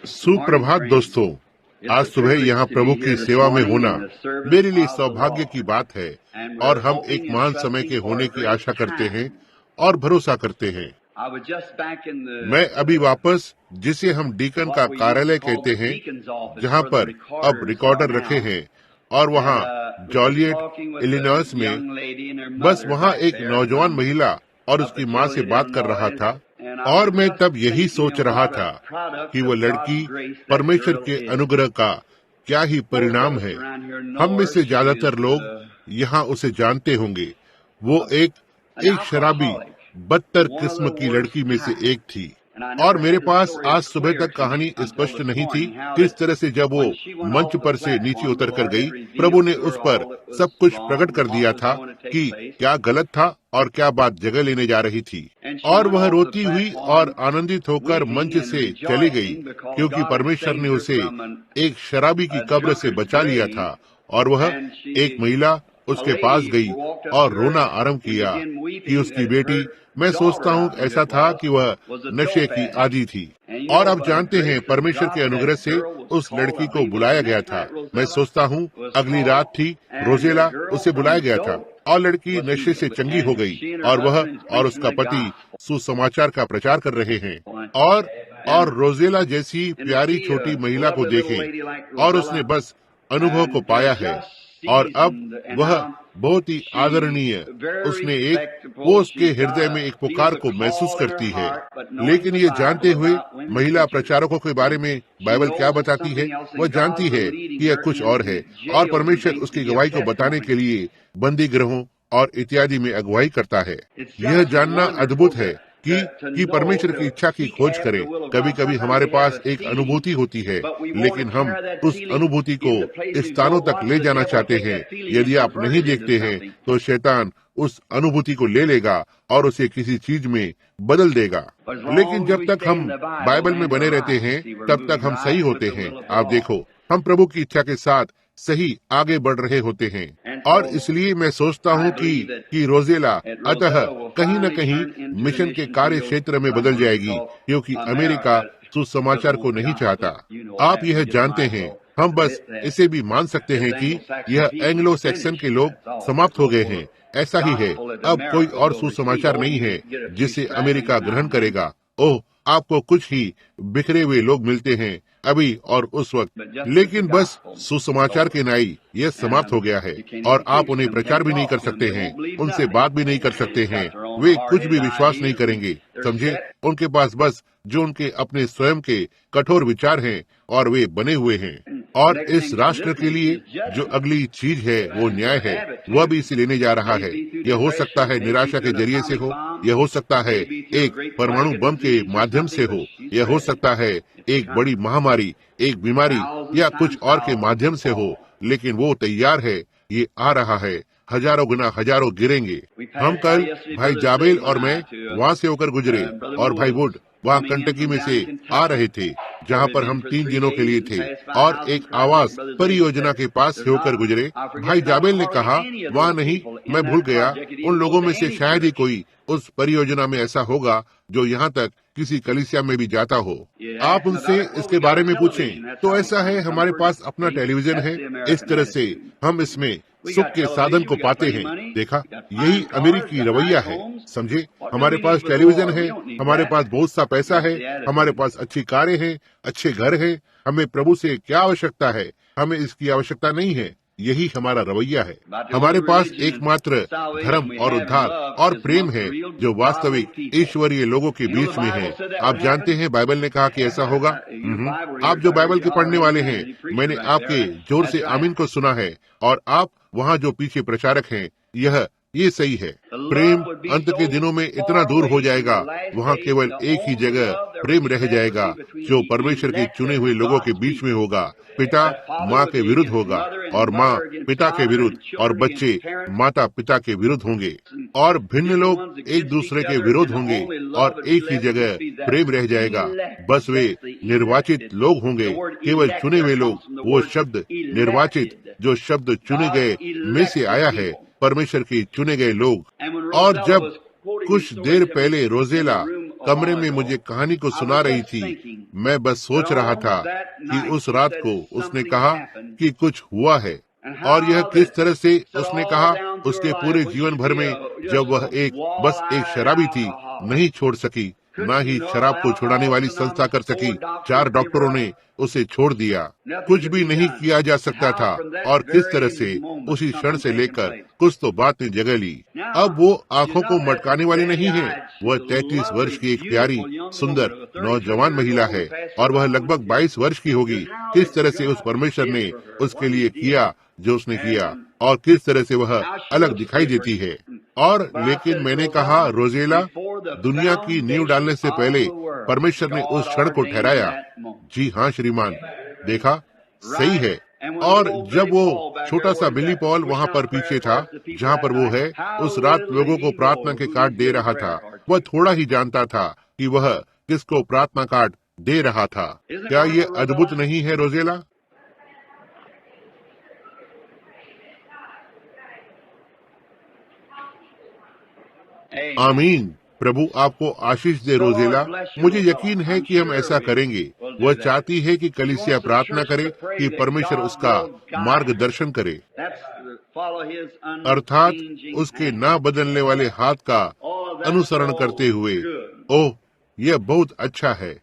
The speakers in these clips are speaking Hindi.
सुप्रभात दोस्तों। आज सुबह यहाँ प्रभु की सेवा में होना मेरे लिए सौभाग्य की बात है और हम एक महान समय के होने की आशा करते हैं और भरोसा करते हैं। मैं अभी वापस, जिसे हम डीकन का कार्यालय कहते हैं, जहाँ पर अब रिकॉर्डर रखे हैं, और वहाँ जॉलियट इलिनॉइस में बस वहाँ एक नौजवान महिला और उसकी माँ से बात कर रहा था। और मैं तब यही सोच रहा था कि वो लड़की परमेश्वर के अनुग्रह का क्या ही परिणाम है। हम में से ज्यादातर लोग यहाँ उसे जानते होंगे। वो एक शराबी बदतर किस्म की लड़की में से एक थी। और मेरे पास आज सुबह तक कहानी स्पष्ट नहीं थी किस तरह से जब वो मंच पर से नीचे उतर कर गई, प्रभु ने उस पर सब कुछ प्रकट कर दिया था कि क्या गलत था और क्या बात जगह लेने जा रही थी। और वह रोती हुई और आनंदित होकर मंच से चली गई, क्योंकि परमेश्वर ने उसे एक शराबी की कब्र से बचा लिया था। और वह एक महिला उसके पास गई और रोना आरंभ किया कि उसकी बेटी, मैं सोचता हूँ ऐसा था कि वह नशे की आदी थी। और अब जानते हैं, परमेश्वर के अनुग्रह से उस लड़की को बुलाया गया था। मैं सोचता हूँ अगली रात थी, रोजेला, उसे बुलाया गया था और लड़की नशे से चंगी हो गई और वह और उसका पति सुसमाचार का प्रचार कर रहे हैं। और रोजेला जैसी प्यारी छोटी महिला को देखें, और उसने बस अनुभव को पाया है। और अब वह बहुत ही आदरणीय, वो उसके हृदय में एक पुकार को महसूस करती है। लेकिन ये जानते हुए महिला प्रचारकों के बारे में बाइबल क्या बताती है, वह जानती है कि यह कुछ और है, और परमेश्वर उसकी गवाही को बताने के लिए बंदी गृहों और इत्यादि में अगुवाई करता है। यह जानना अद्भुत है कि परमेश्वर की इच्छा की खोज करें। कभी कभी हमारे पास एक अनुभूति होती है, लेकिन हम उस अनुभूति को स्थानों तक ले जाना चाहते हैं। यदि आप नहीं देखते हैं तो शैतान उस अनुभूति को ले लेगा और उसे किसी चीज में बदल देगा। लेकिन जब तक हम बाइबल में बने रहते हैं, तब तक हम सही होते हैं। आप देखो, हम प्रभु की इच्छा के साथ सही आगे बढ़ रहे होते हैं। और इसलिए मैं सोचता हूँ कि रोजेला अतः कहीं न कहीं मिशन के कार्य क्षेत्र में बदल जाएगी, क्योंकि अमेरिका सुसमाचार को नहीं चाहता। आप यह जानते हैं। हम बस इसे भी मान सकते हैं कि यह एंग्लो सैक्सन के लोग समाप्त हो गए हैं। ऐसा ही है, अब कोई और सुसमाचार नहीं है जिसे अमेरिका ग्रहण करेगा। ओह, आपको कुछ ही बिखरे हुए लोग मिलते हैं अभी और उस वक्त, लेकिन बस सुसमाचार के नाई यह समाप्त हो गया है और आप उन्हें प्रचार भी नहीं कर सकते हैं, उनसे बात भी नहीं कर सकते हैं। वे कुछ भी विश्वास नहीं करेंगे, समझे। उनके पास बस जो उनके अपने स्वयं के कठोर विचार हैं और वे बने हुए हैं। और इस राष्ट्र के लिए जो अगली चीज है वो न्याय है, वह भी इसे लेने जा रहा है। यह हो सकता है निराशा के जरिए से हो, यह हो सकता है एक परमाणु बम के माध्यम से हो, यह हो सकता है एक बड़ी महामारी, एक बीमारी या कुछ और के माध्यम से हो, लेकिन वो तैयार है। ये आ रहा है, हजारों गुना हजारों गिरेंगे। हम कल भाई जाबेल और मैं वहाँ से होकर गुजरे, और भाई वुड वहाँ कंटकी में से आ रहे थे, जहाँ पर हम 3 दिनों के लिए थे, और एक आवास परियोजना के पास से होकर गुजरे। भाई जाबेल ने कहा, वहाँ नहीं, मैं भूल गया, उन लोगों में से शायद ही कोई उस परियोजना में ऐसा होगा जो यहाँ तक किसी कलीसिया में भी जाता हो। आप उनसे इसके बारे में पूछें। तो ऐसा है, हमारे पास अपना टेलीविजन है, इस तरह से हम इसमें सुख के साधन को पाते हैं। देखा, यही अमेरिकी रवैया है, समझे। हमारे पास टेलीविजन है, हमारे पास बहुत सा पैसा है, हमारे पास अच्छी कारें हैं, अच्छे घर हैं। हमें प्रभु से क्या आवश्यकता है? हमें इसकी आवश्यकता नहीं है। यही हमारा रवैया है। हमारे पास एकमात्र धर्म और उद्धार और प्रेम है जो वास्तविक ईश्वरीय लोगों के बीच में है। आप जानते हैं, बाइबल ने कहा कि ऐसा होगा। आप जो बाइबल के पढ़ने वाले हैं, मैंने आपके जोर से आमीन को सुना है, और आप वहाँ जो पीछे प्रचारक हैं, ये सही है। प्रेम अंत के दिनों में इतना दूर हो जाएगा, वहाँ केवल एक ही जगह प्रेम रह जाएगा, जो परमेश्वर के चुने हुए लोगों के बीच में होगा। पिता माँ के विरुद्ध होगा, और माँ पिता के विरुद्ध, और बच्चे माता पिता के विरुद्ध होंगे, और भिन्न लोग एक दूसरे के विरोध होंगे, और एक ही जगह प्रेम रह जाएगा। बस वे निर्वाचित लोग होंगे, केवल चुने हुए लोग। वो शब्द निर्वाचित, जो शब्द चुने गए में से आया है, परमेश्वर के चुने गए लोग। और जब कुछ देर पहले रोजेला कमरे में मुझे कहानी को सुना रही थी। मैं बस सोच रहा था कि उस रात को उसने कहा कि कुछ हुआ है, और यह किस तरह से उसने कहा उसके पूरे जीवन भर में, जब वह बस एक शराबी थी, नहीं छोड़ सकी, ना ही शराब को छुड़ाने वाली संस्था कर सकी। 4 डॉक्टरों ने उसे छोड़ दिया, कुछ भी नहीं किया जा सकता था, और किस तरह से उसी क्षण से लेकर कुछ तो बात ने जगह ली। अब वो आंखों को मटकाने वाली नहीं है, वह 33 वर्ष की एक प्यारी सुंदर नौजवान महिला है, और वह लगभग 22 वर्ष की होगी। किस तरह से उस परमेश्वर ने उसके लिए किया जो उसने किया, और किस तरह से वह अलग दिखाई देती है। और लेकिन मैंने कहा, रोजेला, दुनिया की नींव डालने से पहले परमेश्वर ने उस क्षण को ठहराया। जी हाँ श्रीमान, देखा, सही है। और जब वो छोटा सा बिली पॉल वहाँ पर पीछे था, जहाँ पर वो है, उस रात लोगों को प्रार्थना के कार्ड दे रहा था, वह थोड़ा ही जानता था कि वह किसको प्रार्थना कार्ड दे रहा था। क्या ये अद्भुत नहीं है रोजेला? आमीन। प्रभु आपको आशीष दे रोजेला। मुझे यकीन है कि हम ऐसा करेंगे। वह चाहती है कि कलीसिया प्रार्थना करे कि परमेश्वर उसका मार्गदर्शन करे, अर्थात उसके ना बदलने वाले हाथ का अनुसरण करते हुए। ओह, यह बहुत अच्छा है।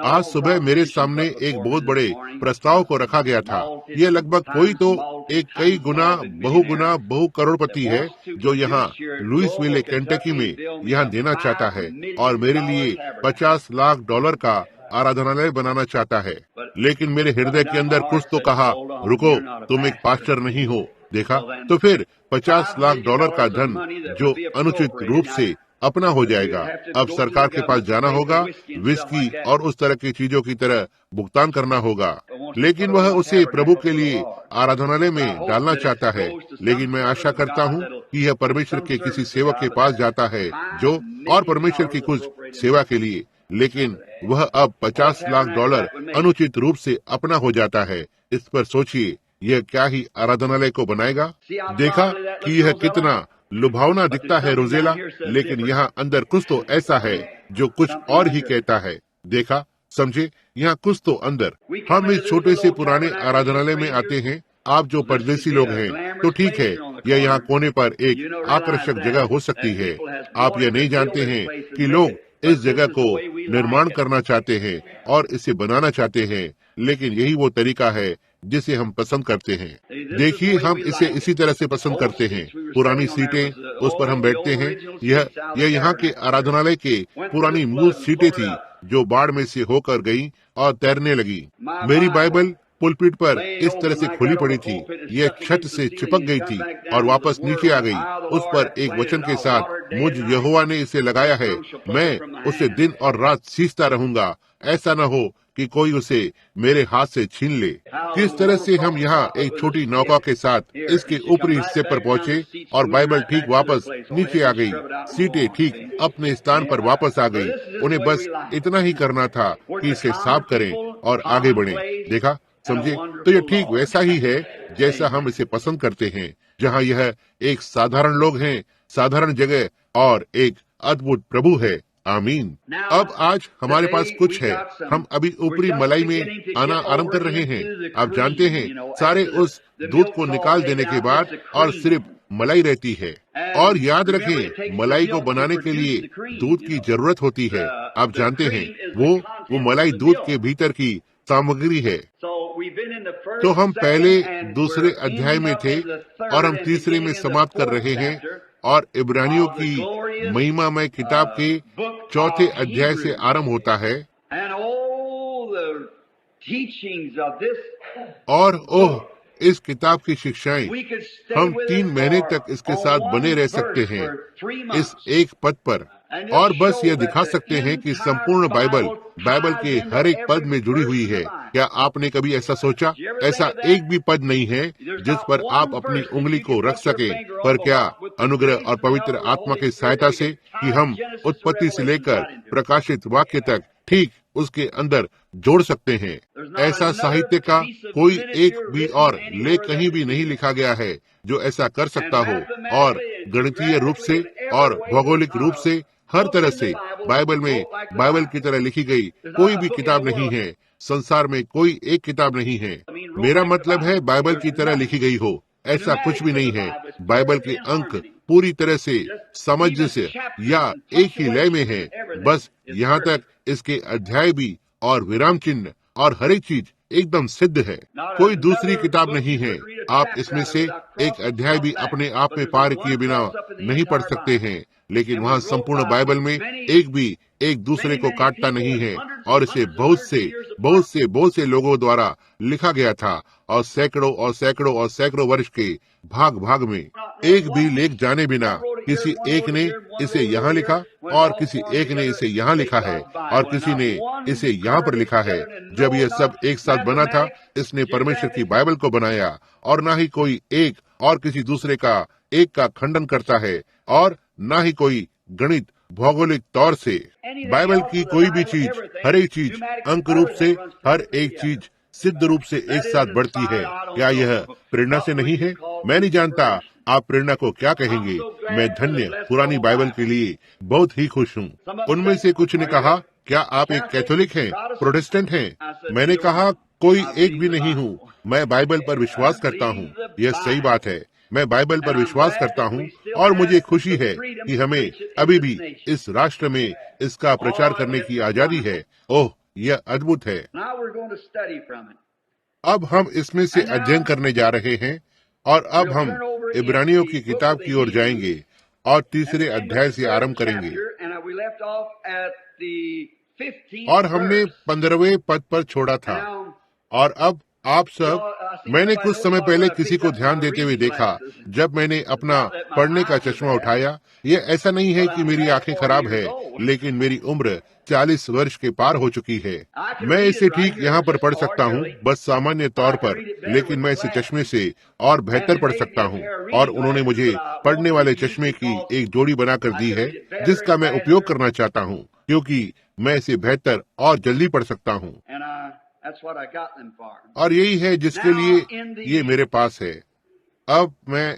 आज सुबह मेरे सामने एक बहुत बड़े प्रस्ताव को रखा गया था। यह लगभग कोई तो एक कई गुना बहु करोड़पति है जो यहाँ लुइसविले केंटकी में यहाँ देना चाहता है, और मेरे लिए $50 लाख का आराधनालय बनाना चाहता है। लेकिन मेरे हृदय के अंदर कुछ तो कहा, रुको, तुम एक पास्टर नहीं हो। देखा, तो फिर $50 लाख का धन जो अनुचित रूप से अपना हो जाएगा। अब सरकार के पास जाना होगा, विस्की और उस तरह की चीजों की तरह भुगतान करना होगा। लेकिन वह उसे प्रभु के लिए आराधनालय में डालना चाहता है। लेकिन मैं आशा करता हूँ कि यह परमेश्वर के किसी सेवक के पास जाता है जो और परमेश्वर की कुछ सेवा के लिए, लेकिन वह अब $50 लाख अनुचित रूप से अपना हो जाता है। इस पर सोचिए, यह क्या ही आराधनालय को बनाएगा। देखा कि यह कितना लुभावना दिखता है रोजेला, लेकिन यहाँ अंदर कुछ तो ऐसा है जो कुछ और ही कहता है। देखा, समझे, यहाँ कुछ तो अंदर। हम इस छोटे से पुराने आराधनालय में आते हैं। आप जो परदेसी लोग हैं तो ठीक है, यह यहाँ कोने पर एक आकर्षक जगह हो सकती है। आप यह नहीं जानते हैं कि लोग इस जगह को निर्माण करना चाहते हैं और इसे बनाना चाहते हैं, लेकिन यही वो तरीका है जिसे हम पसंद करते हैं। देखिए, हम इसे इसी तरह से पसंद करते हैं। पुरानी सीटें, उस पर हम बैठते हैं। यह यहाँ के आराधनालय के पुरानी मूल सीटें थी जो बाढ़ में से होकर गई और तैरने लगी। मेरी बाइबल पुलपिट पर इस तरह से खुली पड़ी थी, यह छत से चिपक गई थी और वापस नीचे आ गई। उस पर एक वचन के साथ, मुझ यहोवा ने इसे लगाया है, मैं उसे दिन और रात सींचता रहूंगा, ऐसा न हो कि कोई उसे मेरे हाथ से छीन ले। किस तरह से हम यहाँ एक छोटी नौका के साथ इसके ऊपरी हिस्से पर पहुँचे और बाइबल ठीक वापस नीचे आ गई। सीटें ठीक अपने स्थान पर वापस आ गई। उन्हें बस इतना ही करना था कि इसे साफ करें और आगे बढ़ें। देखा, समझे, तो यह ठीक वैसा ही है जैसा हम इसे पसंद करते हैं, जहाँ यह एक साधारण लोग हैं, साधारण जगह और एक अद्भुत प्रभु है। आमीन। अब आज हमारे पास कुछ है। हम अभी ऊपरी मलाई में आना आरंभ कर रहे हैं। आप जानते हैं, सारे उस दूध को निकाल देने के बाद और सिर्फ मलाई रहती है। और याद रखें, मलाई को बनाने के लिए दूध की जरूरत होती है। आप जानते हैं, वो मलाई दूध के भीतर की सामग्री है। तो हम पहले दूसरे अध्याय में थे और हम तीसरे में समाप्त कर रहे हैं, और इब्रानियों की महिमामय किताब के चौथे अध्याय से आरंभ होता है। और ओह, इस किताब की शिक्षाएं, हम 3 महीने तक इसके साथ बने रह सकते हैं इस एक पद पर, और बस यह दिखा सकते हैं कि संपूर्ण बाइबल के हर एक पद में जुड़ी हुई है। क्या आपने कभी ऐसा सोचा? ऐसा एक भी पद नहीं है जिस पर आप अपनी उंगली को रख सके, पर क्या अनुग्रह और पवित्र आत्मा की सहायता से कि हम उत्पत्ति से लेकर प्रकाशित वाक्य तक ठीक उसके अंदर जोड़ सकते हैं। ऐसा साहित्य का कोई एक भी और लेख कहीं भी नहीं लिखा गया है जो ऐसा कर सकता हो, और गणितीय रूप से और भौगोलिक रूप से हर तरह से बाइबल में बाइबल की तरह लिखी गई कोई भी किताब नहीं है। संसार में कोई एक किताब नहीं है। मेरा मतलब है बाइबल की तरह लिखी गई हो, ऐसा कुछ भी नहीं है। बाइबल के अंक पूरी तरह से समझ से या एक ही लय में है। बस यहाँ तक इसके अध्याय भी और विराम चिन्ह और हर एक चीज एकदम सिद्ध है। कोई दूसरी किताब नहीं है। आप इसमें से एक अध्याय भी अपने आप में पार किए बिना नहीं पढ़ सकते हैं, लेकिन वहाँ संपूर्ण बाइबल में एक भी एक दूसरे को काटता नहीं है और इसे बहुत से लोगों द्वारा लिखा गया था और सैकड़ों वर्ष के भाग भाग में एक भी लेख जाने बिना किसी एक ने इसे यहाँ लिखा और किसी एक ने इसे यहाँ लिखा है और किसी ने इसे यहाँ पर लिखा है। जब यह सब एक साथ बना था, इसने परमेश्वर की बाइबल को बनाया और ना ही कोई एक और किसी दूसरे का एक का खंडन करता है और ना ही कोई गणित भौगोलिक तौर से। बाइबल की कोई भी चीज, हर एक चीज अंक रूप से हर एक चीज सिद्ध रूप से एक साथ बढ़ती है। क्या यह प्रेरणा से नहीं है? मैं नहीं जानता आप प्रेरणा को क्या कहेंगे। मैं धन्य पुरानी बाइबल के लिए बहुत ही खुश हूँ। उनमें से कुछ ने कहा, क्या आप एक कैथोलिक हैं, प्रोटेस्टेंट हैं? मैंने कहा, कोई एक भी नहीं हूँ। मैं बाइबल पर विश्वास करता हूँ। यह सही बात है, मैं बाइबल पर विश्वास करता हूँ और मुझे खुशी है कि हमें अभी भी इस राष्ट्र में इसका प्रचार करने की आजादी है। ओह, यह अद्भुत है। अब हम इसमें से अध्ययन करने जा रहे हैं और अब हम इब्रानियों की किताब की ओर जाएंगे और तीसरे अध्याय से आरंभ करेंगे और हमने 15वें पद पर छोड़ा था। और अब आप सब, मैंने कुछ समय पहले किसी को ध्यान देते हुए देखा जब मैंने अपना पढ़ने का चश्मा उठाया। यह ऐसा नहीं है कि मेरी आंखें खराब है, लेकिन मेरी उम्र 40 वर्ष के पार हो चुकी है। मैं इसे ठीक यहाँ पर पढ़ सकता हूँ, बस सामान्य तौर पर, लेकिन मैं इसे चश्मे से और बेहतर पढ़ सकता हूँ। और उन्होंने मुझे पढ़ने वाले चश्मे की एक जोड़ी बनाकर दी है जिसका मैं उपयोग करना चाहता हूँ, क्योंकि मैं इसे बेहतर और जल्दी पढ़ सकता हूँ। और यही है जिसके लिए ये मेरे पास है। अब मैं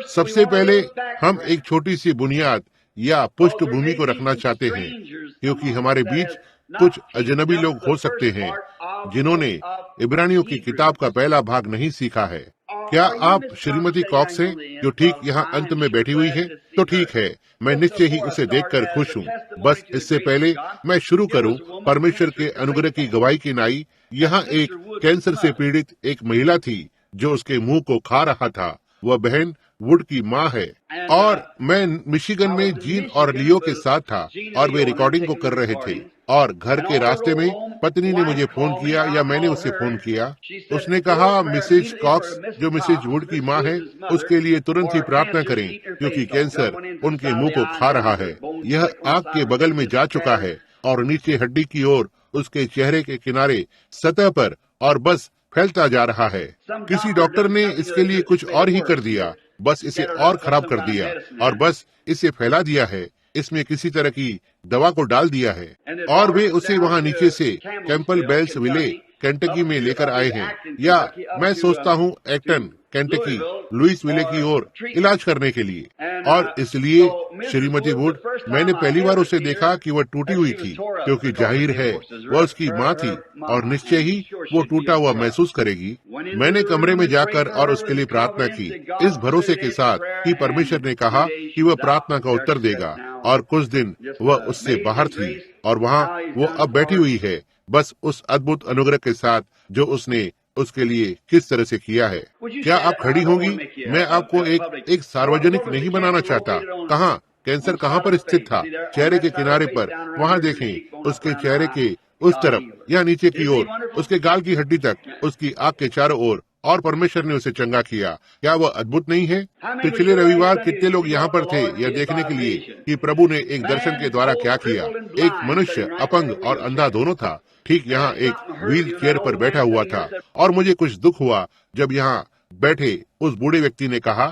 सबसे पहले हम एक छोटी सी बुनियाद या पृष्ठभूमि को रखना चाहते हैं, क्योंकि हमारे बीच कुछ अजनबी लोग हो सकते हैं जिन्होंने इब्रानियों की किताब का पहला भाग नहीं सीखा है। क्या आप श्रीमती कॉक्स हैं जो ठीक यहाँ अंत में बैठी हुई है? तो ठीक है, मैं निश्चय ही उसे देखकर खुश हूँ। बस इससे पहले मैं शुरू करूँ, परमेश्वर के अनुग्रह की गवाही की नाई, यहाँ एक कैंसर से पीड़ित एक महिला थी जो उसके मुंह को खा रहा था। वह बहन वुड की माँ है और मैं मिशिगन में जीन और लियो के साथ था और वे रिकॉर्डिंग को कर रहे थे। और घर के रास्ते में पत्नी ने मुझे फोन किया या मैंने उसे फोन किया। उसने कहा, मिसेज कॉक्स जो मिसेज वुड की माँ है, उसके लिए तुरंत ही प्रार्थना करें, क्योंकि कैंसर उनके मुंह को खा रहा है। यह आंख के बगल में जा चुका है और नीचे हड्डी की ओर उसके चेहरे के किनारे सतह पर और बस फैलता जा रहा है। किसी डॉक्टर ने इसके लिए कुछ और ही कर दिया, बस इसे और खराब कर दिया और बस इसे फैला दिया है। इसमें किसी तरह की दवा को डाल दिया है और वे उसे वहाँ नीचे से कैंपल बेल्स विले केंटकी में लेकर आए हैं, या मैं सोचता हूँ एक्टन केंटकी लुइस विले की ओर इलाज करने के लिए। और इसलिए श्रीमती वुड, मैंने पहली बार उसे देखा कि वह टूटी हुई थी, क्योंकि जाहिर है वह उसकी माँ थी और निश्चय ही वो टूटा हुआ महसूस करेगी। मैंने कमरे में जाकर और उसके लिए प्रार्थना की, इस भरोसे के साथ कि परमेश्वर ने कहा कि वह प्रार्थना का उत्तर देगा। और कुछ दिन वह उससे बाहर थी और वहाँ वो अब बैठी हुई है, बस उस अद्भुत अनुग्रह के साथ जो उसने उसके लिए किस तरह से किया है। क्या आप खड़ी होंगी? मैं आपको एक सार्वजनिक नहीं बनाना चाहता। कहाँ कैंसर कहाँ पर स्थित था? चेहरे के किनारे पर, वहाँ देखें, उसके चेहरे के उस तरफ या नीचे की ओर, उसके गाल की हड्डी तक, उसकी आंख के चारों ओर, और परमेश्वर ने उसे चंगा किया। क्या वह अद्भुत नहीं है? पिछले रविवार कितने लोग यहाँ पर थे यह देखने के लिए कि प्रभु ने एक दर्शन के द्वारा क्या किया। एक मनुष्य अपंग और अंधा दोनों था, ठीक यहाँ एक व्हील चेयर पर बैठा हुआ था। और मुझे कुछ दुख हुआ जब यहाँ बैठे उस बूढ़े व्यक्ति ने कहा,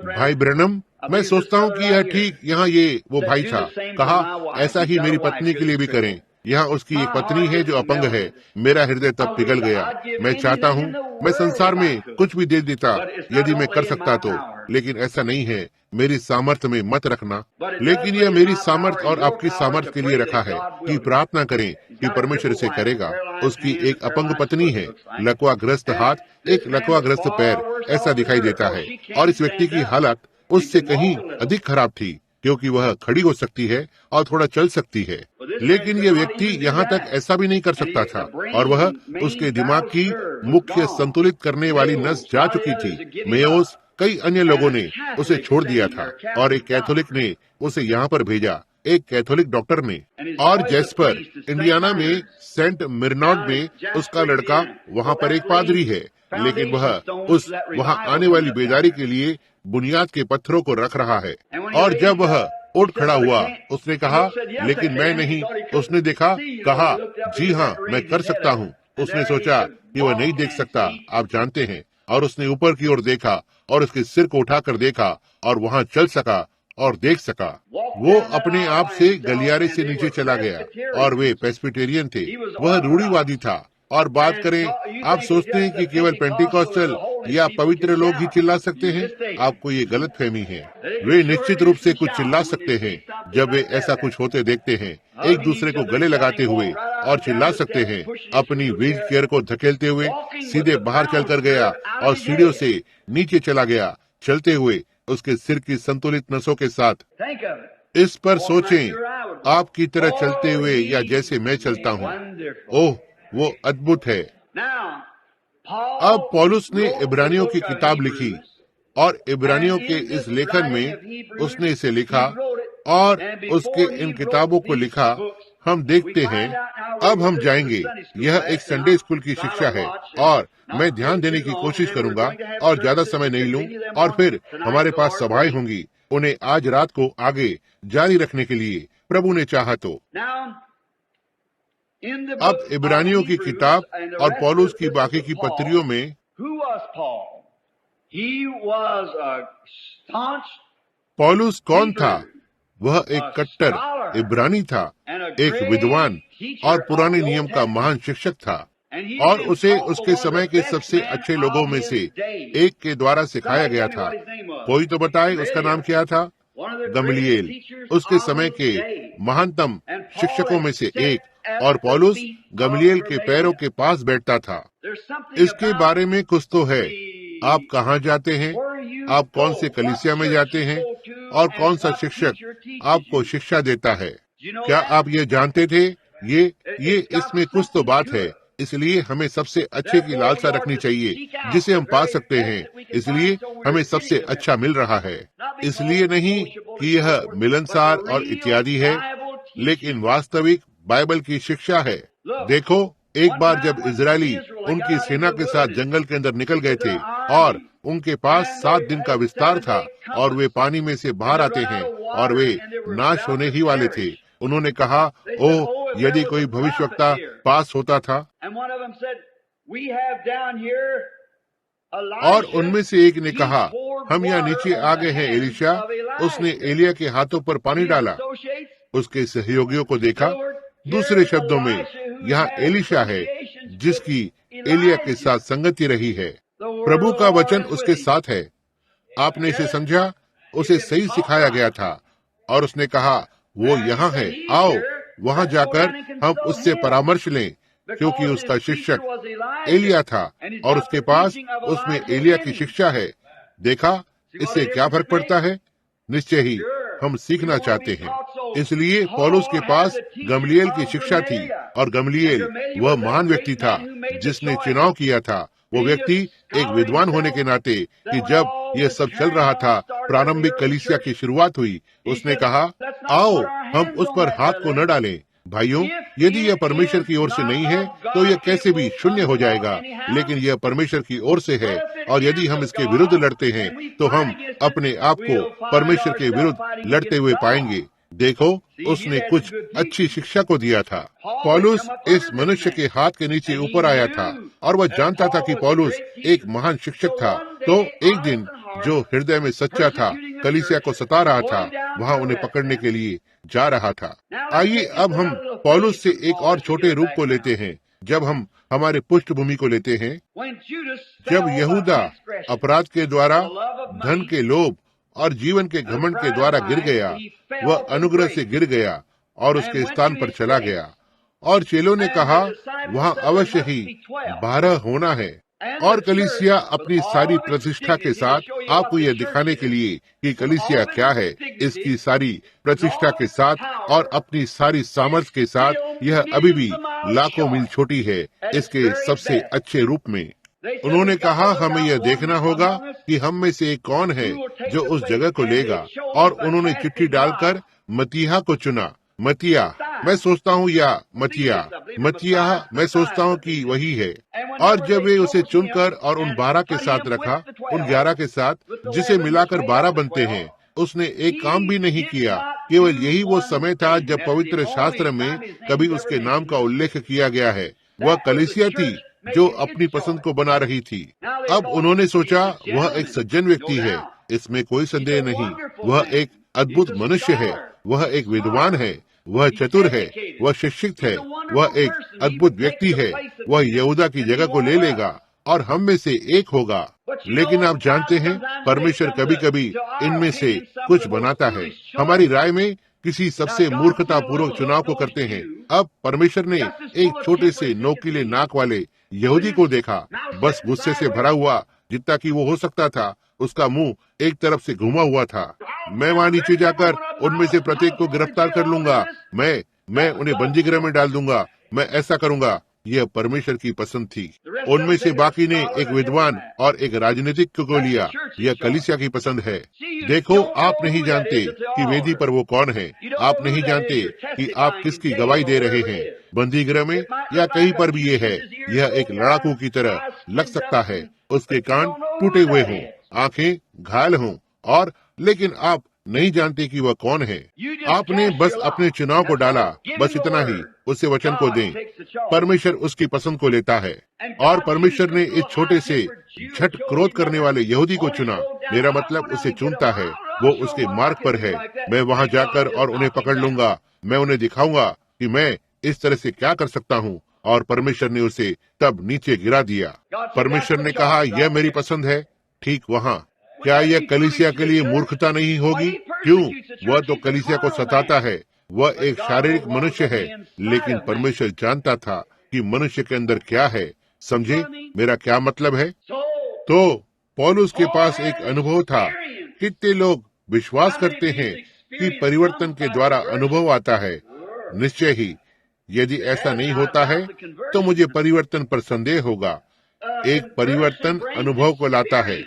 भाई ब्रैनम, मैं सोचता हूँ कि यह ठीक यहाँ ये वो भाई था। कहा, ऐसा ही मेरी पत्नी के लिए भी करें। यहाँ उसकी एक पत्नी है जो अपंग है। मेरा हृदय तब पिघल गया। मैं चाहता हूँ मैं संसार में कुछ भी दे देता यदि मैं कर सकता तो, लेकिन ऐसा नहीं है। मेरी सामर्थ्य में मत रखना, लेकिन यह मेरी सामर्थ्य और आपकी सामर्थ्य के लिए रखा है कि प्रार्थना करें कि परमेश्वर इसे करेगा। उसकी एक अपंग पत्नी है, लकवाग्रस्त हाथ, एक लकवाग्रस्त पैर, ऐसा दिखाई देता है। और इस व्यक्ति की हालत उससे कहीं अधिक खराब थी, क्योंकि वह खड़ी हो सकती है और थोड़ा चल सकती है, लेकिन यह व्यक्ति यहाँ तक ऐसा भी नहीं कर सकता था। और वह उसके दिमाग की मुख्य संतुलित करने वाली नस जा चुकी थी। मेयोस, कई अन्य लोगों ने उसे छोड़ दिया था और एक कैथोलिक ने उसे यहाँ पर भेजा, एक कैथोलिक डॉक्टर ने। और जैस्पर, इंडियाना में सेंट मिरनॉड में उसका लड़का वहाँ पर एक पादरी है, लेकिन वह उस वहाँ आने वाली बेदारी के लिए बुनियाद के पत्थरों को रख रहा है। और जब वह उठ खड़ा हुआ, उसने कहा, लेकिन मैं नहीं। उसने देखा, कहा, जी हाँ, मैं कर सकता हूँ। उसने सोचा कि वह नहीं देख सकता, आप जानते हैं। और उसने ऊपर की ओर देखा और उसके सिर को उठाकर देखा और वहाँ चल सका और देख सका। वो अपने आप से गलियारे से नीचे चला गया और वे पेस्बिटेरियन थे। वह रूढ़िवादी था। और बात करें, आप सोचते हैं कि केवल पेंटिकॉस्टल या पवित्र लोग ही चिल्ला सकते हैं। आपको ये गलत फहमी है। वे निश्चित रूप से कुछ चिल्ला सकते हैं जब वे ऐसा कुछ होते देखते हैं, एक दूसरे को गले लगाते हुए, और चिल्ला सकते हैं। अपनी व्हील चेयर को धकेलते हुए सीधे बाहर चलकर गया और सीढ़ियों से नीचे चला गया, चलते हुए उसके सिर की संतुलित नसों के साथ। इस पर सोचें, आपकी तरह चलते हुए या जैसे मैं चलता हूँ। ओह, वो अद्भुत है। अब पौलुस ने इब्रानियों की किताब लिखी और इब्रानियों के इस लेखन में उसने इसे लिखा और उसके इन किताबों को लिखा। हम देखते हैं, अब हम जाएंगे। यह एक संडे स्कूल की शिक्षा है और मैं ध्यान देने की कोशिश करूंगा और ज्यादा समय नहीं लूं, और फिर हमारे पास सभाएं होंगी उन्हें आज रात को आगे जारी रखने के लिए, प्रभु ने चाहा तो। अब इब्रानियों की किताब और पौलुस की बाकी की पत्रियों में पौलुस कौन था? वह एक कट्टर इब्रानी था, एक विद्वान और पुराने नियम का महान शिक्षक था, और उसे उसके समय के सबसे अच्छे लोगों में से एक के द्वारा सिखाया गया था। कोई तो बताए उसका नाम क्या था? गमलीएल, उसके समय के महानतम शिक्षकों में से एक। और पौलुस गमलीएल के पैरों के पास बैठता था। इसके बारे में कुछ तो है। आप कहाँ जाते हैं, आप कौन से कलीसिया में जाते हैं, और कौन सा शिक्षक आपको शिक्षा देता है। क्या आप ये जानते थे? ये इसमें कुछ तो बात है। इसलिए हमें सबसे अच्छे की लालसा रखनी चाहिए जिसे हम पा सकते हैं। इसलिए हमें सबसे अच्छा मिल रहा है, इसलिए नहीं कि यह मिलनसार और इत्यादि है, लेकिन वास्तविक बाइबल की शिक्षा है। देखो, एक बार जब इजरायली उनकी सेना के साथ जंगल के अंदर निकल गए थे और उनके पास 7 दिन का विस्तार था और वे पानी में से बाहर आते हैं और वे नाश होने ही वाले थे, उन्होंने कहा, ओह, यदि कोई भविष्यवक्ता पास होता था। और उनमें से एक ने कहा, हम यहाँ नीचे आ गए हैं एलिशा। उसने एलिया के हाथों पर पानी डाला। उसके सहयोगियों को देखा। दूसरे शब्दों में, यहाँ एलिशा है जिसकी एलिया के साथ संगति रही है। प्रभु का वचन उसके साथ है। आपने इसे समझा? उसे सही सिखाया गया था और उसने कहा, वो यहाँ है, आओ वहाँ जाकर हम उससे परामर्श लें, क्योंकि उसका शिक्षक एलिया था और उसके पास उसमें एलिया की शिक्षा है। देखा, इससे क्या फर्क पड़ता है? निश्चय ही हम सीखना चाहते हैं। इसलिए पौलुस के पास गमलीएल की शिक्षा थी, और गमलीएल वह महान व्यक्ति था जिसने चुनाव किया था। वो व्यक्ति एक विद्वान होने के नाते कि जब यह सब चल रहा था, प्रारंभिक कलीसिया की शुरुआत हुई, उसने कहा, आओ हम उस पर हाथ को न डालें। भाइयों, यदि यह परमेश्वर की ओर से नहीं है तो यह कैसे भी शून्य हो जाएगा, लेकिन यह परमेश्वर की ओर से है, और यदि हम इसके विरुद्ध लड़ते हैं तो हम अपने आप को परमेश्वर के विरुद्ध लड़ते हुए पाएंगे। देखो, उसने कुछ अच्छी शिक्षा को दिया था। पौलुस इस मनुष्य के हाथ के नीचे ऊपर आया था और वह जानता था कि पौलुस एक महान शिक्षक था। तो एक दिन जो हृदय में सच्चा था, कलीसिया को सता रहा था वहाँ उन्हें पकड़ने के लिए जा रहा था। आइए अब हम पौलुस से एक और छोटे रूप को लेते हैं। जब हम हमारे पृष्ठभूमि को लेते हैं, जब यहूदा अपराध के द्वारा, धन के लोभ और जीवन के घमंड के द्वारा गिर गया, वह अनुग्रह से गिर गया और उसके स्थान पर चला गया। और चेलों ने कहा वहाँ अवश्य ही 12 होना है। और कलीसिया अपनी सारी प्रतिष्ठा के साथ, आपको यह दिखाने के लिए कि कलीसिया क्या है, इसकी सारी प्रतिष्ठा के साथ और अपनी सारी सामर्थ्य के साथ, यह अभी भी लाखों मील छोटी है इसके सबसे अच्छे रूप में। उन्होंने कहा हमें यह देखना होगा कि हम में से एक कौन है जो उस जगह को लेगा। और उन्होंने चिट्ठी डालकर मतीहा को चुना। मतिया मैं सोचता हूँ, या मतिया मैं सोचता हूँ कि वही है। और जब वे उसे चुनकर और उन 12 के साथ रखा, उन 11 के साथ, जिसे मिलाकर 12 बनते हैं, उसने एक काम भी नहीं किया। केवल यही वो समय था जब पवित्र शास्त्र में कभी उसके नाम का उल्लेख किया गया है। वह कलीसिया थी जो अपनी पसंद को बना रही थी। अब उन्होंने सोचा वह एक सज्जन व्यक्ति है, इसमें कोई संदेह नहीं। वह एक अद्भुत मनुष्य है, वह एक विद्वान है, वह चतुर है, वह शिक्षित है, वह एक अद्भुत व्यक्ति है। वह यहूदा की जगह को ले लेगा और हम में से एक होगा। लेकिन आप जानते हैं, परमेश्वर कभी कभी इनमें से कुछ बनाता है। हमारी राय में किसी सबसे मूर्खता पूर्वक चुनाव को करते हैं। अब परमेश्वर ने एक छोटे से नोकीले नाक वाले यहूदी को देखा, बस गुस्से से भरा हुआ जितना कि वो हो सकता था। उसका मुंह एक तरफ से घुमा हुआ था। मैं वहाँ नीचे जाकर उनमें से प्रत्येक को गिरफ्तार कर लूंगा, मैं उन्हें बंदीगृह में डाल दूंगा, मैं ऐसा करूंगा। यह परमेश्वर की पसंद थी। उनमें से बाकी ने एक विद्वान और एक राजनीतिक को लिया। यह कलीसिया की पसंद है। देखो, आप नहीं जानते कि वेदी पर वो कौन है। आप नहीं जानते कि आप किसकी गवाही दे रहे हैं, बंदीगृह में या कहीं पर भी ये है। यह एक लड़ाकू की तरह लग सकता है। उसके कान टूटे हुए हों, आंखें घायल हों, और लेकिन आप नहीं जानते कि वह कौन है। आपने बस अपने चुनाव को डाला, बस इतना ही। उसे वचन को दें। परमेश्वर उसकी पसंद को लेता है। और परमेश्वर ने इस छोटे से झट क्रोध करने वाले यहूदी को चुना। मेरा मतलब उसे चुनता है, वो उसके मार्ग पर है। मैं वहाँ जाकर और उन्हें पकड़ लूंगा। मैं उन्हें दिखाऊंगा कि मैं इस तरह से क्या कर सकता हूँ। और परमेश्वर ने उसे तब नीचे गिरा दिया। परमेश्वर ने कहा यह मेरी पसंद है। ठीक वहाँ क्या यह कलीसिया के लिए मूर्खता नहीं होगी? क्यों? वह तो कलीसिया को सताता है। वह एक शारीरिक मनुष्य है, लेकिन परमेश्वर जानता था कि मनुष्य के अंदर क्या है। समझे मेरा क्या मतलब है? तो पौलुस के पास एक अनुभव था। कितने लोग विश्वास करते हैं कि परिवर्तन के द्वारा अनुभव आता है? निश्चय ही यदि ऐसा नहीं होता है तो मुझे परिवर्तन पर संदेह होगा। एक परिवर्तन अनुभव को लाता है,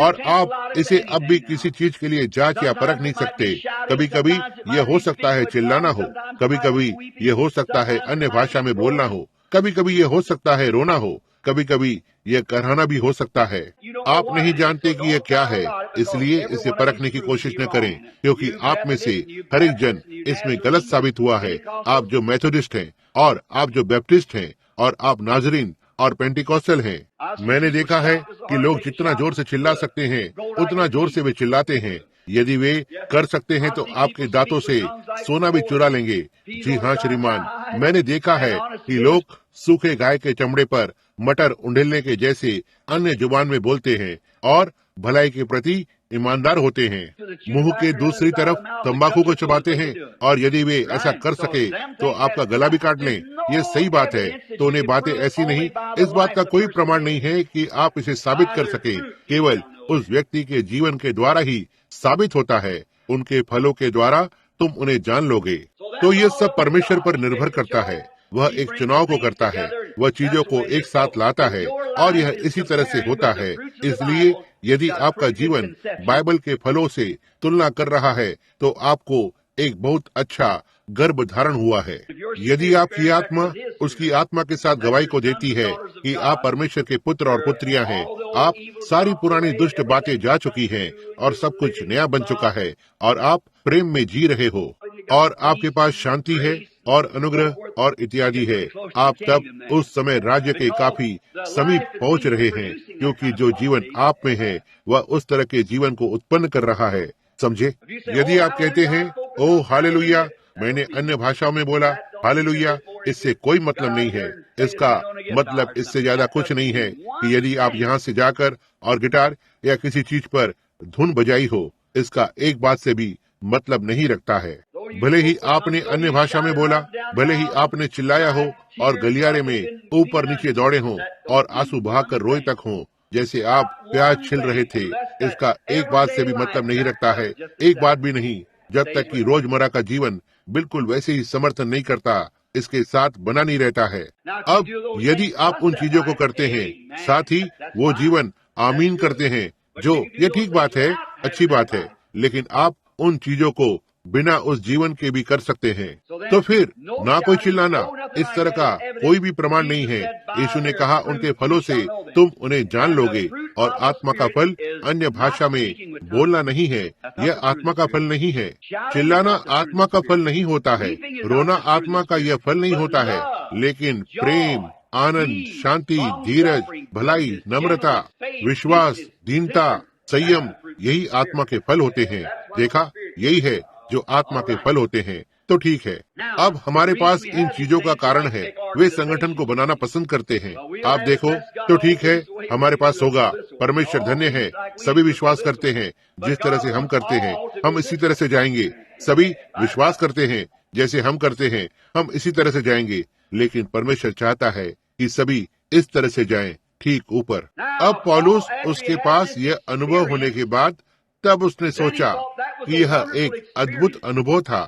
और आप इसे अब भी किसी चीज के लिए जांच या परख नहीं सकते। कभी कभी यह हो सकता है चिल्लाना हो, कभी कभी यह हो सकता है अन्य भाषा में बोलना हो, कभी कभी यह हो सकता है रोना हो, कभी कभी यह कराहना भी हो सकता है। आप नहीं जानते कि यह क्या है, इसलिए इसे परखने की कोशिश न करें, क्योंकि आप में से हर एक जन इसमें गलत साबित हुआ है। आप जो मेथोडिस्ट हैं, और आप जो बैप्टिस्ट हैं, और आप नाजरीन और पेंटिकॉस्टल हैं। मैंने देखा है कि लोग जितना जोर से चिल्ला सकते हैं उतना जोर से वे चिल्लाते हैं। यदि वे कर सकते हैं तो आपके दांतों से सोना भी चुरा लेंगे। जी हाँ श्रीमान, मैंने देखा है कि लोग सूखे गाय के चमड़े पर मटर उंडेलने के जैसे अन्य जुबान में बोलते हैं और भलाई के प्रति ईमानदार होते हैं। मुंह के दूसरी तरफ तंबाकू को चबाते हैं, और यदि वे ऐसा कर सके तो आपका गला भी काट लें। ये सही बात है। तो उन्हें बातें ऐसी नहीं, इस बात का कोई प्रमाण नहीं है कि आप इसे साबित कर सके। केवल उस व्यक्ति के जीवन के द्वारा ही साबित होता है। उनके फलों के द्वारा तुम उन्हें जान लोगे। तो ये सब परमेश्वर पर निर्भर करता है। वह एक चुनाव को करता है, वह चीजों को एक साथ लाता है, और यह इसी तरह से होता है। इसलिए यदि आपका जीवन बाइबल के फलों से तुलना कर रहा है तो आपको एक बहुत अच्छा गर्भ धारण हुआ है। यदि आपकी आत्मा उसकी आत्मा के साथ गवाही को देती है कि आप परमेश्वर के पुत्र और पुत्रियां हैं, आप सारी पुरानी दुष्ट बातें जा चुकी हैं और सब कुछ नया बन चुका है, और आप प्रेम में जी रहे हो, और आपके पास शांति है और अनुग्रह और इत्यादि है, आप तब उस समय राज्य के काफी समीप पहुंच रहे हैं, क्योंकि जो जीवन आप में है वह उस तरह के जीवन को उत्पन्न कर रहा है। समझे? यदि आप कहते हैं ओ हालेलुया, मैंने अन्य भाषाओं में बोला हालेलुया, इससे कोई मतलब नहीं है। इसका मतलब इससे ज्यादा कुछ नहीं है कि यदि आप यहाँ से जाकर और गिटार या किसी चीज पर धुन बजाई हो, इसका एक बात से भी मतलब नहीं रखता है। भले ही आपने अन्य भाषा में बोला, भले ही आपने चिल्लाया हो और गलियारे में ऊपर नीचे दौड़े हों और आंसू बहाकर रोए तक हों, जैसे आप प्याज छिल रहे थे, इसका एक बात से भी मतलब नहीं रखता है। एक बात भी नहीं, जब तक कि रोजमर्रा का जीवन बिल्कुल वैसे ही समर्थन नहीं करता, इसके साथ बना नहीं रहता है। अब यदि आप उन चीजों को करते हैं, साथ ही वो जीवन आमीन करते हैं, जो ये ठीक बात है, अच्छी बात है, लेकिन आप उन चीजों को बिना उस जीवन के भी कर सकते हैं, तो फिर ना कोई चिल्लाना, इस तरह का कोई भी प्रमाण नहीं है। यीशु ने कहा उनके फलों से तुम उन्हें जान लोगे, और आत्मा का फल अन्य भाषा में बोलना नहीं है, यह आत्मा का फल नहीं है। चिल्लाना आत्मा का फल नहीं होता है, रोना आत्मा का यह फल नहीं होता है, लेकिन प्रेम, आनंद, शांति, धीरज, भलाई, नम्रता, विश्वास, दीनता, संयम, यही आत्मा के फल होते हैं। देखा, यही है जो आत्मा के फल होते हैं। तो ठीक है, अब हमारे पास इन चीजों का कारण है, वे संगठन को बनाना पसंद करते हैं। आप देखो, तो ठीक है, हमारे पास होगा। परमेश्वर धन्य है, सभी विश्वास करते हैं जिस तरह से हम करते हैं, हम इसी तरह से जाएंगे। सभी विश्वास करते हैं जैसे हम करते हैं, हम इसी तरह से जाएंगे। लेकिन परमेश्वर चाहता है कि सभी इस तरह से जाएं, ठीक ऊपर। अब पौलुस, उसके पास यह अनुभव होने के बाद, तब उसने सोचा कि यह एक अद्भुत अनुभव था।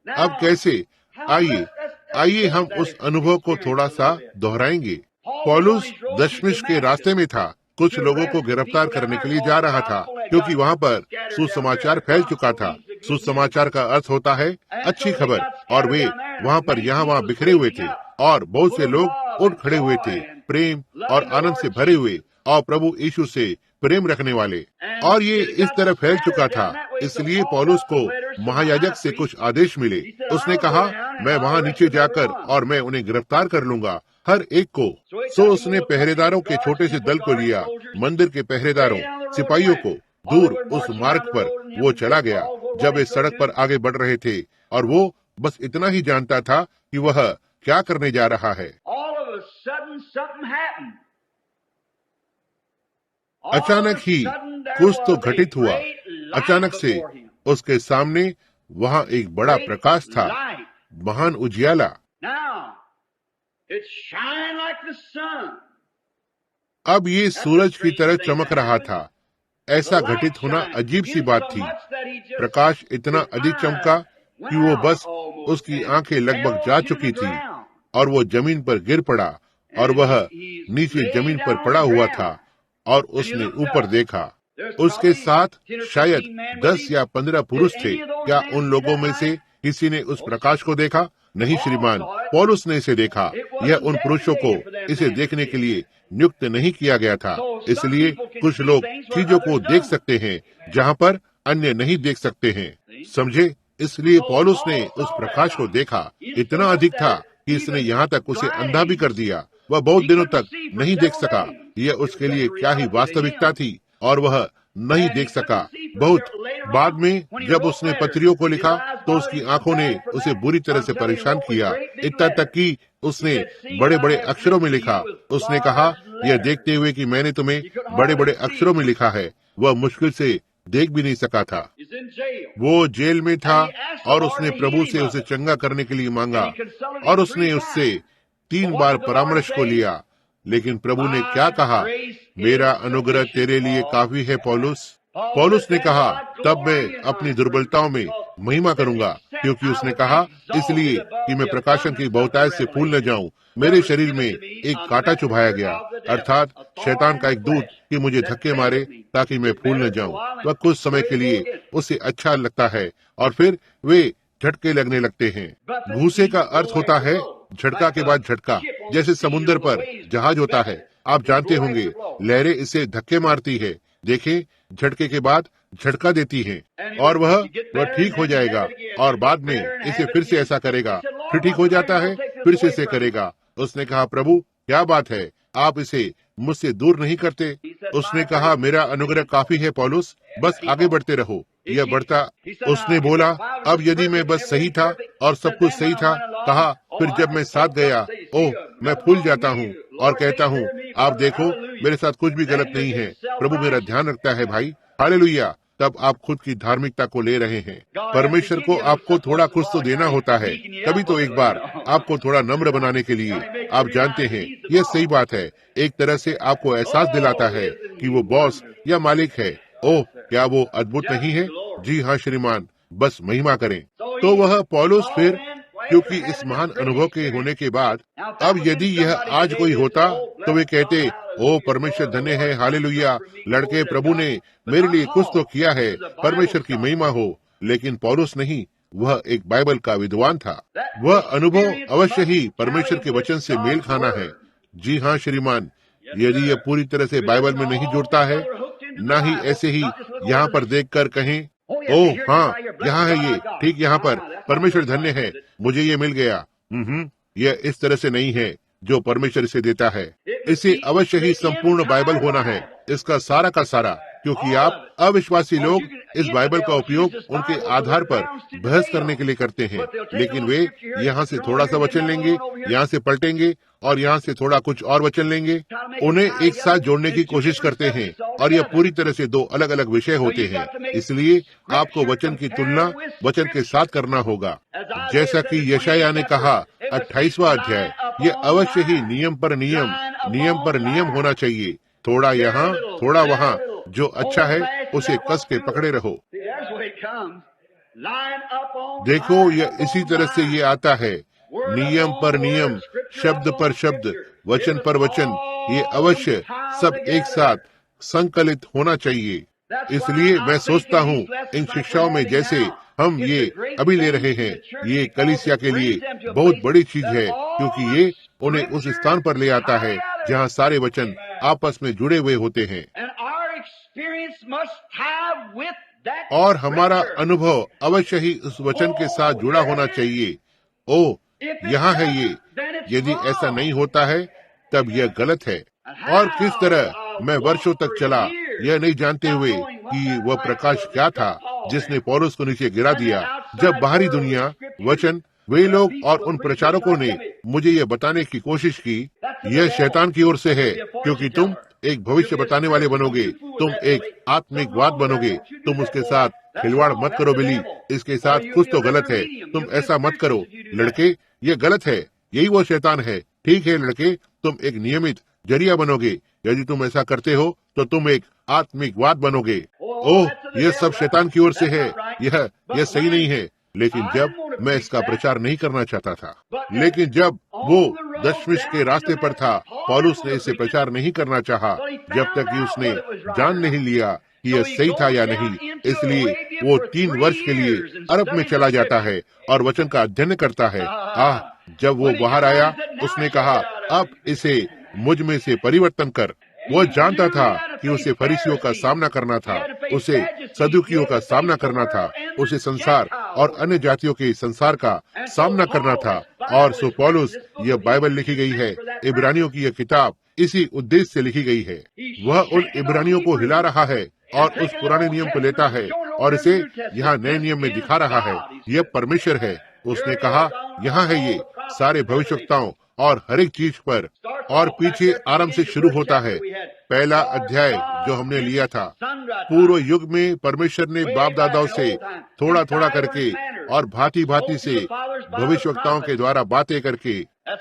अब कैसे? आइए हम उस अनुभव को थोड़ा सा दोहराएंगे। पौलुस दशमिश के रास्ते में था, कुछ लोगों को गिरफ्तार करने के लिए जा रहा था, क्योंकि वहाँ पर सुसमाचार फैल चुका था। सुसमाचार का अर्थ होता है अच्छी खबर, और वे वहाँ पर यहाँ बिखरे हुए थे, और बहुत से लोग उठ खड़े हुए थे, प्रेम और आनंद से भरे हुए, और प्रभु यीशु से प्रेम रखने वाले। और ये इस तरह फैल चुका था, इसलिए पौलुस को महायाजक से कुछ आदेश मिले। उसने कहा, मैं वहाँ नीचे जाकर और मैं उन्हें गिरफ्तार कर लूंगा, हर एक को। सो उसने पहरेदारों के छोटे से दल को लिया, मंदिर के पहरेदारों, सिपाहियों को। दूर उस मार्ग पर वो चला गया जब वे सड़क पर आगे बढ़ रहे थे, और वो बस इतना ही जानता था कि वह क्या करने जा रहा है। अचानक ही कुछ तो घटित हुआ। अचानक से उसके सामने वहाँ एक बड़ा प्रकाश था, महान उजियाला। अब ये सूरज की तरह चमक रहा था। ऐसा घटित होना अजीब सी बात थी। प्रकाश इतना अधिक चमका कि वो बस उसकी आंखें लगभग जा चुकी थी, और वो जमीन पर गिर पड़ा, और वह नीचे जमीन पर पड़ा हुआ था। और उसने ऊपर देखा, उसके साथ शायद 10 या 15 पुरुष थे। क्या उन लोगों में से किसी ने उस प्रकाश को देखा? नहीं श्रीमान, पौलुस ने इसे देखा। यह उन पुरुषों को इसे देखने के लिए नियुक्त नहीं किया गया था। इसलिए कुछ लोग चीजों को देख सकते हैं जहाँ पर अन्य नहीं देख सकते हैं, समझे? इसलिए पौलुस ने उस प्रकाश को देखा। इतना अधिक था कि इसने यहाँ तक उसे अंधा भी कर दिया। वह बहुत दिनों तक नहीं देख सका। यह उसके लिए क्या ही वास्तविकता थी, और वह नहीं देख सका। बहुत बाद में जब उसने पत्रियों को लिखा, तो उसकी आंखों ने उसे बुरी तरह से परेशान किया, इतना तक कि उसने बड़े बड़े अक्षरों में लिखा। उसने कहा, यह देखते हुए कि मैंने तुम्हें बड़े बड़े अक्षरों में लिखा है, वह मुश्किल से देख भी नहीं सका था। वो जेल में था, और उसने प्रभु से उसे चंगा करने के लिए मांगा, और उसने उससे 3 बार परामर्श को लिया। लेकिन प्रभु ने क्या कहा? मेरा अनुग्रह तेरे लिए काफी है पौलुस। पौलुस ने कहा, तब मैं अपनी दुर्बलताओं में महिमा करूंगा, क्योंकि उसने कहा, इसलिए कि मैं प्रकाशन की बहुतायत से फूल न जाऊं, मेरे शरीर में एक कांटा चुभाया गया, अर्थात शैतान का एक दूत कि मुझे धक्के मारे ताकि मैं फूल न जाऊं। वह कुछ समय के लिए उसे अच्छा लगता है, और फिर वे झटके लगने लगते हैं। घूसे का अर्थ होता है झटका के बाद झटका, जैसे समुद्र पर जहाज होता है। आप जानते होंगे, लहरें इसे धक्के मारती है। देखें, झटके के बाद झटका देती हैं, और वह ठीक हो जाएगा, और बाद में इसे फिर से ऐसा करेगा, फिर ठीक हो जाता है, फिर से इसे करेगा। उसने कहा, प्रभु क्या बात है, आप इसे मुझसे दूर नहीं करते? उसने कहा, मेरा अनुग्रह काफी है पौलुस, बस आगे बढ़ते रहो। यह बढ़ता। उसने बोला, अब यदि मैं बस सही था और सब कुछ सही था, कहा, फिर जब मैं साथ गया, ओह, मैं फूल जाता हूँ और कहता हूँ, आप देखो, मेरे साथ कुछ भी गलत नहीं है, प्रभु मेरा ध्यान रखता है भाई, हालेलुया। तब आप खुद की धार्मिकता को ले रहे हैं। परमेश्वर को आपको थोड़ा कुछ तो देना होता है, कभी तो एक बार आपको थोड़ा नम्र बनाने के लिए। आप जानते हैं, यह सही बात है, एक तरह से आपको एहसास दिलाता है कि वो बॉस या मालिक है। ओह, क्या वो अद्भुत नहीं है? जी हाँ श्रीमान, बस महिमा करें। तो वह पौलुस फिर, क्योंकि इस महान अनुभव के होने के बाद, अब यदि यह आज कोई होता तो वे कहते, ओ परमेश्वर धन्य है, हालेलुया, लड़के, प्रभु ने मेरे लिए कुछ तो किया है, परमेश्वर की महिमा हो। लेकिन पौलुस नहीं, वह एक बाइबल का विद्वान था। वह अनुभव अवश्य ही परमेश्वर के वचन से मेल खाना है। जी हाँ श्रीमान, यदि यह पूरी तरह से बाइबल में नहीं जुड़ता है, न ही ऐसे ही यहाँ पर देखकर कहें, ओह हाँ, यहाँ है ये, ठीक यहाँ पर, परमेश्वर धन्य है, मुझे ये मिल गया। यह इस तरह से नहीं है जो परमेश्वर इसे देता है। इसे अवश्य ही संपूर्ण बाइबल होना है, इसका सारा का सारा, क्योंकि आप अविश्वासी लोग इस बाइबल का उपयोग उनके आधार पर बहस करने के लिए करते हैं, लेकिन वे यहाँ से थोड़ा सा वचन लेंगे, यहाँ से पलटेंगे और यहाँ से थोड़ा कुछ और वचन लेंगे, उन्हें एक साथ जोड़ने की कोशिश करते हैं, और यह पूरी तरह से दो अलग अलग विषय होते हैं। इसलिए आपको वचन की तुलना वचन के साथ करना होगा। जैसा कि यशायाह ने कहा, 28वां अध्याय, ये अवश्य ही नियम पर नियम होना चाहिए, थोड़ा यहाँ थोड़ा वहाँ, जो अच्छा है उसे कस के पकड़े रहो। देखो, यह इसी तरह से ये आता है, नियम पर नियम, शब्द पर शब्द, वचन पर वचन, ये अवश्य सब एक साथ संकलित होना चाहिए। इसलिए मैं सोचता हूँ इन शिक्षाओं में जैसे हम ये अभी ले रहे हैं, ये कलीसिया के लिए बहुत बड़ी चीज है, क्योंकि ये उन्हें उस स्थान पर ले आता है जहाँ सारे वचन आपस में जुड़े हुए होते हैं, और हमारा अनुभव अवश्य ही उस वचन के साथ जुड़ा होना चाहिए। ओ, यहाँ है ये, यदि ऐसा नहीं होता है तब यह गलत है। और किस तरह मैं वर्षों तक चला, यह नहीं जानते हुए कि वह प्रकाश क्या था जिसने पौलुस को नीचे गिरा दिया। जब बाहरी दुनिया, वचन, वे लोग और उन प्रचारकों ने मुझे यह बताने की कोशिश की, यह शैतान की ओर से है, क्योंकि तुम एक भविष्य बताने वाले बनोगे, तुम एक आत्मिकवाद बनोगे, तुम उसके साथ खिलवाड़ मत करो बिली, इसके साथ कुछ तो गलत है, तुम ऐसा मत करो लड़के, ये गलत है, यही वो शैतान है। ठीक है लड़के, तुम एक नियमित जरिया बनोगे, यदि तुम ऐसा करते हो तो तुम एक आत्मिकवाद बनोगे। ओह, यह सब शैतान की ओर से है, यह सही नहीं है। लेकिन जब मैं इसका प्रचार नहीं करना चाहता था, लेकिन जब वो दशमिश के रास्ते पर था, पौलुस ने इसे प्रचार नहीं करना चाहा, जब तक कि उसने जान नहीं लिया कि यह सही था या नहीं। इसलिए वो 3 वर्ष के लिए अरब में चला जाता है और वचन का अध्ययन करता है। जब वो बाहर आया, उसने कहा, अब इसे मुझ में से परिवर्तन कर। वो जानता था कि उसे फरीसियों का सामना करना था, उसे सदुकियों का सामना करना था, उसे संसार और अन्य जातियों के संसार का सामना करना था। और सो पौलुस, यह बाइबल लिखी गई है, इब्रानियों की यह किताब इसी उद्देश्य से लिखी गई है। वह उन इब्रानियों को हिला रहा है और उस पुराने नियम को लेता है और इसे यहाँ नए नियम में दिखा रहा है। यह परमेश्वर है। उसने कहा, यहाँ है ये सारे भविष्यवक्ताओं और हर एक चीज पर, और पीछे आरंभ से शुरू होता है। पहला अध्याय जो हमने लिया था, पूर्व युग में परमेश्वर ने बाप दादाओं से थोड़ा थोड़ा करके और भांति भांति से भविष्यवक्ताओं के द्वारा बातें करके,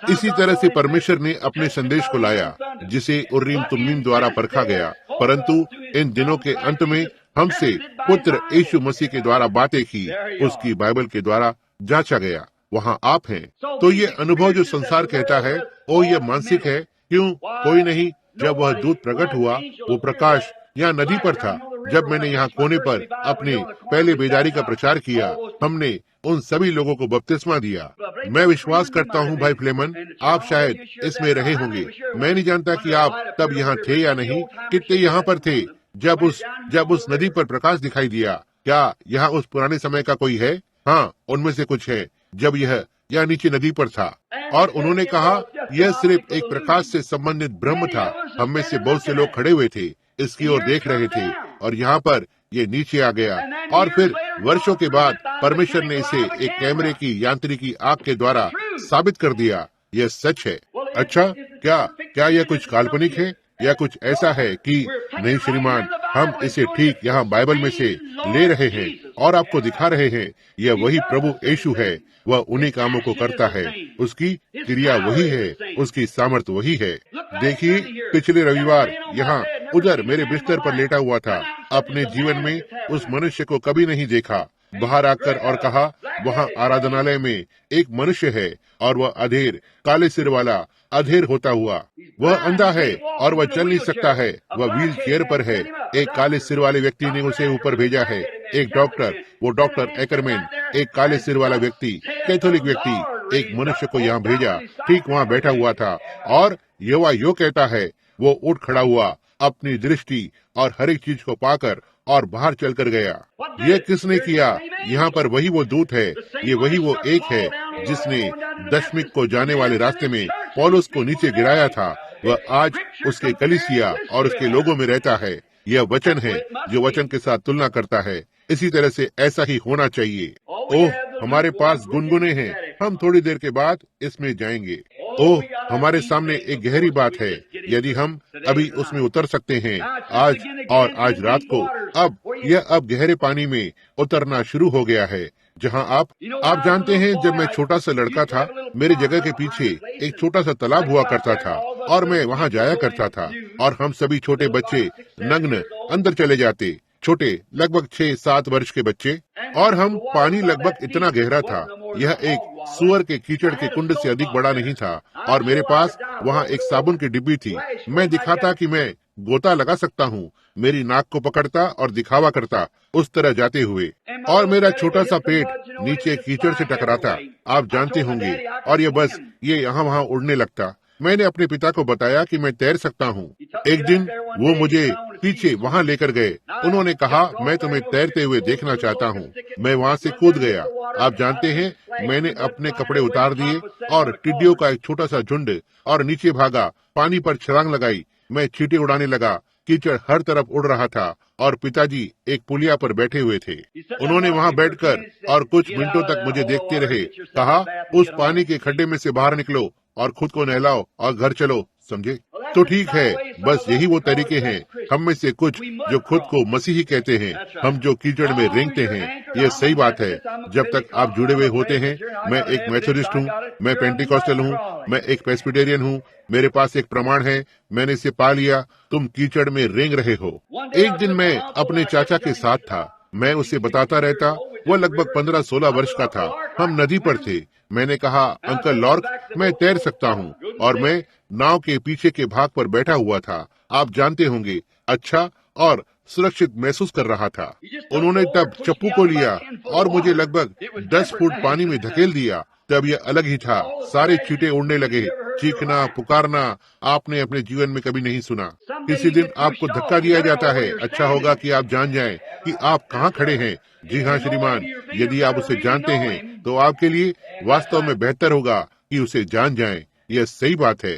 इसी तरह से परमेश्वर ने अपने संदेश को लाया, जिसे उर्रीम तुम्मीम द्वारा परखा गया। परंतु इन दिनों के अंत में हमसे पुत्र यीशु मसीह के द्वारा बातें की, उसकी बाइबल के द्वारा जांचा गया। वहाँ आप हैं। तो ये अनुभव जो संसार कहता है, ओ ये मानसिक है। क्यों? कोई नहीं। जब वह दूत प्रकट हुआ, वो प्रकाश यहाँ नदी पर था। जब मैंने यहाँ कोने पर अपने पहले बेदारी का प्रचार किया, हमने उन सभी लोगों को बपतिस्मा दिया। मैं विश्वास करता हूँ भाई फ्लेमन, आप शायद इसमें रहे होंगे। मैं नहीं जानता कि आप तब यहाँ थे या नहीं। कितने यहाँ पर थे जब उस नदी पर प्रकाश दिखाई दिया? क्या यहाँ उस पुराने समय का कोई है? हाँ, उनमें से कुछ है। जब यह नीचे नदी पर था, और उन्होंने कहा यह सिर्फ एक प्रकाश से संबंधित ब्रह्म था। हम में से बहुत से लोग खड़े हुए थे, इसकी ओर देख रहे थे, और यहाँ पर ये नीचे आ गया और फिर वर्षों के बाद परमेश्वर ने इसे एक कैमरे की यांत्रिकी आग के द्वारा साबित कर दिया। यह सच है। अच्छा, क्या क्या यह कुछ काल्पनिक है या कुछ ऐसा है कि नहीं श्रीमान, हम इसे ठीक यहाँ बाइबल में से ले रहे हैं और आपको दिखा रहे हैं। यह वही प्रभु यीशु है, वह उन्हीं कामों को करता है, उसकी क्रिया वही है, उसकी सामर्थ वही है। देखिए, पिछले रविवार यहाँ उधर मेरे बिस्तर पर लेटा हुआ था। अपने जीवन में उस मनुष्य को कभी नहीं देखा। बाहर आकर और कहा, वहाँ आराधनालय में एक मनुष्य है और वह अधेर, काले सिर वाला, अधेर होता हुआ, वह अंधा है और वह चल नहीं सकता है, वह व्हील चेयर पर है। एक काले सिर वाले व्यक्ति ने उसे ऊपर भेजा है। एक डॉक्टर, वो डॉक्टर एकरमैन, एक काले सिर वाला व्यक्ति, कैथोलिक व्यक्ति, एक मनुष्य को यहाँ भेजा। ठीक वहाँ बैठा हुआ था और यहोवा यो कहता है, वो उठ खड़ा हुआ, अपनी दृष्टि और हर एक चीज को पाकर और बाहर चलकर गया। यह किसने किया? यहाँ पर वही वो दूत है, ये वही वो एक है जिसने दशमिक को जाने वाले रास्ते में पौलुस को नीचे गिराया था। वह आज उसके कलीसिया और उसके लोगों में रहता है। यह वचन है जो वचन के साथ तुलना करता है। इसी तरह से ऐसा ही होना चाहिए। ओह, हमारे पास गुनगुने हैं, हम थोड़ी देर के बाद इसमें जाएंगे। ओह, हमारे सामने एक गहरी बात है, यदि हम अभी उसमें उतर सकते हैं आज रात को। अब गहरे पानी में उतरना शुरू हो गया है, जहां आप जानते हैं, जब मैं छोटा सा लड़का था, मेरी जगह के पीछे एक छोटा सा तालाब हुआ करता था और मैं वहां जाया करता था और हम सभी छोटे बच्चे नग्न अंदर चले जाते, छोटे लगभग 6-7 वर्ष के बच्चे, और हम पानी लगभग इतना गहरा था, यह एक सुअर के कीचड़ के कुंड से अधिक बड़ा नहीं था और मेरे पास वहाँ एक साबुन की डिब्बी थी। मैं दिखाता कि मैं गोता लगा सकता हूँ, मेरी नाक को पकड़ता और दिखावा करता उस तरह जाते हुए, और मेरा छोटा सा पेट नीचे कीचड़ से टकराता, आप जानते होंगे, और ये यहाँ वहाँ उड़ने लगता। मैंने अपने पिता को बताया कि मैं तैर सकता हूँ। एक दिन वो मुझे पीछे वहाँ लेकर गए। उन्होंने कहा, मैं तुम्हें तैरते हुए देखना चाहता हूँ। मैं वहाँ से कूद गया। आप जानते हैं, मैंने अपने कपड़े उतार दिए और टिड्डियों का एक छोटा सा झुंड और नीचे भागा, पानी पर छलांग लगाई। मैं चींटे उड़ाने लगा, कीचड़ हर तरफ उड़ रहा था और पिताजी एक पुलिया पर बैठे हुए थे। उन्होंने वहाँ बैठकर और कुछ मिनटों तक मुझे देखते रहे। कहा, उस पानी के खड्डे में से बाहर निकलो और खुद को नहलाओ और घर चलो, समझे? तो ठीक है, बस यही वो तरीके हैं, हम में से कुछ जो खुद को मसीही कहते हैं, हम जो कीचड़ में रेंगते हैं। ये सही बात है। जब तक आप जुड़े हुए होते हैं, मैं एक मेथोडिस्ट हूँ, मैं पेंटिकॉस्टल हूँ, मैं एक प्रेस्बिटेरियन हूँ, मेरे पास एक प्रमाण है, मैंने इसे पा लिया, तुम कीचड़ में रेंग रहे हो। एक दिन मैं अपने चाचा के साथ था, मैं उसे बताता रहता। वो लगभग 15-16 वर्ष का था। हम नदी पर थे। मैंने कहा, अंकल लॉर्क, मैं तैर सकता हूँ, और मैं नाव के पीछे के भाग पर बैठा हुआ था, आप जानते होंगे, अच्छा और सुरक्षित महसूस कर रहा था। उन्होंने तब चप्पू को लिया और मुझे लगभग 10 फुट पानी में धकेल दिया। तब यह अलग ही था, सारे चींटे उड़ने लगे, चीखना पुकारना आपने अपने जीवन में कभी नहीं सुना। किसी दिन आपको धक्का दिया जाता है, अच्छा होगा कि आप जान जाएं कि आप कहाँ खड़े हैं। जी हाँ श्रीमान, यदि आप उसे जानते हैं तो आपके लिए वास्तव में बेहतर होगा कि उसे जान जाएं। यह सही बात है।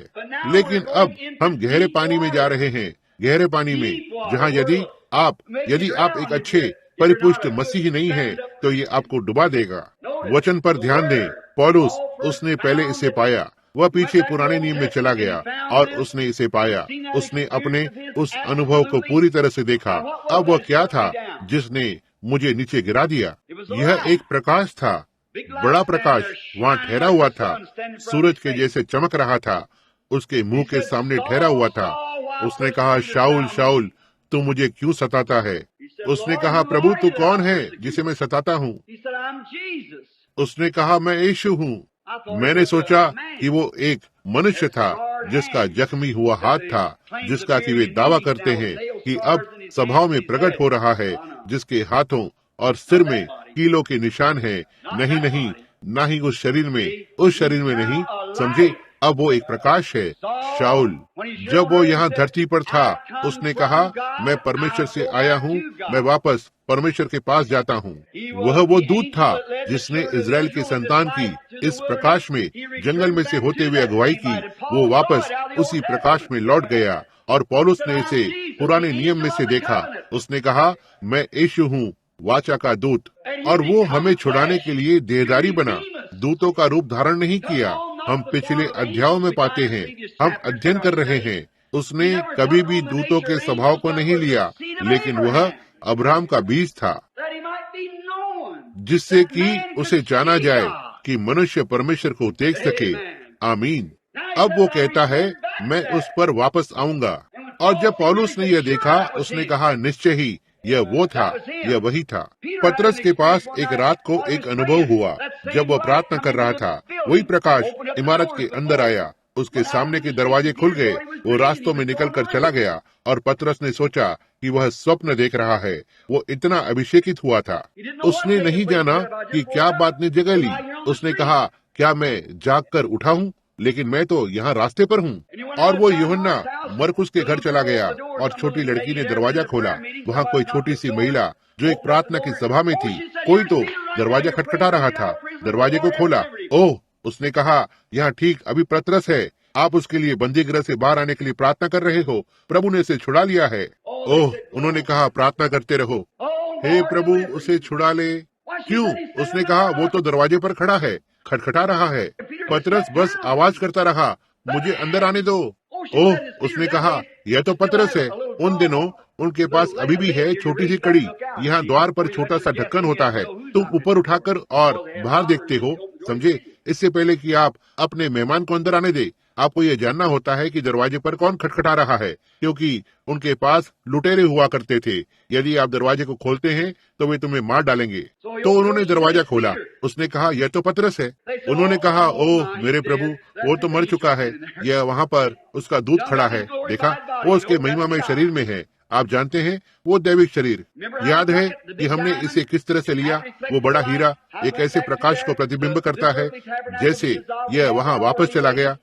लेकिन अब हम गहरे पानी में जा रहे हैं, गहरे पानी में, जहाँ यदि आप एक अच्छे परिपुष्ट मसीही नहीं हैं, तो ये आपको डुबा देगा। वचन पर ध्यान दें। पौलुस, उसने पहले इसे पाया, वह पीछे पुराने नियम में चला गया और उसने इसे पाया। उसने अपने उस अनुभव को पूरी तरह से देखा। अब वह क्या था जिसने मुझे नीचे गिरा दिया? यह एक प्रकाश था, बड़ा प्रकाश वहाँ ठहरा हुआ था, सूरज के जैसे चमक रहा था, उसके मुंह के सामने ठहरा हुआ था। उसने कहा, शाऊल शाऊल, तू मुझे क्यों सताता है? उसने कहा, प्रभु तू कौन है जिसे मैं सताता हूँ? उसने कहा, मैं यीशु हूँ। मैंने सोचा कि वो एक मनुष्य था जिसका जख्मी हुआ हाथ था, जिसका कि वे दावा करते हैं कि अब सभाओं में प्रकट हो रहा है, जिसके हाथों और सिर में कीलों के निशान हैं। नहीं, ना ही उस शरीर में नहीं, समझे? अब वो एक प्रकाश है। शाऊल, जब वो यहाँ धरती पर था, उसने कहा, मैं परमेश्वर से आया हूँ, मैं वापस परमेश्वर के पास जाता हूँ। वह वो दूत था जिसने इजराइल के संतान की इस प्रकाश में जंगल में से होते हुए अगुवाई की। वो वापस उसी प्रकाश में लौट गया और पौलुस ने इसे पुराने नियम में से देखा। उसने कहा, मैं यीशु हूँ, वाचा का दूत, और वो हमें छुड़ाने के लिए देहधारी बना, दूतों का रूप धारण नहीं किया। हम पिछले अध्यायों में पाते हैं, हम अध्ययन कर रहे हैं, उसने कभी भी दूतों के स्वभाव को नहीं लिया, लेकिन वह अब्राहम का बीज था, जिससे कि उसे जाना जाए कि मनुष्य परमेश्वर को देख सके। आमीन। अब वो कहता है, मैं उस पर वापस आऊंगा। और जब पौलुस ने यह देखा, उसने कहा, निश्चय ही यह वो था, यह वही था। पतरस के पास एक रात को एक अनुभव हुआ। जब वह प्रार्थना कर रहा था, वही प्रकाश इमारत के अंदर आया, उसके सामने के दरवाजे खुल गए, वो रास्तों में निकलकर चला गया, और पतरस ने सोचा कि वह स्वप्न देख रहा है। वो इतना अभिषेकित हुआ था, उसने नहीं जाना कि क्या बात ने जगह ली। उसने कहा, क्या मैं जाग कर उठा हूँ? लेकिन मैं तो यहाँ रास्ते पर हूँ। और वो यूहन्ना मरकुस के घर चला गया, और छोटी लड़की ने दरवाजा खोला। वहाँ कोई छोटी सी महिला जो एक प्रार्थना की सभा में थी, कोई तो दरवाजा खटखटा रहा था। दरवाजे को खोला। ओह, उसने कहा, यहाँ ठीक अभी पतरस है, आप उसके लिए बंदी गृह से बाहर आने के लिए प्रार्थना कर रहे हो, प्रभु ने उसे छुड़ा लिया है। ओह, उन्होंने कहा, प्रार्थना करते रहो, हे प्रभु उसे छुड़ा ले। क्यों? उसने कहा, वो तो दरवाजे पर खड़ा है, खटखटा रहा है। पतरस बस आवाज करता रहा, मुझे अंदर आने दो। ओह, उसने कहा, यह तो पतरस है। उन दिनों उनके पास अभी भी है छोटी सी कड़ी। यहाँ द्वार पर छोटा सा ढक्कन होता है, तुम ऊपर उठाकर और बाहर देखते हो, समझे? इससे पहले कि आप अपने मेहमान को अंदर आने दे, आपको यह जानना होता है कि दरवाजे पर कौन खटखटा रहा है, क्योंकि उनके पास लुटेरे हुआ करते थे। यदि आप दरवाजे को खोलते हैं तो वे तुम्हें मार डालेंगे। तो उन्होंने दरवाजा खोला। उसने कहा, यह तो पतरस है। उन्होंने कहा, ओह मेरे प्रभु, वो तो मर चुका है, यह वहाँ पर उसका दूत खड़ा है, देखा, वो उसके महिमामय शरीर में है। आप जानते हैं, वो दैविक शरीर। याद है कि हमने इसे किस तरह से लिया? वो बड़ा हीरा एक ऐसे प्रकाश को प्रतिबिंब करता है, जैसे यह वहाँ वापस चला गया।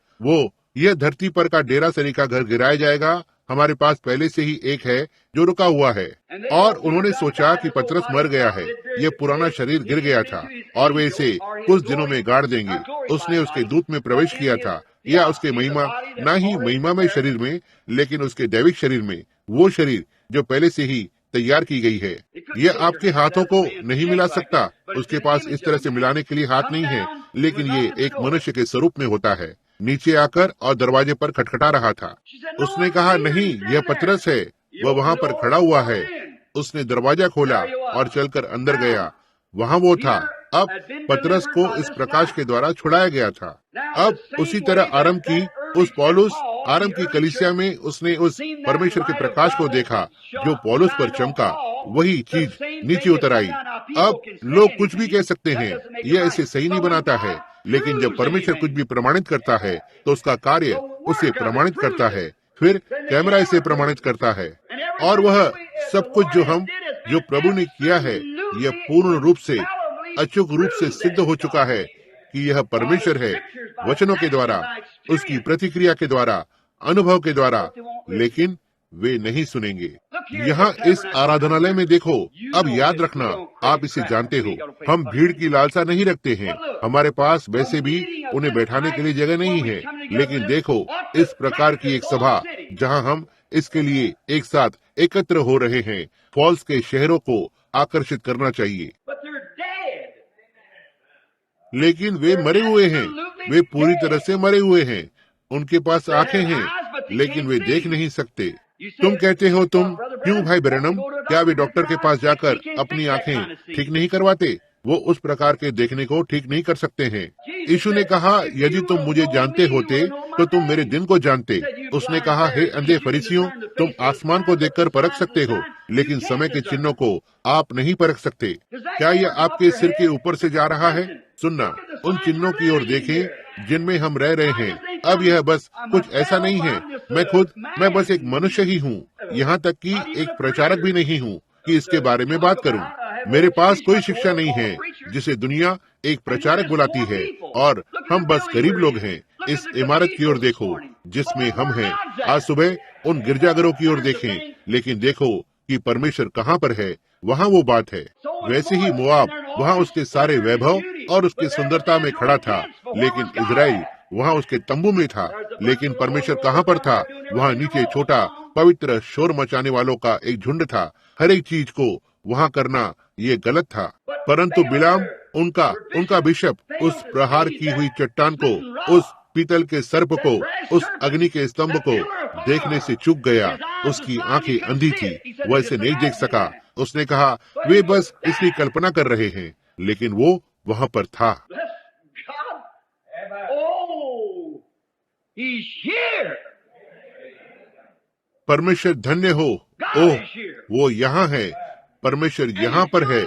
यह धरती पर का डेरा सरी का घर गिराया जाएगा। हमारे पास पहले से ही एक है जो रुका हुआ है। और उन्होंने सोचा कि पतरस मर गया है, यह पुराना शरीर गिर गया था, और वे इसे कुछ दिनों में गाड़ देंगे। उसने उसके दूत में प्रवेश किया था, या उसके महिमा, न ही महिमा में शरीर में, लेकिन उसके दैविक शरीर में, वो शरीर जो पहले से ही तैयार की गई है। यह आपके हाथों को नहीं मिला सकता, उसके पास इस तरह से मिलाने के लिए हाथ नहीं है, लेकिन ये एक मनुष्य के स्वरूप में होता है। नीचे आकर और दरवाजे पर खटखटा रहा था। उसने कहा, नहीं, यह पतरस है, वह वहाँ पर खड़ा हुआ है। उसने दरवाजा खोला और चलकर अंदर गया, वहाँ वो था। अब पतरस को इस प्रकाश के द्वारा छुड़ाया गया था। अब उसी तरह आरंभ की उस पौलुस, आरंभ की कलीसिया में उसने उस परमेश्वर के प्रकाश को देखा जो पौलुस पर चमका। वही चीज नीचे उतर आई। अब लोग कुछ भी कह सकते हैं, यह इसे सही नहीं बनाता है, लेकिन जब परमेश्वर कुछ भी प्रमाणित करता है तो उसका कार्य उसे प्रमाणित करता है। फिर कैमरा इसे प्रमाणित करता है, और वह सब कुछ जो प्रभु ने किया है, यह पूर्ण रूप से, अचूक रूप से सिद्ध हो चुका है कि यह परमेश्वर है, वचनों के द्वारा, उसकी प्रतिक्रिया के द्वारा, अनुभव के द्वारा। लेकिन वे नहीं सुनेंगे। यहाँ इस आराधनालय में देखो। अब याद रखना, आप इसे जानते हो, हम भीड़ की लालसा नहीं रखते हैं, हमारे पास वैसे भी उन्हें बैठाने के लिए जगह नहीं है। लेकिन देखो, इस प्रकार की एक सभा जहाँ हम इसके लिए एक साथ एकत्र हो रहे हैं, फॉल्स के शहरों को आकर्षित करना चाहिए। लेकिन वे मरे हुए हैं, वे पूरी तरह से मरे हुए हैं। उनके पास आंखें हैं, लेकिन वे देख नहीं सकते। तुम कहते हो, तुम क्यों भाई ब्रैनम, क्या वे डॉक्टर के पास जाकर अपनी आंखें ठीक नहीं करवाते? वो उस प्रकार के देखने को ठीक नहीं कर सकते हैं। यीशु ने कहा, यदि तुम मुझे जानते होते तो तुम मेरे दिन को जानते। उसने कहा, हे अंधे फरीसियों, तुम आसमान को देखकर परख सकते हो, लेकिन समय के चिन्हों को आप नहीं परख सकते। क्या यह आपके सिर के ऊपर से जा रहा है? सुनना, उन चिन्हों की ओर देखें जिनमें हम रह रहे हैं। अब यह बस कुछ ऐसा नहीं है, मैं बस एक मनुष्य ही हूँ, यहाँ तक कि एक प्रचारक भी नहीं हूँ कि इसके बारे में बात करूँ। मेरे पास कोई शिक्षा नहीं है जिसे दुनिया एक प्रचारक बुलाती है, और हम बस गरीब लोग हैं। इस इमारत की ओर देखो जिसमें हम हैं। आज सुबह उन गिरजाघरों की ओर देखें, लेकिन देखो कि परमेश्वर कहाँ पर है, वहाँ वो बात है। वैसे ही मोआब वहाँ उसके सारे वैभव और उसकी सुंदरता में खड़ा था, लेकिन इजराइल वहाँ उसके तंबू में था। लेकिन परमेश्वर कहाँ पर था? वहाँ नीचे छोटा पवित्र शोर मचाने वालों का एक झुंड था। हर एक चीज को वहाँ करना ये गलत था। परंतु बिलाम उनका बिशप उस प्रहार की हुई चट्टान को, उस पीतल के सर्प को, उस अग्नि के स्तंभ को देखने से चूक गया। उसकी आंखें अंधी थी, वह इसे नहीं देख सका। उसने कहा वे बस इसकी कल्पना कर रहे हैं, लेकिन वो वहाँ पर था। परमेश्वर धन्य हो, ओह वो यहाँ है, परमेश्वर यहाँ पर है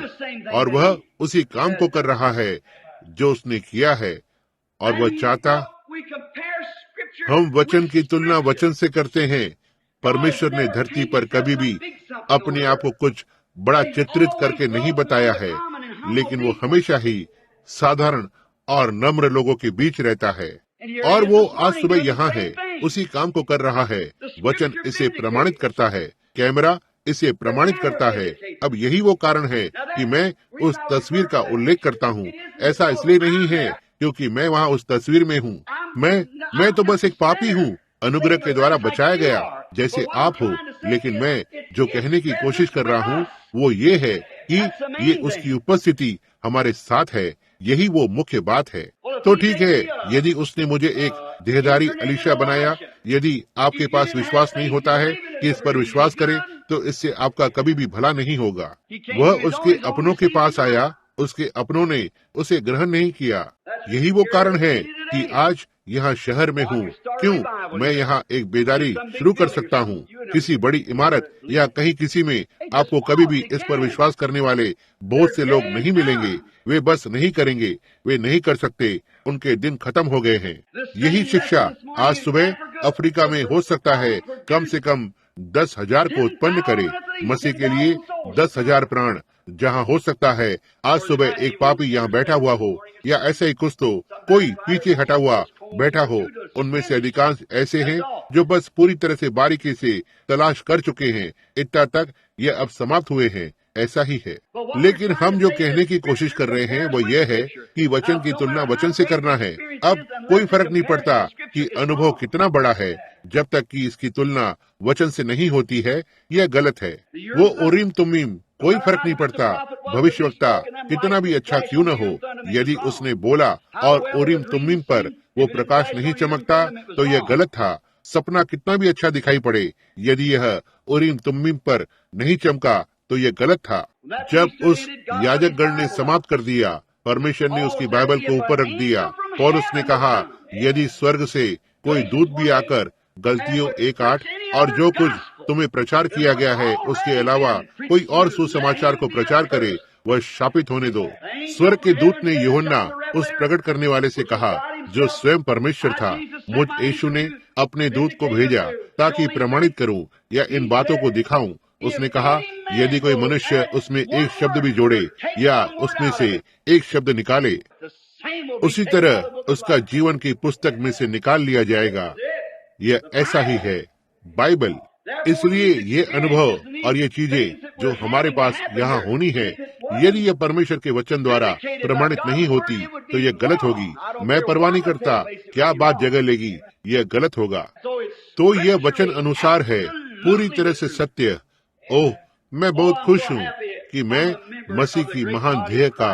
और वह उसी काम को कर रहा है जो उसने किया है। और वह चाहता, हम वचन की तुलना वचन से करते हैं। परमेश्वर ने धरती पर कभी भी अपने आप को कुछ बड़ा चित्रित करके नहीं बताया है, लेकिन वो हमेशा ही साधारण और नम्र लोगों के बीच रहता है। और वो आज सुबह यहाँ है, उसी काम को कर रहा है। वचन इसे प्रमाणित करता है, कैमरा इसे प्रमाणित करता है। अब यही वो कारण है कि मैं उस तस्वीर का उल्लेख करता हूँ। ऐसा इसलिए नहीं है क्योंकि मैं वहाँ उस तस्वीर में हूँ। मैं तो बस एक पापी हूँ, अनुग्रह के द्वारा बचाया गया जैसे आप हो। लेकिन मैं जो कहने की कोशिश कर रहा हूँ वो ये है कि ये उसकी उपस्थिति हमारे साथ है। यही वो मुख्य बात है। तो ठीक है, यदि उसने मुझे एक देहधारी एलीशा बनाया, यदि आपके पास विश्वास नहीं होता है कि इस पर विश्वास करें, तो इससे आपका कभी भी भला नहीं होगा। वह उसके अपनों के पास आया, उसके अपनों ने उसे ग्रहण नहीं किया। यही वो कारण है कि आज यहाँ शहर में हूँ। क्यों मैं यहाँ एक बेदारी शुरू कर सकता हूँ। किसी बड़ी इमारत या कहीं किसी में आपको कभी भी इस पर विश्वास करने वाले बहुत से लोग नहीं मिलेंगे। वे बस नहीं करेंगे, वे नहीं कर सकते, उनके दिन खत्म हो गए हैं। यही शिक्षा आज सुबह अफ्रीका में हो सकता है कम से कम 10,000 को उत्पन्न करे। मसीह के लिए 10,000 प्राण जहाँ हो सकता है आज सुबह एक पापी यहाँ बैठा हुआ हो, या ऐसा ही कुछ तो कोई पीछे हटा हुआ बैठा हो। उनमें से अधिकांश ऐसे हैं जो बस पूरी तरह से बारीकी से तलाश कर चुके हैं। इतना तक ये अब समाप्त हुए हैं। ऐसा ही है। लेकिन हम जो कहने की कोशिश कर रहे हैं वो ये है कि वचन की तुलना वचन से करना है। अब कोई फर्क नहीं पड़ता कि अनुभव कितना बड़ा है, जब तक कि इसकी तुलना वचन से नहीं होती है। यह गलत है। वो उरीम तुमीम, कोई फर्क नहीं पड़ता भविष्यवक्ता कितना भी अच्छा क्यों न हो, यदि उसने बोला और उरीम तुमीम पर वो प्रकाश नहीं चमकता तो यह गलत था। सपना कितना भी अच्छा दिखाई पड़े, यदि यह उरीम तुमीम पर नहीं चमका तो यह गलत था। जब उस याजकगण ने समाप्त कर दिया, परमेश्वर ने उसकी बाइबल को ऊपर रख दिया। पौलुस ने कहा, यदि स्वर्ग से कोई दूत भी आकर गलतियों 1:8 और जो कुछ तुम्हें प्रचार किया गया है उसके अलावा कोई और सुसमाचार को प्रचार करे, वह शापित होने दो। स्वर्ग के दूत ने यूहन्ना उस प्रकट करने वाले से कहा जो स्वयं परमेश्वर था, मुझ यीशु ने अपने दूत को भेजा ताकि प्रमाणित करूं या इन बातों को दिखाऊं। उसने कहा, यदि कोई मनुष्य उसमें एक शब्द भी जोड़े या उसमें से एक शब्द निकाले, उसी तरह उसका जीवन की पुस्तक में से निकाल लिया जाएगा। यह ऐसा ही है बाइबल। इसलिए ये अनुभव और ये चीजें जो हमारे पास यहाँ होनी है, यदि यह परमेश्वर के वचन द्वारा प्रमाणित नहीं होती तो यह गलत होगी। मैं परवाह नहीं करता क्या बात जगह लेगी, यह गलत होगा। तो यह वचन अनुसार है, पूरी तरह से सत्य। ओह, मैं बहुत खुश हूँ कि मैं मसीह की महान ध्येय का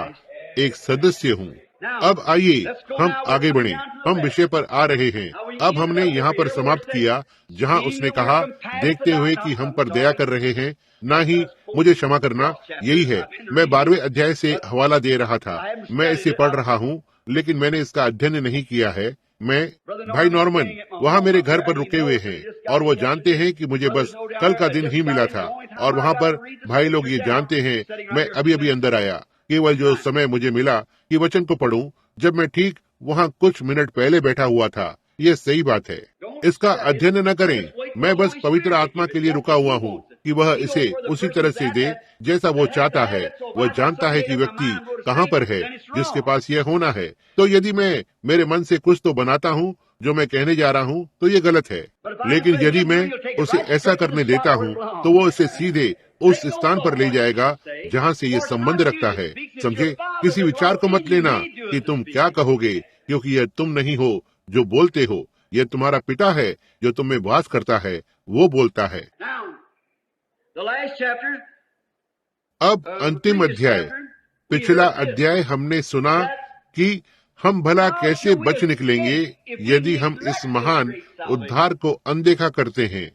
एक सदस्य हूँ। अब आइए हम आगे बढ़ें। हम विषय पर आ रहे हैं। अब हमने यहाँ पर समाप्त किया जहाँ उसने कहा, देखते हुए कि हम पर दया कर रहे हैं, ना ही मुझे क्षमा करना। यही है, मैं 12वें अध्याय से हवाला दे रहा था। मैं इसे पढ़ रहा हूँ, लेकिन मैंने इसका अध्ययन नहीं किया है। मैं भाई नॉर्मन वहाँ मेरे घर पर रुके हुए हैं और वो जानते हैं कि मुझे बस कल का दिन ही मिला था, और वहाँ पर भाई लोग ये जानते हैं मैं अभी अभी अंदर आया। केवल जो समय मुझे मिला कि वचन को पढ़ूं, जब मैं ठीक वहाँ कुछ मिनट पहले बैठा हुआ था। ये सही बात है। इसका अध्ययन न करें। मैं बस पवित्र आत्मा के लिए रुका हुआ हूँ कि वह इसे उसी तरह से दे जैसा वो चाहता है। वह जानता है कि व्यक्ति कहाँ पर है जिसके पास यह होना है। तो यदि मैं मेरे मन से कुछ तो बनाता हूँ जो मैं कहने जा रहा हूँ तो ये गलत है। लेकिन यदि मैं उसे ऐसा करने देता हूँ तो वो इसे सीधे उस स्थान पर ले जाएगा जहाँ से ये संबंध रखता है। समझे? किसी विचार को मत लेना कि तुम क्या कहोगे, क्योंकि यह तुम नहीं हो जो बोलते हो, यह तुम्हारा पिता है जो तुम में वास करता है, वो बोलता है। अब अंतिम अध्याय, पिछला अध्याय हमने सुना कि हम भला कैसे बच निकलेंगे यदि हम इस महान उद्धार को अनदेखा करते हैं,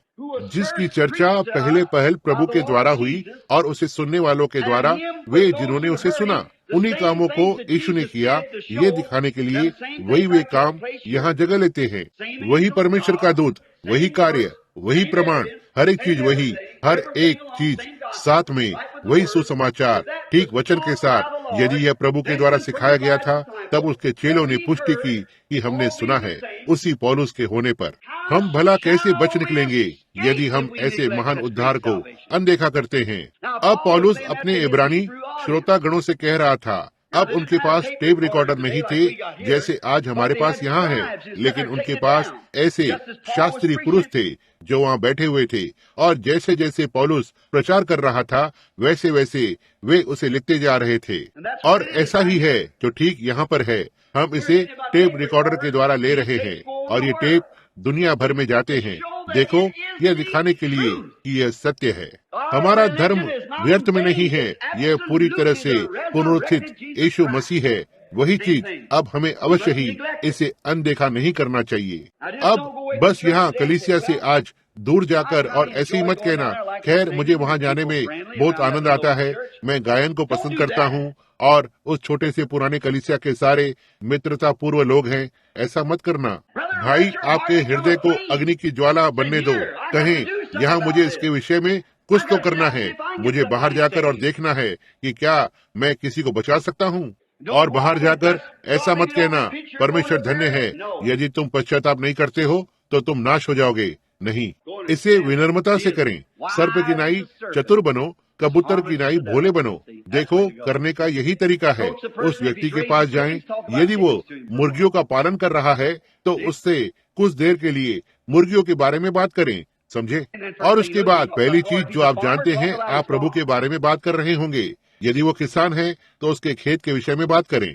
जिसकी चर्चा पहले पहल प्रभु के द्वारा हुई और उसे सुनने वालों के द्वारा, वे जिन्होंने उसे सुना। उन्हीं कामों को यीशु ने किया, ये दिखाने के लिए वही वे काम यहाँ जगह लेते हैं। वही परमेश्वर का दूत, वही कार्य, वही प्रमाण, हर एक चीज वही, हर एक चीज साथ में वही सुसमाचार, ठीक वचन के साथ। यदि यह प्रभु के द्वारा सिखाया गया था, तब उसके चेलों ने पुष्टि की कि हमने सुना है उसी पौलुस के होने पर। हम भला कैसे बच निकलेंगे यदि हम ऐसे महान उद्धार को अनदेखा करते हैं। अब पौलुस अपने इब्रानी श्रोता गणों से कह रहा था। अब उनके पास टेप रिकॉर्डर नहीं थे जैसे आज हमारे पास यहाँ है, लेकिन उनके पास ऐसे शास्त्री पुरुष थे जो वहाँ बैठे हुए थे, और जैसे जैसे पौलुस प्रचार कर रहा था वैसे वैसे वे उसे लिखते जा रहे थे। और ऐसा ही है जो ठीक यहाँ पर है। हम इसे टेप रिकॉर्डर के द्वारा ले रहे हैं और ये टेप दुनिया भर में जाते हैं। देखो, यह दिखाने के लिए कि यह सत्य है। हमारा धर्म व्यर्थ में नहीं है, यह पूरी तरह से पुनरुत्थित यीशु मसीह है। वही चीज अब हमें अवश्य ही इसे अनदेखा नहीं करना चाहिए। अब बस यहाँ कलीसिया से आज दूर जाकर और ऐसे ही मत कहना, खैर मुझे वहाँ जाने में बहुत आनंद आता है, मैं गायन को पसंद करता हूँ और उस छोटे से पुराने कलीसिया के सारे मित्रता पूर्व लोग हैं। ऐसा मत करना भाई, आपके हृदय को अग्नि की ज्वाला बनने दो। कहें, यहाँ मुझे इसके विषय में कुछ तो करना है, मुझे बाहर जाकर और देखना है कि क्या मैं किसी को बचा सकता हूँ। और बाहर जाकर ऐसा मत कहना, परमेश्वर धन्य है, यदि तुम पश्चाताप नहीं करते हो तो तुम नाश हो जाओगे। नहीं, इसे विनम्रता से करें। सर्प की नाई चतुर बनो, कबूतर की नाई भोले बनो। देखो, करने का यही तरीका है। उस व्यक्ति के पास जाएं, यदि वो मुर्गियों का पालन कर रहा है तो उससे कुछ देर के लिए मुर्गियों के बारे में बात करें, समझे। और उसके बाद पहली चीज जो आप जानते हैं, आप प्रभु के बारे में बात कर रहे होंगे। यदि वो किसान है तो उसके खेत के विषय में बात करें।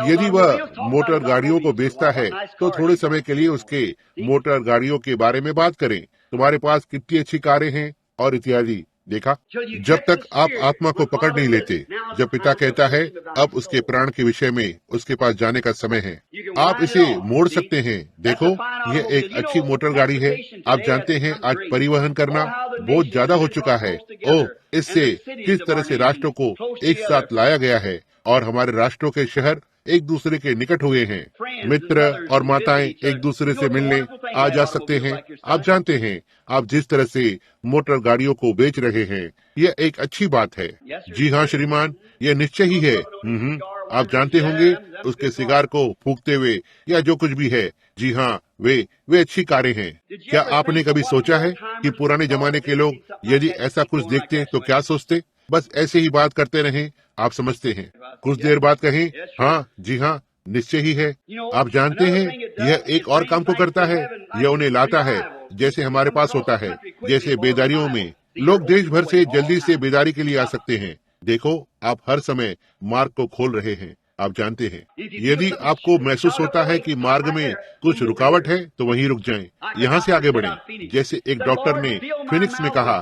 यदि वह मोटर गाड़ियों को बेचता है तो थोड़े समय के लिए उसके मोटर गाड़ियों के बारे में बात करें। तुम्हारे पास कितनी अच्छी कारें हैं और इत्यादि। देखा, जब तक आप आत्मा को पकड़ नहीं लेते। जब पिता कहता है अब उसके प्राण के विषय में उसके पास जाने का समय है, आप इसे मोड़ सकते हैं। देखो, यह एक अच्छी मोटर गाड़ी है। आप जानते हैं आज परिवहन करना बहुत ज्यादा हो चुका है। ओह, इससे किस तरह से राष्ट्रों को एक साथ लाया गया है और हमारे राष्ट्रों के शहर एक दूसरे के निकट हुए हैं। मित्र और माताएं एक दूसरे से मिलने आ जा सकते हैं। आप जानते हैं, आप जिस तरह से मोटर गाड़ियों को बेच रहे हैं, यह एक अच्छी बात है। जी हाँ श्रीमान, यह निश्चय ही है। आप जानते होंगे, उसके सिगार को फूंकते हुए या जो कुछ भी है। जी हाँ, वे अच्छी कारें हैं। क्या आपने कभी सोचा है कि पुराने जमाने के लोग यदि ऐसा कुछ देखते तो क्या सोचते? बस ऐसे ही बात करते रहें, आप समझते हैं। कुछ देर बाद कहें, हाँ जी हाँ, निश्चय ही है। आप जानते हैं, यह एक और काम को करता है, यह उन्हें लाता है जैसे हमारे पास होता है। जैसे बेदारियों में लोग देश भर से जल्दी से बेदारी के लिए आ सकते हैं। देखो, आप हर समय मार्ग को खोल रहे हैं। आप जानते हैं, यदि आपको महसूस होता है कि मार्ग में कुछ रुकावट है तो वहीं रुक जाएं, यहाँ से आगे बढ़ें। जैसे एक डॉक्टर ने फिनिक्स में कहा,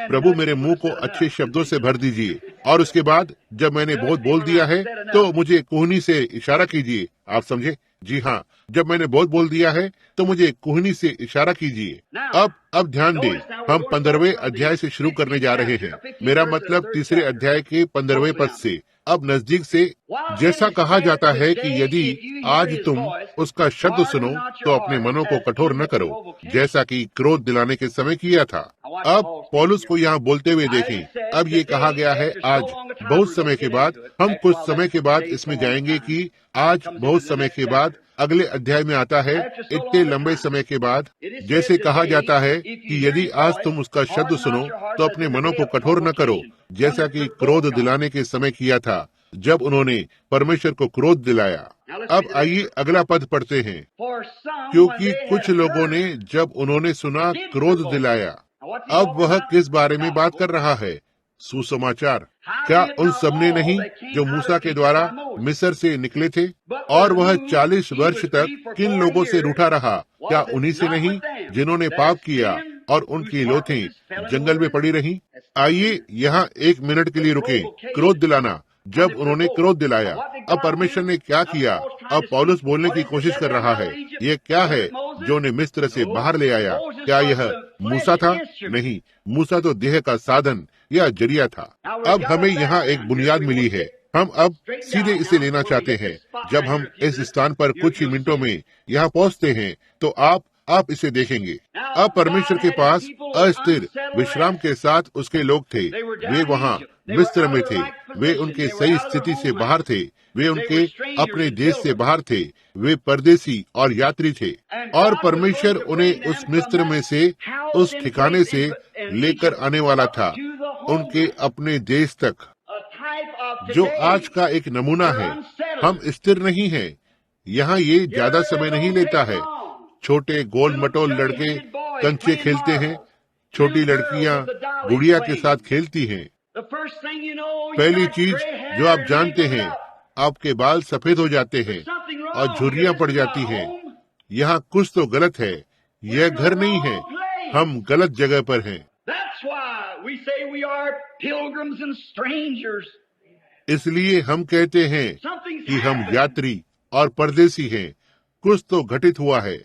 प्रभु मेरे मुंह को अच्छे शब्दों से भर दीजिए, और उसके बाद जब मैंने बहुत बोल दिया है तो मुझे कोहनी से इशारा कीजिए। आप समझे? जी हाँ, जब मैंने बहुत बोल दिया है तो मुझे कोहनी से इशारा कीजिए। अब ध्यान दें, हम 15वें अध्याय से शुरू करने जा रहे हैं। मेरा मतलब तीसरे अध्याय के 15वें पद से। अब नजदीक से, जैसा कहा जाता है कि यदि आज तुम उसका शब्द सुनो तो अपने मनों को कठोर न करो, जैसा कि क्रोध दिलाने के समय किया था। अब पौलुस को यहाँ बोलते हुए देखें। अब ये कहा गया है आज बहुत समय के बाद। हम कुछ समय के बाद इसमें जाएंगे कि आज बहुत समय के बाद अगले अध्याय में आता है, इतने लंबे समय के बाद। जैसे कहा जाता है कि यदि आज तुम उसका शब्द सुनो तो अपने मनों को कठोर न करो, जैसा कि क्रोध दिलाने के समय किया था, जब उन्होंने परमेश्वर को क्रोध दिलाया। अब आइए अगला पद पढ़ते हैं। क्योंकि कुछ लोगों ने जब उन्होंने सुना क्रोध दिलाया। अब वह किस बारे में बात कर रहा है? सुसमाचार। क्या उन सबने नहीं जो मूसा के द्वारा मिस्र से निकले थे? और वह 40 वर्ष तक किन लोगों से रूठा रहा? क्या उन्हीं से नहीं जिन्होंने पाप किया और उनकी लोथें जंगल में पड़ी रहीं? आइए यहाँ 1 मिनट के लिए रुके। क्रोध दिलाना। जब उन्होंने क्रोध दिलाया, अब परमेश्वर ने क्या किया? अब पौलुस बोलने की कोशिश कर रहा है। यह क्या है जो उन्हें मिस्र से बाहर ले आया? क्या यह मूसा था? नहीं, मूसा तो देह का साधन या जरिया था। अब हमें यहाँ एक बुनियाद मिली है। हम अब सीधे इसे लेना चाहते हैं। जब हम इस स्थान पर कुछ ही मिनटों में यहाँ पहुँचते हैं तो आप इसे देखेंगे। अब परमेश्वर के पास अस्थिर विश्राम के साथ उसके लोग थे। वे वहाँ मिस्र में थे। वे उनके सही स्थिति से बाहर थे। वे उनके अपने देश से बाहर थे। वे परदेसी और यात्री थे। और परमेश्वर उन्हें उस मिस्र में से, उस ठिकाने से लेकर आने वाला था, उनके अपने देश तक, जो आज का एक नमूना है। हम स्थिर नहीं हैं। यहाँ ये ज्यादा समय नहीं लेता है। छोटे गोल मटोल लड़के कंचे खेलते हैं। छोटी लड़कियाँ गुड़िया के साथ खेलती हैं। पहली चीज जो आप जानते हैं, आपके बाल सफेद हो जाते हैं और झुर्रियाँ पड़ जाती हैं। यहाँ कुछ तो गलत है। यह घर नहीं है। हम गलत जगह पर हैं। इसलिए हम कहते हैं कि हम यात्री और परदेसी हैं। कुछ तो घटित हुआ है।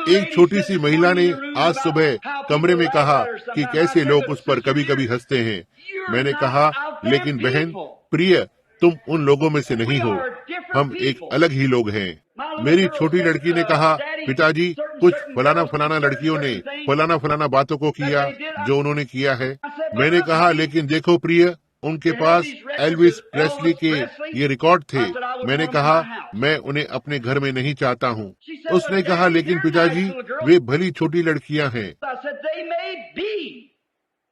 एक छोटी सी महिला ने आज सुबह कमरे में कहा कि कैसे लोग उस पर कभी कभी हंसते हैं। मैंने कहा, लेकिन बहन प्रिय, तुम उन लोगों में से नहीं हो। हम एक अलग ही लोग हैं। मेरी छोटी लड़की ने कहा, पिताजी, कुछ फलाना लड़कियों ने फलाना बातों को किया जो उन्होंने किया है। मैंने कहा, लेकिन देखो प्रिय, उनके पास एल्विस प्रेस्ली के ये रिकॉर्ड थे। मैंने कहा, मैं उन्हें अपने घर में नहीं चाहता हूँ। उसने कहा, लेकिन पिताजी, वे भली छोटी लड़कियाँ हैं।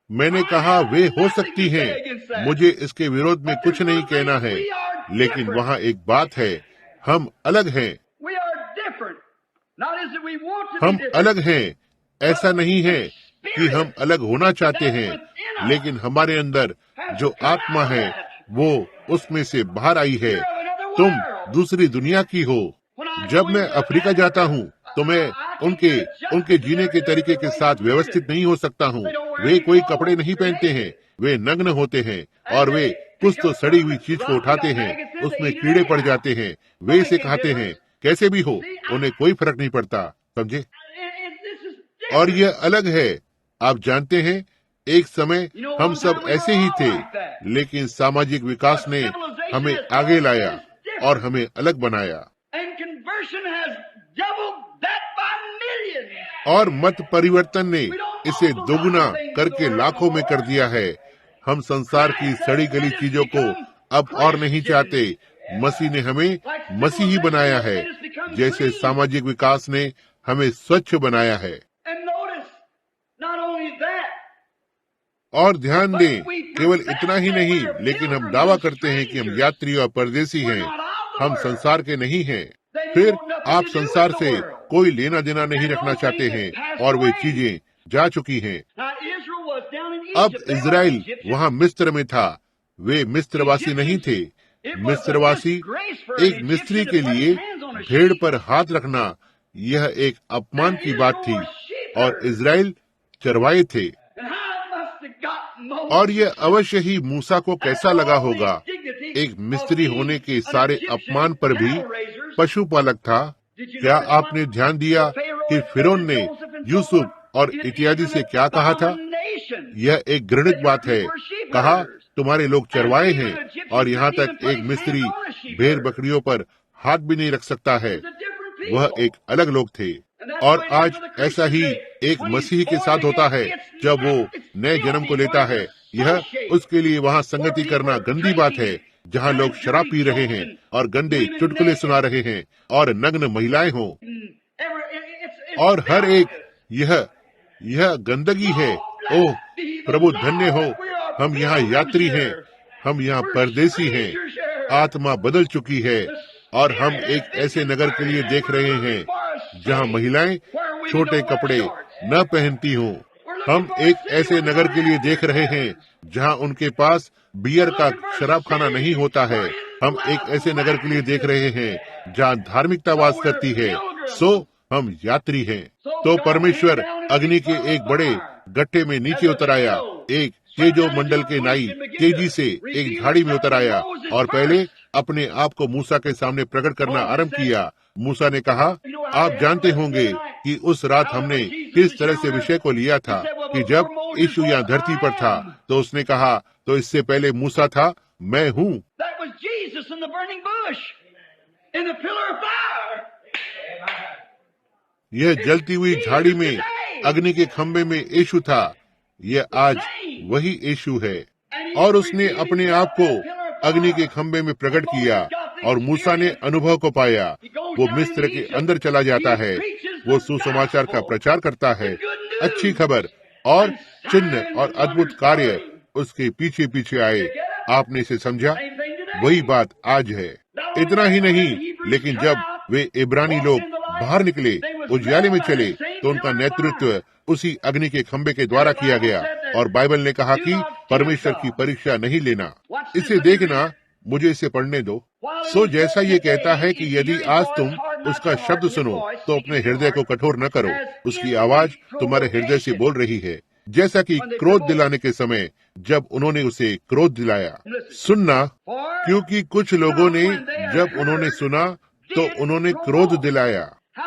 मैंने कहा, वे हो सकती हैं। मुझे इसके विरोध में कुछ नहीं कहना है, लेकिन वहाँ एक बात है, हम अलग हैं। हम अलग हैं। ऐसा नहीं है कि हम अलग होना चाहते हैं, लेकिन हमारे अंदर जो आत्मा है वो उसमें से बाहर आई है। तुम दूसरी दुनिया की हो। जब मैं अफ्रीका जाता हूँ तो मैं उनके जीने के तरीके के साथ व्यवस्थित नहीं हो सकता हूँ। वे कोई कपड़े नहीं पहनते हैं। वे नग्न होते हैं और वे कुछ तो सड़ी हुई चीज को उठाते हैं। उसमें कीड़े पड़ जाते हैं। वे इसे खाते हैं। कैसे भी हो, उन्हें कोई फर्क नहीं पड़ता। समझे? और यह अलग है। आप जानते हैं, एक समय हम सब ऐसे ही थे, लेकिन सामाजिक विकास ने हमें आगे लाया और हमें अलग बनाया। और मत परिवर्तन ने इसे दोगुना करके लाखों में कर दिया है। हम संसार की सड़ी गली चीजों को अब और नहीं चाहते। मसीह ने हमें मसीही बनाया है, जैसे सामाजिक विकास ने हमें स्वच्छ बनाया है। और ध्यान दें, केवल इतना ही नहीं, लेकिन हम दावा करते हैं कि हम यात्री और परदेसी हैं। हम संसार के नहीं हैं। फिर आप संसार से कोई लेना देना नहीं रखना चाहते हैं और वे चीजें जा चुकी हैं। अब इजराइल वहाँ मिस्र में था। वे मिस्रवासी नहीं थे। मिस्रवासी एक मिस्री के लिए भेड़ पर हाथ रखना, यह एक अपमान की बात थी। और इजराइल चरवाए थे। और यह अवश्य ही मूसा को कैसा लगा होगा। एक मिस्त्री होने के सारे अपमान पर भी पशुपालक था। क्या आपने ध्यान दिया कि फिरौन ने यूसुफ और इत्यादि से क्या कहा था? यह एक घृणित बात है। कहा, तुम्हारे लोग चरवाए हैं, और यहाँ तक एक मिस्त्री भेड़ बकरियों पर हाथ भी नहीं रख सकता है। वह एक अलग लोग थे। और आज ऐसा ही एक मसीही के साथ होता है। जब वो नए जन्म को लेता है, यह उसके लिए वहाँ संगति करना गंदी बात है, जहाँ लोग शराब पी रहे हैं और गंदे चुटकुले सुना रहे हैं और नग्न महिलाएं हों। और हर एक यह गंदगी है। ओह प्रभु, धन्य हो, हम यहाँ यात्री हैं। हम यहाँ परदेसी हैं। आत्मा बदल चुकी है और हम एक ऐसे नगर के लिए देख रहे हैं जहाँ महिलाएं छोटे कपड़े न पहनती हों। हम एक ऐसे नगर के लिए देख रहे हैं जहां उनके पास बियर का शराब खाना नहीं होता है। हम एक ऐसे नगर के लिए देख रहे हैं जहां धार्मिकता वास करती है। सो हम यात्री हैं। तो परमेश्वर अग्नि के एक बड़े गड्ढे में नीचे उतर आया। एक तेजो मंडल के नाई तेजी से एक झाड़ी में उतर आया और पहले अपने आप को मूसा के सामने प्रकट करना आरंभ किया। मूसा ने कहा, आप जानते होंगे कि उस रात हमने किस तरह से विषय को लिया था कि जब यीशु यहाँ धरती पर था तो उसने कहा, तो इससे पहले मूसा था, मैं हूँ। यह जलती हुई झाड़ी में अग्नि के खंभे में यीशु था। यह आज वही यीशु है और उसने अपने आप को अग्नि के खंभे में प्रकट किया और मूसा ने अनुभव को पाया। वो मिस्र के अंदर चला जाता है। वो सुसमाचार का प्रचार करता है, अच्छी खबर और चिन्ह और अद्भुत कार्य उसके पीछे पीछे आए। आपने इसे समझा? वही बात आज है। इतना ही नहीं, लेकिन जब वे इब्रानी लोग बाहर निकले, उजियाले में चले, तो उनका नेतृत्व उसी अग्नि के खंभे के द्वारा किया गया। और बाइबल ने कहा कि परमेश्वर की परीक्षा नहीं लेना। इसे देखना, मुझे इसे पढ़ने दो। सो जैसा ये कहता है कि यदि आज तुम उसका शब्द सुनो तो अपने हृदय को कठोर न करो। उसकी आवाज तुम्हारे हृदय से बोल रही है, जैसा कि क्रोध दिलाने के समय जब उन्होंने उसे क्रोध दिलाया। सुनना, क्योंकि कुछ लोगों ने जब उन्होंने सुना तो उन्होंने क्रोध दिलाया।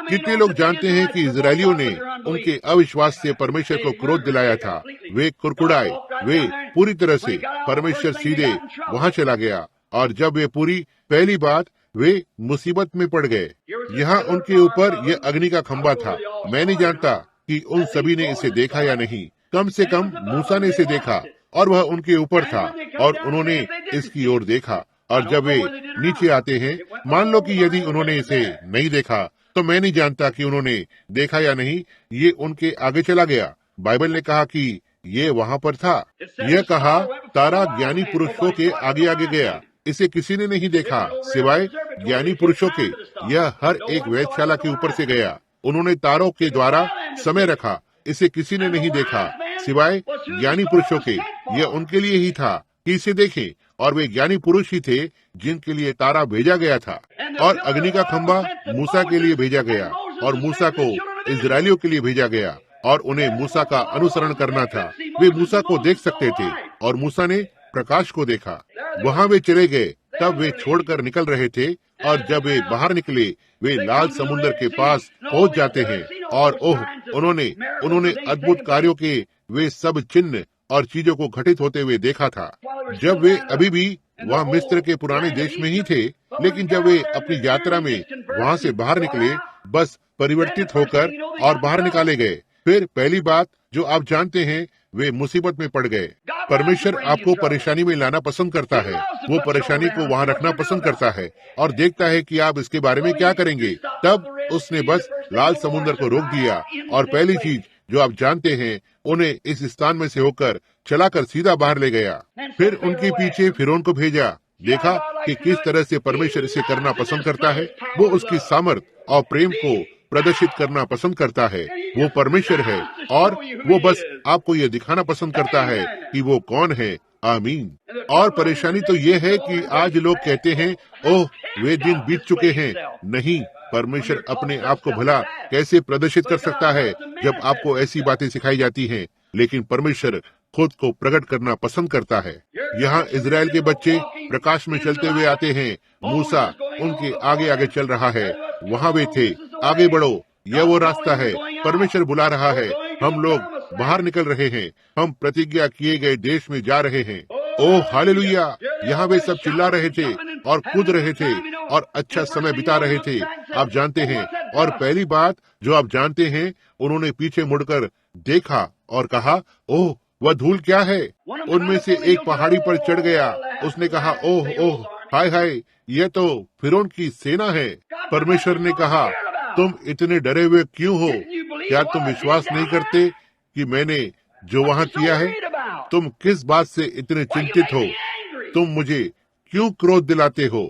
कितने लोग जानते हैं कि इजरायलियों ने उनके अविश्वास से परमेश्वर को क्रोध दिलाया था। वे कुड़कुड़ाए, वे पूरी तरह से, परमेश्वर सीधे वहाँ चला गया। और जब वे पूरी पहली बात, वे मुसीबत में पड़ गए। यहाँ उनके ऊपर यह अग्नि का खंभा था। मैं नहीं जानता कि उन सभी ने इसे देखा या नहीं। कम से कम मूसा ने इसे देखा और वह उनके ऊपर था और उन्होंने इसकी ओर देखा। और जब वे नीचे आते हैं, मान लो कि यदि उन्होंने इसे नहीं देखा तो मैं नहीं जानता कि उन्होंने देखा या नहीं, ये उनके आगे चला गया। बाइबल ने कहा कि ये वहाँ पर था। यह कहा, तारा ज्ञानी पुरुषों के आगे आगे गया। इसे किसी ने नहीं देखा सिवाय ज्ञानी पुरुषों के। यह हर एक वेधशाला के ऊपर से गया। उन्होंने तारों के द्वारा समय रखा। इसे किसी ने नहीं देखा सिवाय ज्ञानी पुरुषों के। यह उनके लिए ही था कि इसे देखें, और वे ज्ञानी पुरुष ही थे जिनके लिए तारा भेजा गया था। और अग्नि का खंभा मूसा के लिए भेजा गया और मूसा को इजरायलियों के लिए भेजा गया और उन्हें मूसा का अनुसरण करना था। वे मूसा को देख सकते थे और मूसा ने प्रकाश को देखा। वहाँ वे चले गए, तब वे छोड़कर निकल रहे थे। और जब वे बाहर निकले, वे लाल समुद्र के पास पहुँच जाते हैं। और उन्होंने अद्भुत कार्यों के वे सब चिन्ह और चीजों को घटित होते हुए देखा था। जब वे अभी भी वहाँ मिस्र के पुराने देश में ही थे, लेकिन जब वे अपनी यात्रा में वहाँ से बाहर निकले, बस परिवर्तित होकर और बाहर निकाले गए। फिर पहली बात जो आप जानते हैं, वे मुसीबत में पड़ गए। परमेश्वर आपको परेशानी में लाना पसंद करता है। वो परेशानी को वहाँ रखना पसंद करता है और देखता है कि आप इसके बारे में क्या करेंगे। तब उसने बस लाल समुद्र को रोक दिया और पहली चीज जो आप जानते हैं, उन्हें इस स्थान में से होकर चलाकर सीधा बाहर ले गया। फिर उनके पीछे फिरौन को भेजा। देखा कि किस तरह से परमेश्वर इसे करना पसंद करता है। वो उसकी सामर्थ और प्रेम को प्रदर्शित करना पसंद करता है। वो परमेश्वर है और वो बस आपको ये दिखाना पसंद करता है कि वो कौन है। आमीन। और परेशानी तो ये है कि आज लोग कहते हैं, ओह वे दिन बीत चुके हैं। नहीं, परमेश्वर अपने आप को भला कैसे प्रदर्शित कर सकता है जब आपको ऐसी बातें सिखाई जाती हैं। लेकिन परमेश्वर खुद को प्रकट करना पसंद करता है। यहाँ इजराइल के बच्चे प्रकाश में चलते हुए आते हैं। मूसा उनके आगे आगे चल रहा है। वहाँ वे थे, आगे बढ़ो, यह वो रास्ता है। परमेश्वर बुला रहा है। हम लोग बाहर निकल रहे हैं। हम प्रतिज्ञा किए गए देश में जा रहे हैं। Oh hallelujah. यहाँ वे सब चिल्ला रहे थे और कूद रहे थे और अच्छा समय बिता रहे थे। आप जानते हैं, और पहली बात जो आप जानते हैं, उन्होंने पीछे मुड़कर देखा और कहा, ओह वह धूल क्या है। उनमें से एक पहाड़ी पर चढ़ गया। उसने कहा, ओह ओह हाय हाय, यह तो फिरौन की सेना है। परमेश्वर ने कहा, तुम इतने डरे हुए क्यों हो? क्या तुम विश्वास नहीं करते कि मैंने जो वहाँ किया है? तुम किस बात से इतने चिंतित हो? तुम मुझे क्यों क्रोध दिलाते हो?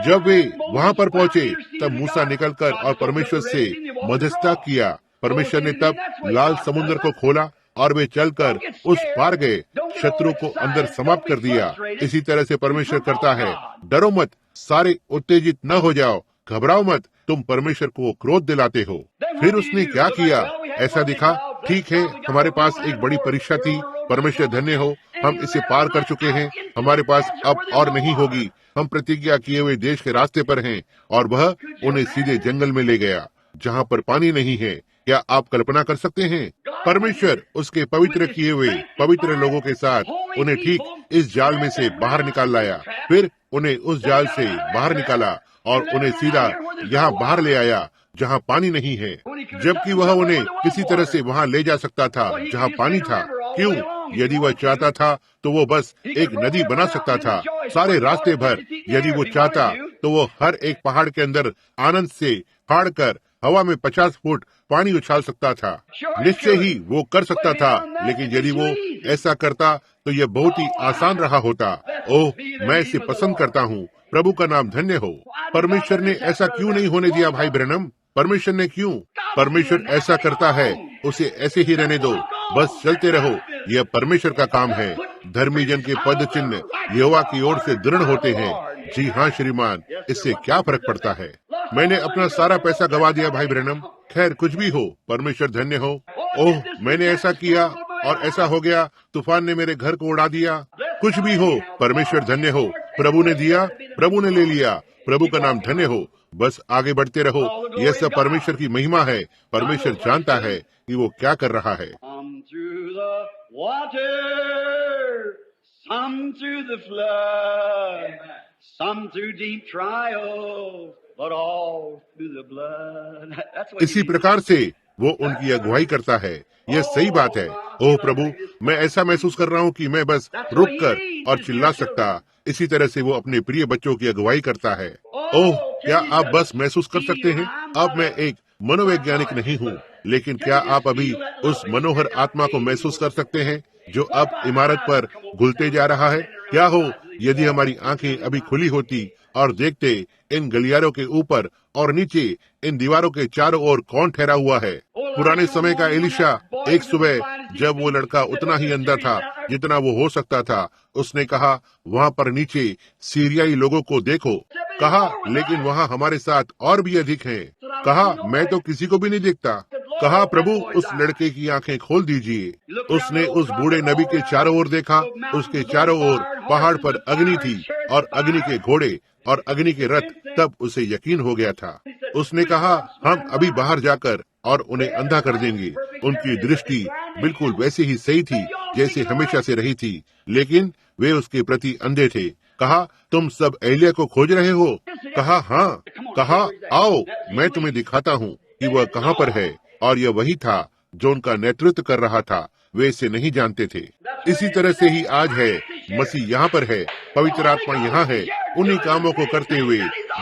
जब वे वहाँ पर पहुँचे, तब मूसा निकलकर और परमेश्वर से मध्यस्थता किया। परमेश्वर ने तब लाल समुद्र को खोला और वे चलकर उस पार गए, शत्रु को अंदर समाप्त कर दिया। इसी तरह से परमेश्वर करता है। डरो मत, सारे उत्तेजित न हो जाओ, घबराओ मत, तुम परमेश्वर को क्रोध दिलाते हो। फिर उसने क्या किया? ऐसा दिखा, ठीक है, हमारे पास एक बड़ी परीक्षा थी, परमेश्वर धन्य हो, हम इसे पार कर चुके हैं, हमारे पास अब और नहीं होगी, हम प्रतिज्ञा किए हुए देश के रास्ते पर हैं। और वह उन्हें सीधे जंगल में ले गया जहाँ पर पानी नहीं है। क्या आप कल्पना कर सकते हैं? परमेश्वर उसके पवित्र किए हुए पवित्र लोगों के साथ उन्हें ठीक इस जाल में से बाहर निकाल लाया, फिर उन्हें उस जाल से बाहर निकाला और उन्हें सीधा यहाँ बाहर ले आया जहाँ पानी नहीं है, जबकि वह उन्हें किसी तरह से वहाँ ले जा सकता था जहाँ पानी था। क्यों? यदि वह चाहता था तो वो बस एक नदी बना सकता था सारे रास्ते भर। यदि वो चाहता तो वो हर एक पहाड़ के अंदर आनंद से फाड़ कर हवा में 50 फुट पानी उछाल सकता था। निश्चय ही वो कर सकता था, लेकिन यदि वो ऐसा करता तो यह बहुत ही आसान रहा होता। ओह, मैं इसे पसंद करता हूँ। प्रभु का नाम धन्य हो। परमेश्वर ने ऐसा क्यों नहीं होने दिया भाई ब्रैनम? परमेश्वर ने क्यों? परमेश्वर ऐसा करता है, उसे ऐसे ही रहने दो, बस चलते रहो। यह परमेश्वर का काम है। धर्मी जन के पद चिन्ह यहोवा की ओर से दृढ़ होते हैं। जी हाँ श्रीमान, इससे क्या फर्क पड़ता है? मैंने अपना सारा पैसा गवा दिया भाई ब्रैनम। खैर, कुछ भी हो, परमेश्वर धन्य हो। ओह, मैंने ऐसा किया और ऐसा हो गया, तूफान ने मेरे घर को उड़ा दिया। कुछ भी हो, परमेश्वर धन्य हो। प्रभु ने दिया, प्रभु ने ले लिया, प्रभु का नाम धन्य हो। बस आगे बढ़ते रहो। यह सब परमेश्वर की महिमा है। परमेश्वर जानता है कि वो क्या कर रहा है। इसी प्रकार से वो उनकी अगुवाई करता है। यह सही बात है। ओह प्रभु, मैं ऐसा महसूस कर रहा हूँ कि मैं बस रुक कर और चिल्ला सकता। इसी तरह से वो अपने प्रिय बच्चों की अगुवाई करता है। ओह, क्या आप बस महसूस कर सकते हैं? अब मैं एक मनोवैज्ञानिक नहीं हूँ, लेकिन क्या आप अभी उस मनोहर आत्मा को महसूस कर सकते हैं जो अब इमारत पर घुलते जा रहा है? क्या हो यदि हमारी आंखें अभी खुली होती और देखते इन गलियारों के ऊपर और नीचे, इन दीवारों के चारों ओर कौन ठहरा हुआ है? पुराने समय का एलिशा एक सुबह, जब वो लड़का उतना ही अंधा था जितना वो हो सकता था, उसने कहा, वहाँ पर नीचे सीरियाई लोगों को देखो। कहा, लेकिन वहाँ हमारे साथ और भी अधिक हैं। कहा, मैं तो किसी को भी नहीं देखता। कहा, प्रभु उस लड़के की आंखें खोल दीजिए। उसने उस बूढ़े नबी के चारों ओर देखा। उसके चारों ओर पहाड़ पर अग्नि थी और अग्नि के घोड़े और अग्नि के रथ। तब उसे यकीन हो गया था। उसने कहा, हम अभी बाहर जाकर और उन्हें अंधा कर देंगे। उनकी दृष्टि बिल्कुल वैसे ही सही थी जैसे हमेशा से रही थी, लेकिन वे उसके प्रति अंधे थे। कहा, तुम सब एलिया को खोज रहे हो? कहा, हाँ। कहा, आओ मैं तुम्हें दिखाता हूँ कि वह कहाँ पर है। और यह वही था जो उनका नेतृत्व कर रहा था। वे इसे नहीं जानते थे। इसी तरह से ही आज है। मसीह यहाँ पर है, पवित्र आत्मा यहाँ है, उन्हीं कामों को करते हुए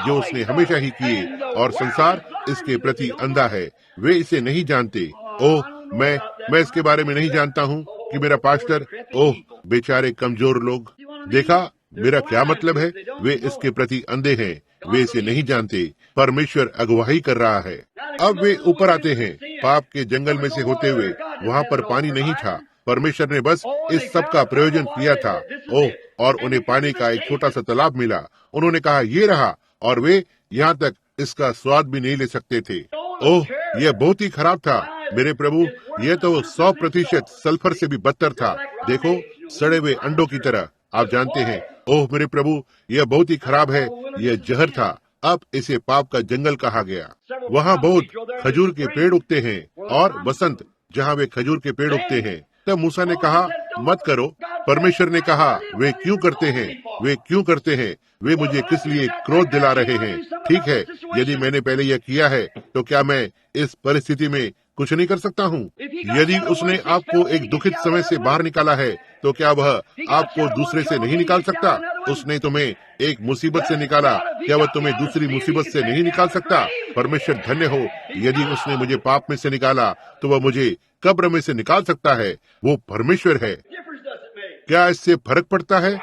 जो उसने हमेशा ही किए, और संसार इसके प्रति अंधा है। वे इसे नहीं जानते। ओह, मैं इसके बारे में नहीं जानता हूँ कि मेरा पास्टर, ओह बेचारे कमजोर लोग। देखा मेरा क्या मतलब है? वे इसके प्रति अंधे हैं। वे इसे नहीं जानते। परमेश्वर अगुवाई कर रहा है। अब वे ऊपर आते हैं, पाप के जंगल में से होते हुए। वहाँ पर पानी नहीं था। परमेश्वर ने बस इस सब का प्रयोजन किया था। ओह, और उन्हें पानी का एक छोटा सा तालाब मिला। उन्होंने कहा, ये रहा, और वे यहाँ तक इसका स्वाद भी नहीं ले सकते थे। ओह, यह बहुत ही खराब था मेरे प्रभु। यह तो 100% सल्फर से भी बदतर था। देखो, सड़े हुए अंडों की तरह। आप जानते हैं, ओह मेरे प्रभु, यह बहुत ही खराब है। यह जहर था। अब इसे पाप का जंगल कहा गया। वहाँ बहुत खजूर के पेड़ उगते हैं, और बसंत जहाँ वे खजूर के पेड़ उगते हैं। तब मूसा ने कहा, मत करो। परमेश्वर ने कहा, वे क्यों करते हैं? वे क्यों करते हैं? वे मुझे किस लिए क्रोध दिला रहे हैं? ठीक है, यदि मैंने पहले यह किया है तो क्या मैं इस परिस्थिति में कुछ नहीं कर सकता हूँ? यदि उसने आपको एक दुखित समय से बाहर निकाला है तो क्या वह आपको दूसरे से नहीं निकाल सकता? उसने तुम्हें एक मुसीबत से निकाला, क्या वह तुम्हें दूसरी मुसीबत से नहीं निकाल सकता? परमेश्वर धन्य हो। यदि उसने मुझे पाप में से निकाला तो वह मुझे कब्र में से निकाल सकता है। वो परमेश्वर है। क्या इससे फर्क पड़ता है?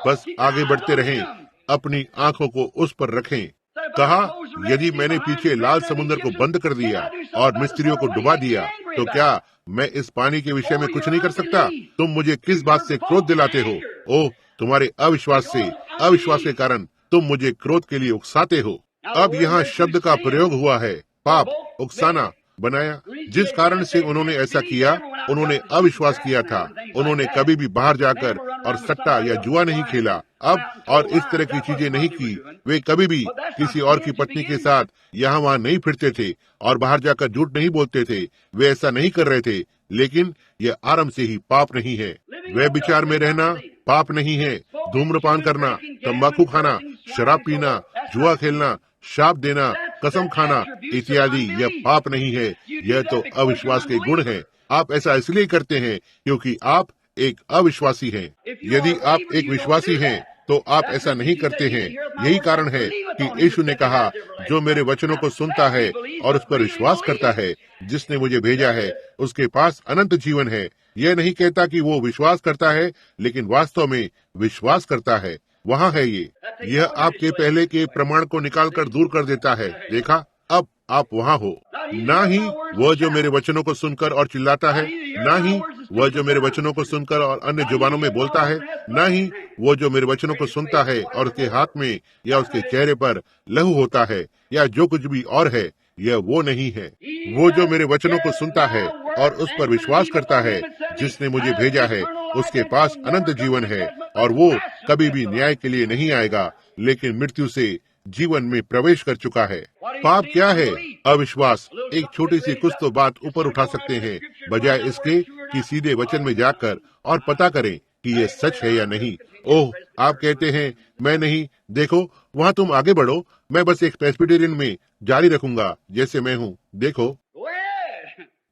बस आगे बढ़ते रहें, अपनी आंखों को उस पर रखें। कहा, यदि मैंने पीछे लाल समुद्र को बंद कर दिया और मिस्त्रियों को डुबा दिया, तो क्या मैं इस पानी के विषय में कुछ नहीं कर सकता? तुम मुझे किस बात से क्रोध दिलाते हो? ओह, तुम्हारे अविश्वास के कारण तुम मुझे क्रोध के लिए उकसाते हो। अब यहाँ शब्द का प्रयोग हुआ है, पाप, उकसाना, बनाया। जिस कारण से उन्होंने ऐसा किया, उन्होंने अविश्वास किया था। उन्होंने कभी भी बाहर जाकर और सट्टा या जुआ नहीं खेला, अब और इस तरह की चीजें नहीं की। वे कभी भी किसी और की पत्नी के साथ यहाँ वहाँ नहीं फिरते थे और बाहर जाकर झूठ नहीं बोलते थे। वे ऐसा नहीं कर रहे थे, लेकिन यह आरंभ से ही पाप नहीं है। वे विचार में रहना पाप नहीं है। धूम्रपान करना, तंबाकू खाना, शराब पीना, जुआ खेलना, शाप देना, कसम खाना इत्यादि यह पाप नहीं है। यह तो अविश्वास के गुण हैं। आप ऐसा इसलिए करते हैं क्योंकि आप एक अविश्वासी हैं। यदि आप एक विश्वासी हैं तो आप ऐसा नहीं करते हैं। यही कारण है कि यीशु ने कहा, जो मेरे वचनों को सुनता है और उस पर विश्वास करता है, जिसने मुझे भेजा है, उसके पास अनंत जीवन है। यह नहीं कहता कि वो विश्वास करता है, लेकिन वास्तव में विश्वास करता है। वहाँ है यह आपके पहले के प्रमाण को निकालकर दूर कर देता है। देखा, अब आप वहाँ हो। ना ही वह जो मेरे वचनों को सुनकर और चिल्लाता है, ना ही वह जो मेरे वचनों को सुनकर और अन्य जुबानों में बोलता है, ना ही वो जो मेरे वचनों को सुनता है और उसके हाथ में या उसके चेहरे पर लहू होता है या जो कुछ भी और है, यह वो नहीं है। वो जो मेरे वचनों को सुनता है और उस पर विश्वास करता है, जिसने मुझे भेजा है, उसके पास अनंत जीवन है और वो कभी भी न्याय के लिए नहीं आएगा, लेकिन मृत्यु से जीवन में प्रवेश कर चुका है। पाप क्या है? अविश्वास। एक छोटी सी कुछ तो बात ऊपर उठा सकते हैं, बजाय इसके कि सीधे वचन में जाकर और पता करें कि ये सच है या नहीं। ओह, आप कहते हैं मैं नहीं, देखो वहाँ तुम आगे बढ़ो, मैं बस एक प्रेस्बिटेरियन में जारी रखूंगा जैसे मैं हूँ। देखो,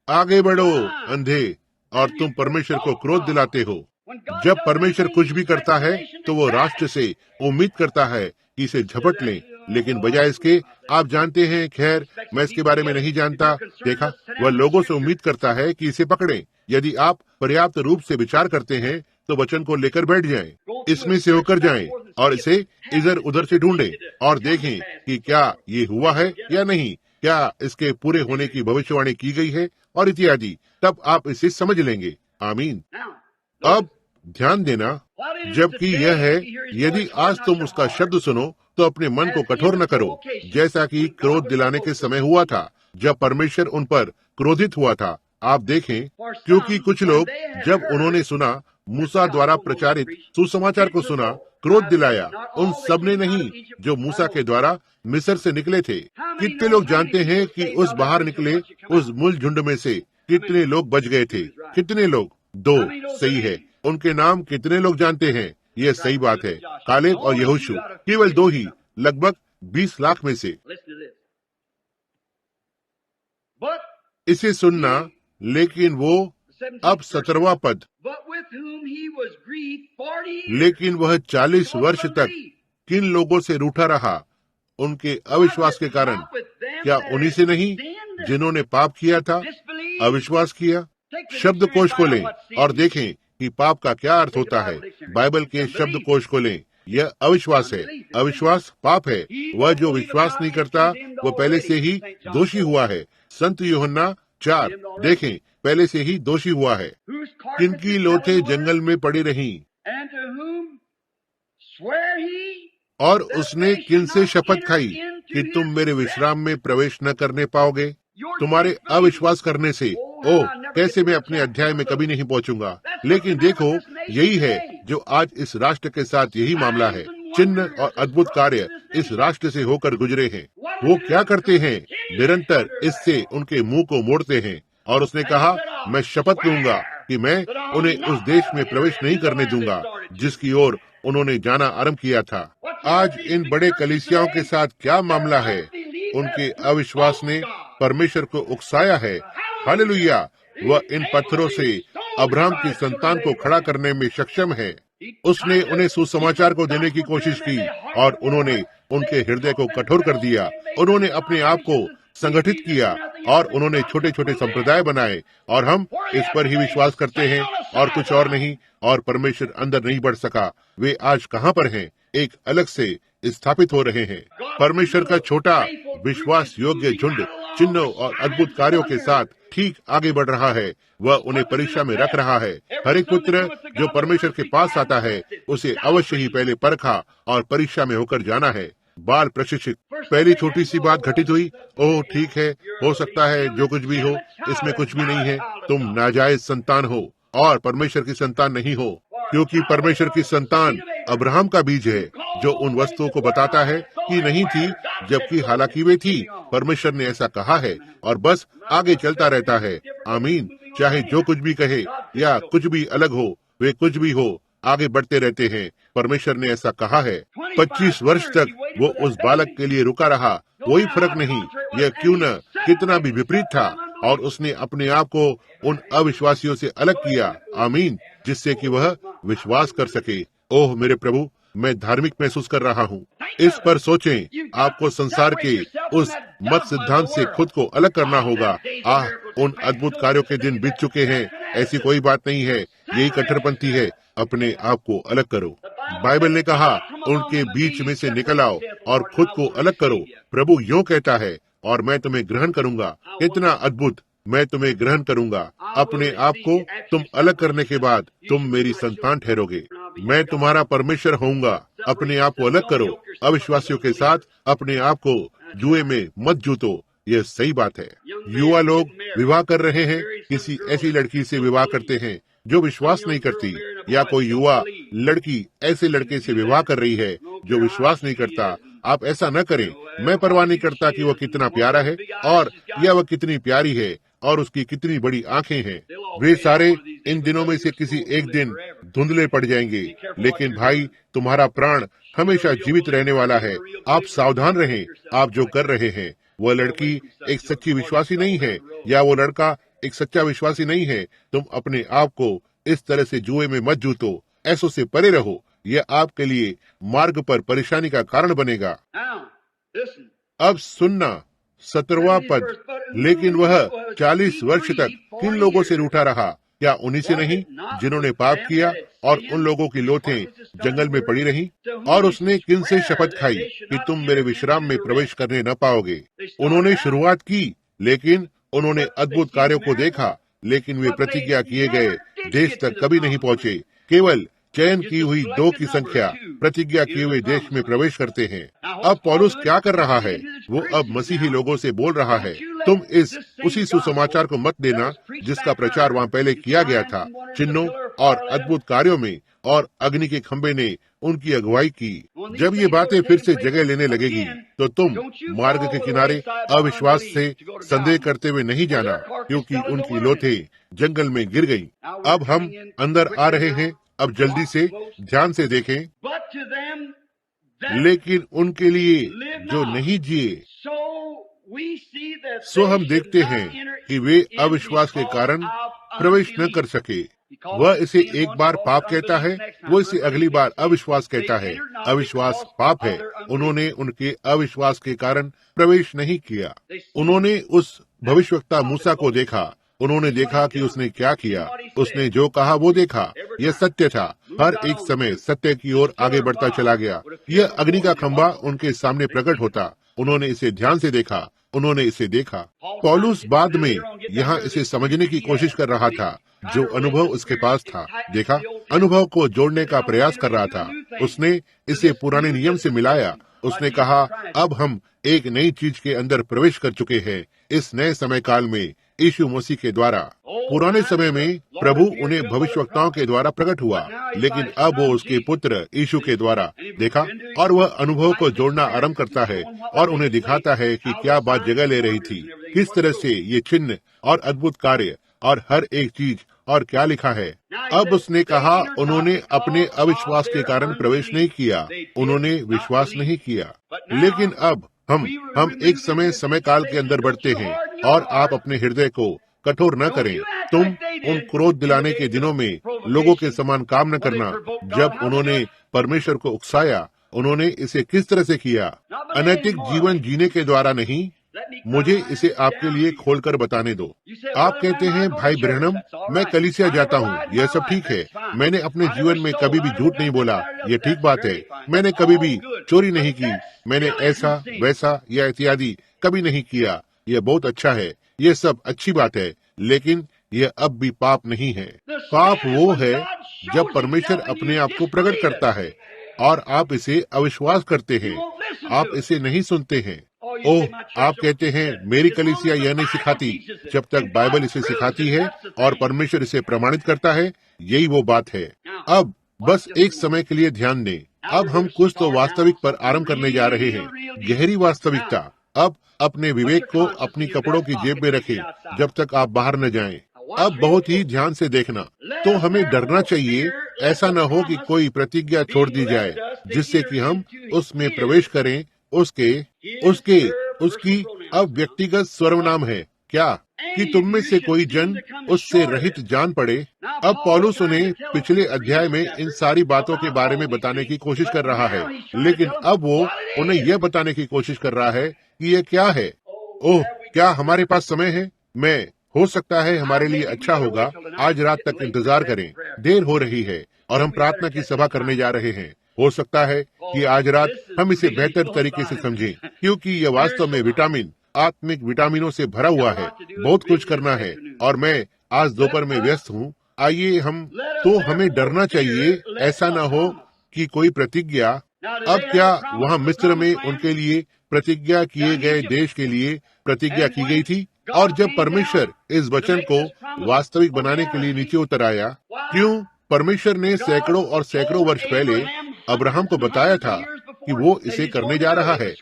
आगे बढ़ो अंधे, और तुम परमेश्वर को क्रोध दिलाते हो। जब परमेश्वर कुछ भी करता है तो वो राष्ट्र से उम्मीद करता है कि इसे झपट लें, लेकिन बजाय इसके आप जानते हैं, खैर मैं इसके बारे में नहीं जानता। देखा, वह लोगों से उम्मीद करता है कि इसे पकड़ें। यदि आप पर्याप्त रूप से विचार करते हैं तो वचन को लेकर बैठ जाएं, इसमें से होकर जाएं और इसे इधर उधर से ढूंढें और देखें कि क्या ये हुआ है या नहीं, क्या इसके पूरे होने की भविष्यवाणी की गई है और इत्यादि। तब आप इसे समझ लेंगे। आमीन। अब ध्यान देना, जबकि यह है, यदि आज तुम उसका शब्द सुनो तो अपने मन को कठोर न करो, जैसा कि क्रोध दिलाने के समय हुआ था, जब परमेश्वर उन पर क्रोधित हुआ था। आप देखें, क्योंकि कुछ लोग जब उन्होंने सुना, मूसा द्वारा प्रचारित सुसमाचार को सुना, क्रोध दिलाया। उन सब ने नहीं जो मूसा के द्वारा मिस्र से निकले थे। कितने लोग जानते हैं कि उस बाहर निकले उस मूल झुंड में से कितने लोग बच गए थे? कितने लोग? 2। सही है। उनके नाम कितने लोग जानते हैं? यह सही बात है, कालेब और यहोशू। केवल 2 ही, लगभग 20 लाख में से। इसे सुनना, लेकिन वो अब 17वां पद, लेकिन वह 40 वर्ष तक किन लोगों से रूठा रहा? उनके अविश्वास के कारण। क्या उन्हीं से नहीं जिन्होंने पाप किया था, अविश्वास किया? शब्दकोश को लें और देखें कि पाप का क्या अर्थ होता है। बाइबल के शब्दकोश को लें। यह अविश्वास है। अविश्वास पाप है। वह जो विश्वास नहीं करता वो पहले से ही दोषी हुआ है। संत यूहन्ना 4। देखें, पहले से ही दोषी हुआ है। किनकी लोथें जंगल में पड़ी रहीं, और उसने किन से शपथ खाई कि तुम मेरे विश्राम में प्रवेश न करने पाओगे? तुम्हारे अविश्वास करने से। ओह, कैसे मैं अपने अध्याय में कभी नहीं पहुंचूंगा। लेकिन देखो, यही है जो आज इस राष्ट्र के साथ यही मामला है। चिन्ह और अद्भुत कार्य इस राष्ट्र से होकर गुजरे हैं। वो क्या करते हैं? निरंतर इससे उनके मुंह को मोड़ते हैं। और उसने कहा, मैं शपथ लूंगा कि मैं उन्हें उस देश में प्रवेश नहीं करने दूंगा जिसकी ओर उन्होंने जाना आरंभ किया था। आज इन बड़े कलीसियाओं के साथ क्या मामला है? उनके अविश्वास ने परमेश्वर को उकसाया है। हालेलुया! वह इन पत्थरों से अब्राहम की संतान को खड़ा करने में सक्षम है। उसने उन्हें सुसमाचार को देने की कोशिश की और उन्होंने उनके हृदय को कठोर कर दिया। उन्होंने अपने आप को संगठित किया और उन्होंने छोटे छोटे संप्रदाय बनाए, और हम इस पर ही विश्वास करते हैं और कुछ और नहीं, और परमेश्वर अंदर नहीं बढ़ सका। वे आज कहाँ पर हैं? एक अलग से स्थापित हो रहे हैं। परमेश्वर का छोटा विश्वास योग्य झुंड चिन्हों और अद्भुत कार्यों के साथ ठीक आगे बढ़ रहा है। वह उन्हें परीक्षा में रख रहा है। हर एक पुत्र जो परमेश्वर के पास आता है उसे अवश्य ही पहले परखा और परीक्षा में होकर जाना है। बाल प्रशिक्षित। पहली छोटी सी बात घटित हुई, ओह ठीक है, हो सकता है जो कुछ भी हो, इसमें कुछ भी नहीं है, तुम नाजायज संतान हो और परमेश्वर की संतान नहीं हो, क्योंकि परमेश्वर की संतान अब्राहम का बीज है, जो उन वस्तुओं को बताता है कि नहीं थी, जबकि हालांकि वे थी। परमेश्वर ने ऐसा कहा है और बस आगे चलता रहता है। आमीन। चाहे जो कुछ भी कहे या कुछ भी अलग हो, वे कुछ भी हो, आगे बढ़ते रहते हैं। परमेश्वर ने ऐसा कहा है। 25 वर्ष तक वो उस बालक के लिए रुका रहा, कोई फर्क नहीं, यह क्यों न कितना भी विपरीत था, और उसने अपने आप को उन अविश्वासियों से अलग किया। आमीन। जिससे कि वह विश्वास कर सके। ओह मेरे प्रभु, मैं धार्मिक महसूस कर रहा हूँ। इस पर सोचें, आपको संसार के उस मत सिद्धांत से खुद को अलग करना होगा। उन अद्भुत कार्यों के दिन बीत चुके हैं, ऐसी कोई बात नहीं है, यही कट्टरपंथी है। अपने आप को अलग करो। बाइबल ने कहा, उनके बीच में से निकल आओ और खुद को अलग करो। प्रभु यूं कहता है, और मैं तुम्हें ग्रहण करूंगा। कितना अद्भुत, मैं तुम्हें ग्रहण करूंगा। अपने आप को तुम अलग करने के बाद तुम मेरी संतान ठहरोगे। मैं तुम्हारा परमेश्वर होऊंगा। अपने आप को अलग करो। अविश्वासियों के साथ अपने आप को जुए में मत जूतो। यह सही बात है। युवा लोग विवाह कर रहे हैं, किसी ऐसी लड़की से विवाह करते हैं जो विश्वास नहीं करती, या कोई युवा लड़की ऐसे लड़के से विवाह कर रही है जो विश्वास नहीं करता। आप ऐसा न करें। मैं परवाह नहीं करता कि वह कितना प्यारा है और या वह कितनी प्यारी है और उसकी कितनी बड़ी आंखें हैं। वे सारे इन दिनों में से किसी एक दिन धुंधले पड़ जाएंगे, लेकिन भाई, तुम्हारा प्राण हमेशा जीवित रहने वाला है। आप सावधान रहें। आप जो कर रहे हैं, वह लड़की एक सच्ची विश्वासी नहीं है, या वो लड़का एक सच्चा विश्वासी नहीं है। तुम अपने आप को इस तरह से जुए में मत जूतो। ऐसों से परे रहो। यह आपके लिए मार्ग पर परेशानी का कारण बनेगा। अब सुनना 17वां पद। लेकिन वह 40 वर्ष तक किन लोगों से रूठा रहा? क्या उन्हीं से नहीं जिन्होंने पाप किया और उन लोगों की लोथें जंगल में पड़ी रहीं? और उसने किन से शपथ खाई कि तुम मेरे विश्राम में प्रवेश करने न पाओगे? उन्होंने शुरुआत की, लेकिन उन्होंने अद्भुत कार्यों को देखा, लेकिन वे प्रतिज्ञा किए गए देश तक कभी नहीं पहुँचे। केवल चयन की हुई 2 की संख्या प्रतिज्ञा किए हुए देश में प्रवेश करते हैं। अब पौलुस क्या कर रहा है? वो अब मसीही लोगों से बोल रहा है, तुम इस उसी सुसमाचार को मत देना जिसका प्रचार वहाँ पहले किया गया था। चिन्हों और अद्भुत कार्यों में और अग्नि के खंभे ने उनकी अगुवाई की। जब ये बातें फिर से जगह लेने लगेगी, तो तुम मार्ग के किनारे अविश्वास से संदेह करते हुए नहीं जाना, क्योंकि उनकी लोथें जंगल में गिर गई। अब हम अंदर आ रहे हैं। अब जल्दी से ध्यान से देखें। लेकिन उनके लिए जो नहीं जिए, सो हम देखते हैं कि वे अविश्वास के कारण प्रवेश न कर सके। वह इसे एक बार पाप कहता है, वो इसे अगली बार अविश्वास कहता है। अविश्वास पाप है। उन्होंने उनके अविश्वास के कारण प्रवेश नहीं किया। उन्होंने उस भविष्यवक्ता मूसा को देखा। उन्होंने देखा कि उसने क्या किया। उसने जो कहा वो देखा। यह सत्य था। हर एक समय सत्य की ओर आगे बढ़ता चला गया। यह अग्नि का खंभा उनके सामने प्रकट होता। उन्होंने इसे ध्यान से देखा। उन्होंने इसे देखा। पौलुस बाद में यहाँ इसे समझने की कोशिश कर रहा था, जो अनुभव उसके पास था। देखा, अनुभव को जोड़ने का प्रयास कर रहा था। उसने इसे पुराने नियम से मिलाया। उसने कहा, अब हम एक नई चीज के अंदर प्रवेश कर चुके हैं, इस नए समय काल में यीशु मसीह के द्वारा। पुराने समय में प्रभु उन्हें भविष्यवक्ताओं के द्वारा प्रकट हुआ, लेकिन अब वो उसके पुत्र यीशु के द्वारा देखा, और वह अनुभव को जोड़ना आरंभ करता है और उन्हें दिखाता है कि क्या बात जगह ले रही थी, किस तरह से ये चिन्ह और अद्भुत कार्य और हर एक चीज और क्या लिखा है। अब उसने कहा, उन्होंने अपने अविश्वास के कारण प्रवेश नहीं किया। उन्होंने विश्वास नहीं किया। लेकिन अब हम एक समय काल के अंदर बढ़ते हैं, और आप अपने हृदय को कठोर न करें। तुम उन क्रोध दिलाने के दिनों में लोगों के समान काम न करना, जब उन्होंने परमेश्वर को उकसाया। उन्होंने इसे किस तरह से किया? अनैतिक जीवन जीने के द्वारा नहीं। मुझे इसे आपके लिए खोलकर बताने दो। आप कहते हैं, भाई ब्रैनम, मैं कलीसिया जाता हूँ, यह सब ठीक है। मैंने अपने जीवन में कभी भी झूठ नहीं बोला, यह ठीक बात है। मैंने कभी भी चोरी नहीं की। मैंने ऐसा वैसा या इत्यादि कभी नहीं किया। यह बहुत अच्छा है, ये सब अच्छी बात है, लेकिन यह अब भी पाप नहीं है। पाप वो है जब परमेश्वर अपने आप को प्रकट करता है और आप इसे अविश्वास करते हैं, आप इसे नहीं सुनते हैं। ओह, आप कहते हैं मेरी कलीसिया यह नहीं सिखाती, जब तक बाइबल इसे सिखाती है और परमेश्वर इसे प्रमाणित करता है, यही वो बात है। अब बस एक समय के लिए ध्यान दें। अब हम कुछ तो वास्तविक पर आरंभ करने जा रहे हैं, गहरी वास्तविकता। अब अपने विवेक को अपनी कपड़ों की जेब में रखें जब तक आप बाहर न जाएं। अब बहुत ही ध्यान से देखना। तो हमें डरना चाहिए, ऐसा न हो कि कोई प्रतिज्ञा छोड़ दी जाए जिससे कि हम उसमें प्रवेश करें। उसकी अब व्यक्तिगत सर्वनाम है क्या कि तुम में से कोई जन उससे रहित जान पड़े। अब पौलुस उन्हें पिछले अध्याय में इन सारी बातों के बारे में बताने की कोशिश कर रहा है, लेकिन अब वो उन्हें यह बताने की कोशिश कर रहा है कि ये क्या है। ओह, क्या हमारे पास समय है? हो सकता है हमारे लिए अच्छा होगा आज रात तक इंतजार करें। देर हो रही है और हम प्रार्थना की सभा करने जा रहे हैं। हो सकता है कि आज रात हम इसे बेहतर तरीके से समझें, क्योंकि यह वास्तव में विटामिन, आत्मिक विटामिनों से भरा हुआ है। बहुत कुछ करना है और मैं आज दोपहर में व्यस्त हूँ। आइए हमें डरना चाहिए, ऐसा न हो कि कोई प्रतिज्ञा। अब क्या वहाँ मिस्र में उनके लिए प्रतिज्ञा किए गए देश के लिए प्रतिज्ञा की गई थी? और जब परमेश्वर इस वचन को वास्तविक बनाने के लिए नीचे उतर आया, क्यों? परमेश्वर ने सैकड़ों और सैकड़ों वर्ष पहले अब्राहम को बताया था कि वो इसे करने जा रहा है।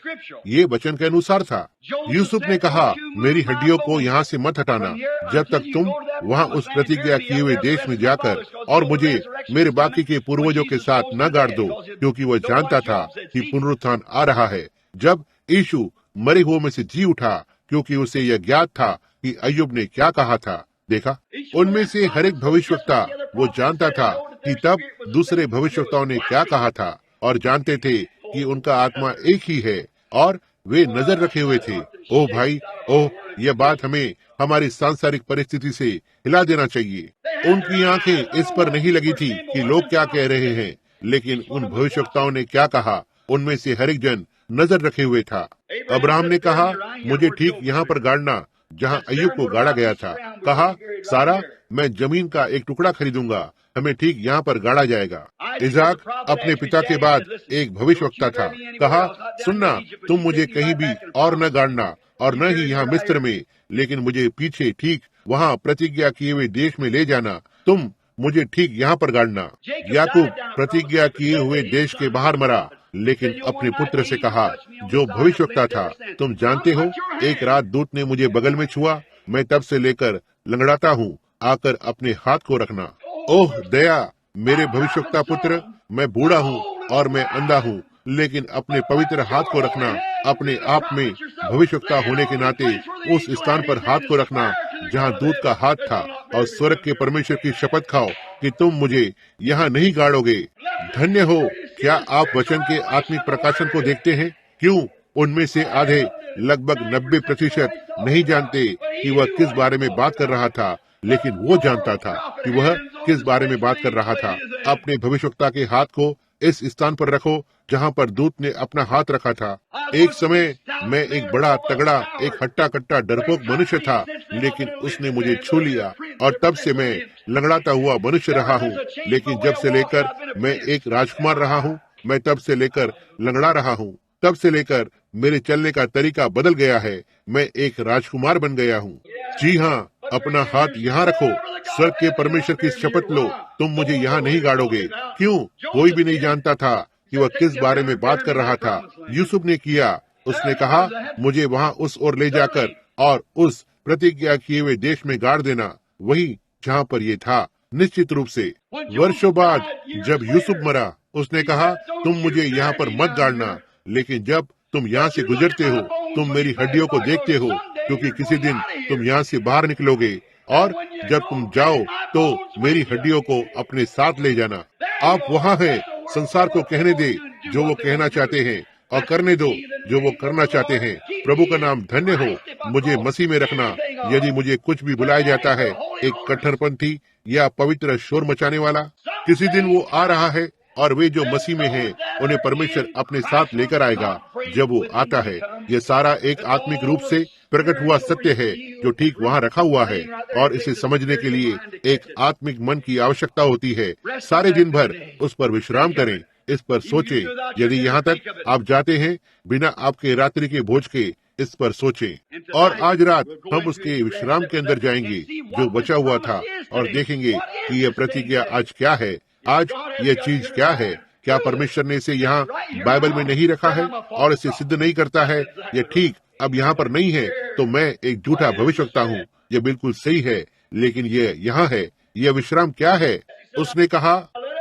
ये वचन के अनुसार था। यूसुफ ने कहा, मेरी हड्डियों को यहाँ से मत हटाना जब तक तुम वहाँ उस प्रतिज्ञा किए हुए देश में जाकर और मुझे मेरे बाकी के पूर्वजों के साथ न गाड़ दो, क्योंकि वह जानता था कि पुनरुत्थान आ रहा है। जब यीशु मरे हुओं में से जी उठा, क्योंकि उसे यह ज्ञात था कि अय्यूब ने क्या कहा था। देखा, उनमें से हर एक भविष्यवक्ता वो जानता था कि तब दूसरे भविष्यवक्ताओं ने क्या कहा था, और जानते थे कि उनका आत्मा एक ही है, और वे नजर रखे हुए थे। ओह भाई, ओह, यह बात हमें हमारी सांसारिक परिस्थिति से हिला देना चाहिए। उनकी आंखें इस पर नहीं लगी थी कि लोग क्या कह रहे हैं, लेकिन उन भविष्यवक्ताओं ने क्या कहा, उनमें से हर एक जन नजर रखे हुए था। अब्राहम ने कहा, मुझे ठीक यहाँ पर गाड़ना जहाँ अय्यूब को गाड़ा गया था। कहा, सारा, मैं जमीन का एक टुकड़ा खरीदूंगा, हमें ठीक यहाँ पर गाड़ा जाएगा। इजाक अपने पिता के बाद एक भविष्यवक्ता था। कहा, सुनना, तुम मुझे कहीं भी और न गाड़ना, और न ही यहाँ मिस्र में, लेकिन मुझे पीछे ठीक वहाँ प्रतिज्ञा किए हुए देश में ले जाना। तुम मुझे ठीक यहाँ पर गाड़ना। याकूब प्रतिज्ञा किए हुए देश के बाहर मरा, लेकिन अपने पुत्र से कहा जो भविष्यवक्ता था, तुम जानते हो, एक रात दूत ने मुझे बगल में छुआ, मैं तब से लेकर लंगड़ाता हूँ, आकर अपने हाथ को रखना। ओह दया, मेरे भविष्यवक्ता पुत्र, मैं बूढ़ा हूँ और मैं अंधा हूँ, लेकिन अपने पवित्र हाथ को रखना। अपने आप में भविष्यवक्ता होने के नाते उस स्थान पर हाथ को रखना जहाँ दूत का हाथ था, और स्वर्ग के परमेश्वर की शपथ खाओ कि तुम मुझे यहाँ नहीं गाड़ोगे। धन्य हो। क्या आप वचन के आत्मिक प्रकाशन को देखते हैं? क्यों? उनमें से आधे, लगभग 90% नहीं जानते कि वह किस बारे में बात कर रहा था, लेकिन वो जानता था कि वह किस बारे में बात कर रहा था। अपने भविष्यवक्ता के हाथ को इस स्थान पर रखो जहाँ पर दूत ने अपना हाथ रखा था। एक समय मैं एक बड़ा तगड़ा, एक हट्टा कट्टा डरपोक मनुष्य था, लेकिन उसने मुझे छू लिया, और तब से मैं लंगड़ाता हुआ मनुष्य रहा हूँ। लेकिन जब से लेकर मैं एक राजकुमार रहा हूँ, मैं तब से लेकर लंगड़ा रहा हूँ। तब से लेकर मेरे चलने का तरीका बदल गया है, मैं एक राजकुमार बन गया हूँ। जी हाँ, अपना हाथ यहाँ रखो, स्वर्ग के परमेश्वर की शपथ लो, तुम मुझे यहाँ नहीं गाड़ोगे। क्यों? कोई भी नहीं जानता था कि वह किस बारे में बात कर रहा था। यूसुफ ने किया, उसने कहा, मुझे वहाँ उस ओर ले जाकर और उस प्रतिज्ञा किए हुए देश में गाड़ देना, वही जहाँ पर ये था। निश्चित रूप से वर्षों बाद जब यूसुफ मरा, उसने कहा, तुम मुझे यहाँ पर मत गाड़ना, लेकिन जब तुम यहाँ से गुजरते हो, तुम मेरी हड्डियों को देखते हो, क्योंकि किसी दिन तुम यहाँ से बाहर निकलोगे, और जब तुम जाओ तो मेरी हड्डियों को अपने साथ ले जाना। आप वहाँ हैं। संसार को कहने दे जो वो कहना चाहते हैं, और करने दो जो वो करना चाहते हैं। प्रभु का नाम धन्य हो। मुझे मसीह में रखना। यदि मुझे कुछ भी बुलाया जाता है, एक कट्टरपंथी या पवित्र शोर मचाने वाला, किसी दिन वो आ रहा है, और वे जो मसीह में हैं, उन्हें परमेश्वर अपने साथ लेकर आएगा। जब वो आता है, ये सारा एक आत्मिक रूप से प्रकट हुआ सत्य है जो ठीक वहाँ रखा हुआ है, और इसे समझने के लिए एक आत्मिक मन की आवश्यकता होती है। सारे दिन भर उस पर विश्राम करें, इस पर सोचें। यदि यहाँ तक आप जाते हैं बिना आपके रात्रि के भोज के, इस पर सोचें। और आज रात हम उसके विश्राम के अंदर जाएंगे जो बचा हुआ था, और देखेंगे कि यह प्रतिज्ञा आज क्या है, आज यह चीज क्या है। क्या परमेश्वर ने इसे यहाँ बाइबल में नहीं रखा है और इसे सिद्ध नहीं करता है? यह ठीक अब यहाँ पर नहीं है तो मैं एक झूठा भविष्यवक्ता हूँ। यह बिल्कुल सही है, लेकिन यह यहाँ है। यह विश्राम क्या है? उसने कहा,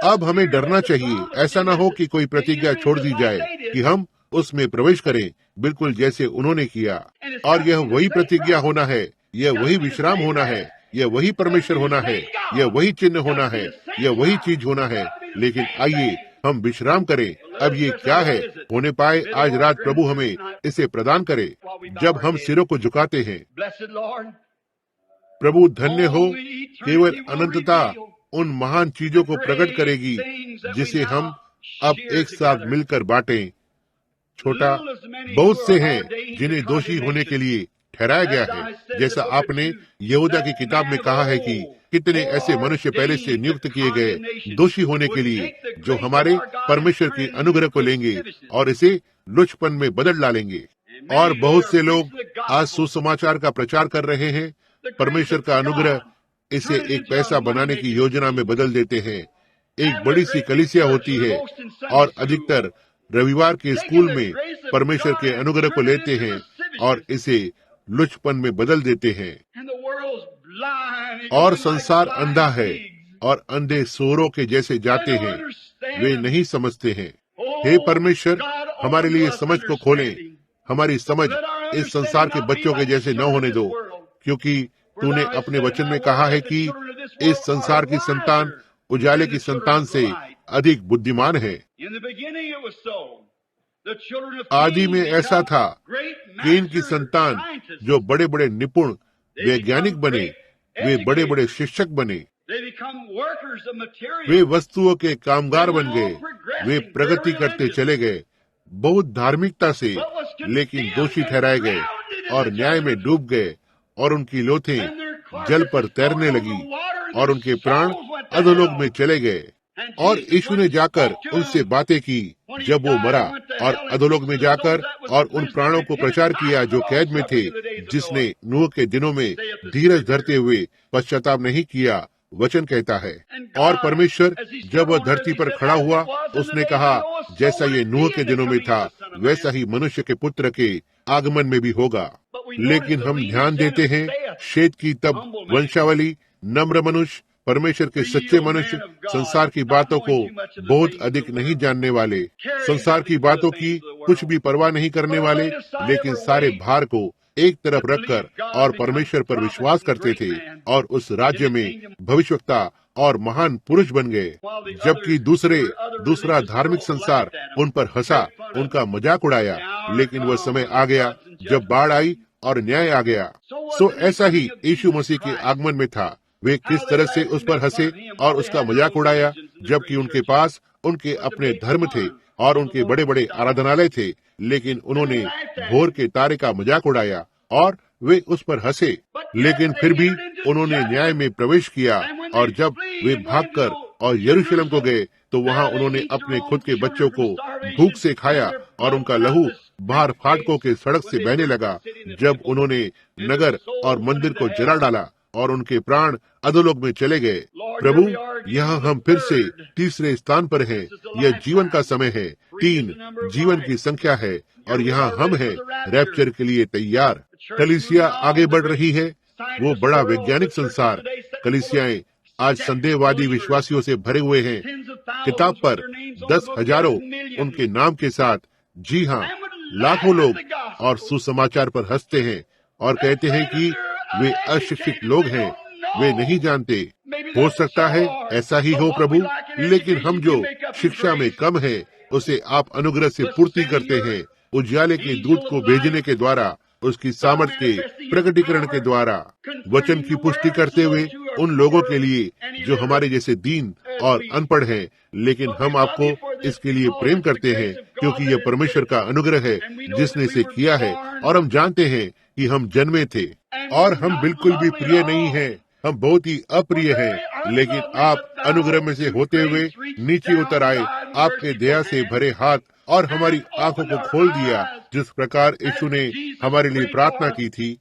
अब हमें डरना चाहिए, ऐसा ना हो कि कोई प्रतिज्ञा छोड़ दी जाए कि हम उसमें प्रवेश करें, बिल्कुल जैसे उन्होंने किया। और यह वही प्रतिज्ञा होना है, यह वही विश्राम होना है, यह वही परमेश्वर होना है, यह वही चिन्ह होना है, यह वही चीज होना है। लेकिन आइए हम विश्राम करें। अब ये क्या है? होने पाए आज रात प्रभु हमें इसे प्रदान करे। जब हम सिरों को झुकाते हैं, प्रभु धन्य हो, केवल अनंतता उन महान चीजों को प्रकट करेगी जिसे हम अब एक साथ मिलकर बांटें। छोटा, बहुत से हैं जिन्हें दोषी होने के लिए ठहराया गया है। जैसा आपने यहूदा की किताब में कहा है कि कितने ऐसे मनुष्य पहले से नियुक्त किए गए दोषी होने के लिए, जो हमारे परमेश्वर की अनुग्रह को लेंगे और इसे लुचपन में बदल डालेंगे। और बहुत से लोग आज सुसमाचार का प्रचार कर रहे हैं, परमेश्वर का अनुग्रह इसे एक पैसा बनाने की योजना में बदल देते हैं। एक बड़ी सी कलीसिया होती है और अधिकतर रविवार के स्कूल में परमेश्वर के अनुग्रह को लेते हैं और इसे लुचपन में बदल देते हैं। और संसार अंधा है और अंधे सूअरों के जैसे जाते हैं, वे नहीं समझते हैं। हे परमेश्वर, हमारे लिए समझ को खोलें। हमारी समझ इस संसार के बच्चों के जैसे न होने दो, क्योंकि तूने अपने वचन में कहा है कि इस संसार की संतान उजाले की संतान से अधिक बुद्धिमान है। आदि में ऐसा था, केन की संतान जो बड़े बड़े निपुण वैज्ञानिक बने, वे बड़े बड़े शिक्षक बने, वे वस्तुओं के कामगार बन गए, वे प्रगति करते चले गए बहुत धार्मिकता से, लेकिन दोषी ठहराए गए और न्याय में डूब गए, और उनकी लोथें जल पर तैरने लगी और उनके प्राण अधोलोक में चले गए। और यीशु ने जाकर उनसे बातें की जब वो मरा, और अधोलोक में जाकर और उन प्राणों को प्रचार किया जो कैद में थे, जिसने नूह के दिनों में धीरज धरते हुए पश्चाताप नहीं किया, वचन कहता है। और परमेश्वर जब वह धरती पर खड़ा हुआ, उसने कहा, जैसा ये नूह के दिनों में था, वैसा ही मनुष्य के पुत्र के आगमन में भी होगा। लेकिन हम ध्यान देते हैं, शेत की तब वंशावली, नम्र मनुष्य, परमेश्वर के सच्चे मनुष्य, संसार की बातों को बहुत अधिक नहीं जानने वाले, संसार की बातों की कुछ भी परवाह नहीं करने वाले, लेकिन सारे भार को एक तरफ रखकर और परमेश्वर पर विश्वास करते थे, और उस राज्य में भविष्यवक्ता और महान पुरुष बन गए। जबकि दूसरा धार्मिक संसार उन पर हंसा, उनका मजाक उड़ाया। लेकिन वह समय आ गया जब बाढ़ आई और न्याय आ गया। सो ऐसा ही यीशु मसीह के आगमन में था। वे किस तरह से उस पर हंसे और उसका मजाक उड़ाया, जबकि उनके पास उनके अपने धर्म थे और उनके बड़े बड़े आराधनालय थे, लेकिन उन्होंने भोर के तारे का मजाक उड़ाया और वे उस पर हंसे। लेकिन फिर भी उन्होंने न्याय में प्रवेश किया, और जब वे भागकर और यरूशलेम को गए तो वहाँ उन्होंने अपने खुद के बच्चों को भूख से खाया और उनका लहू बाहर फाटकों के सड़क से बहने लगा। जब उन्होंने नगर और मंदिर को जला डाला और उनके प्राण अधोलोक में चले गए। प्रभु, यहाँ हम फिर से तीसरे स्थान पर हैं। यह जीवन का समय है, 3 जीवन की संख्या है, और यहाँ हम हैं रैप्चर के लिए तैयार। कलीसिया आगे बढ़ रही है, वो बड़ा वैज्ञानिक संसार। कलीसियाएं आज संदेहवादी विश्वासियों से भरे हुए हैं। किताब पर 10,000 उनके नाम के साथ, जी हाँ, लाखों लोग, और सुसमाचार पर हंसते हैं और कहते हैं कि वे अशिक्षित लोग हैं, वे नहीं जानते। हो सकता है ऐसा ही हो प्रभु, लेकिन हम जो शिक्षा में कम है, उसे आप अनुग्रह से पूर्ति करते हैं, उजाले के दूत को भेजने के द्वारा, उसकी सामर्थ के प्रकटीकरण के द्वारा, वचन की पुष्टि करते हुए उन लोगों के लिए जो हमारे जैसे दीन और अनपढ़ हैं। लेकिन हम आपको इसके लिए प्रेम करते हैं, क्योंकि यह परमेश्वर का अनुग्रह है जिसने इसे किया है, और हम जानते हैं कि हम जन्मे थे और हम बिल्कुल भी प्रिय नहीं हैं, हम बहुत ही अप्रिय हैं, लेकिन आप अनुग्रह में से होते हुए नीचे उतर आए, आपके दया से भरे हाथ और हमारी आंखों को खोल दिया, जिस प्रकार यीशु ने हमारे लिए प्रार्थना की थी,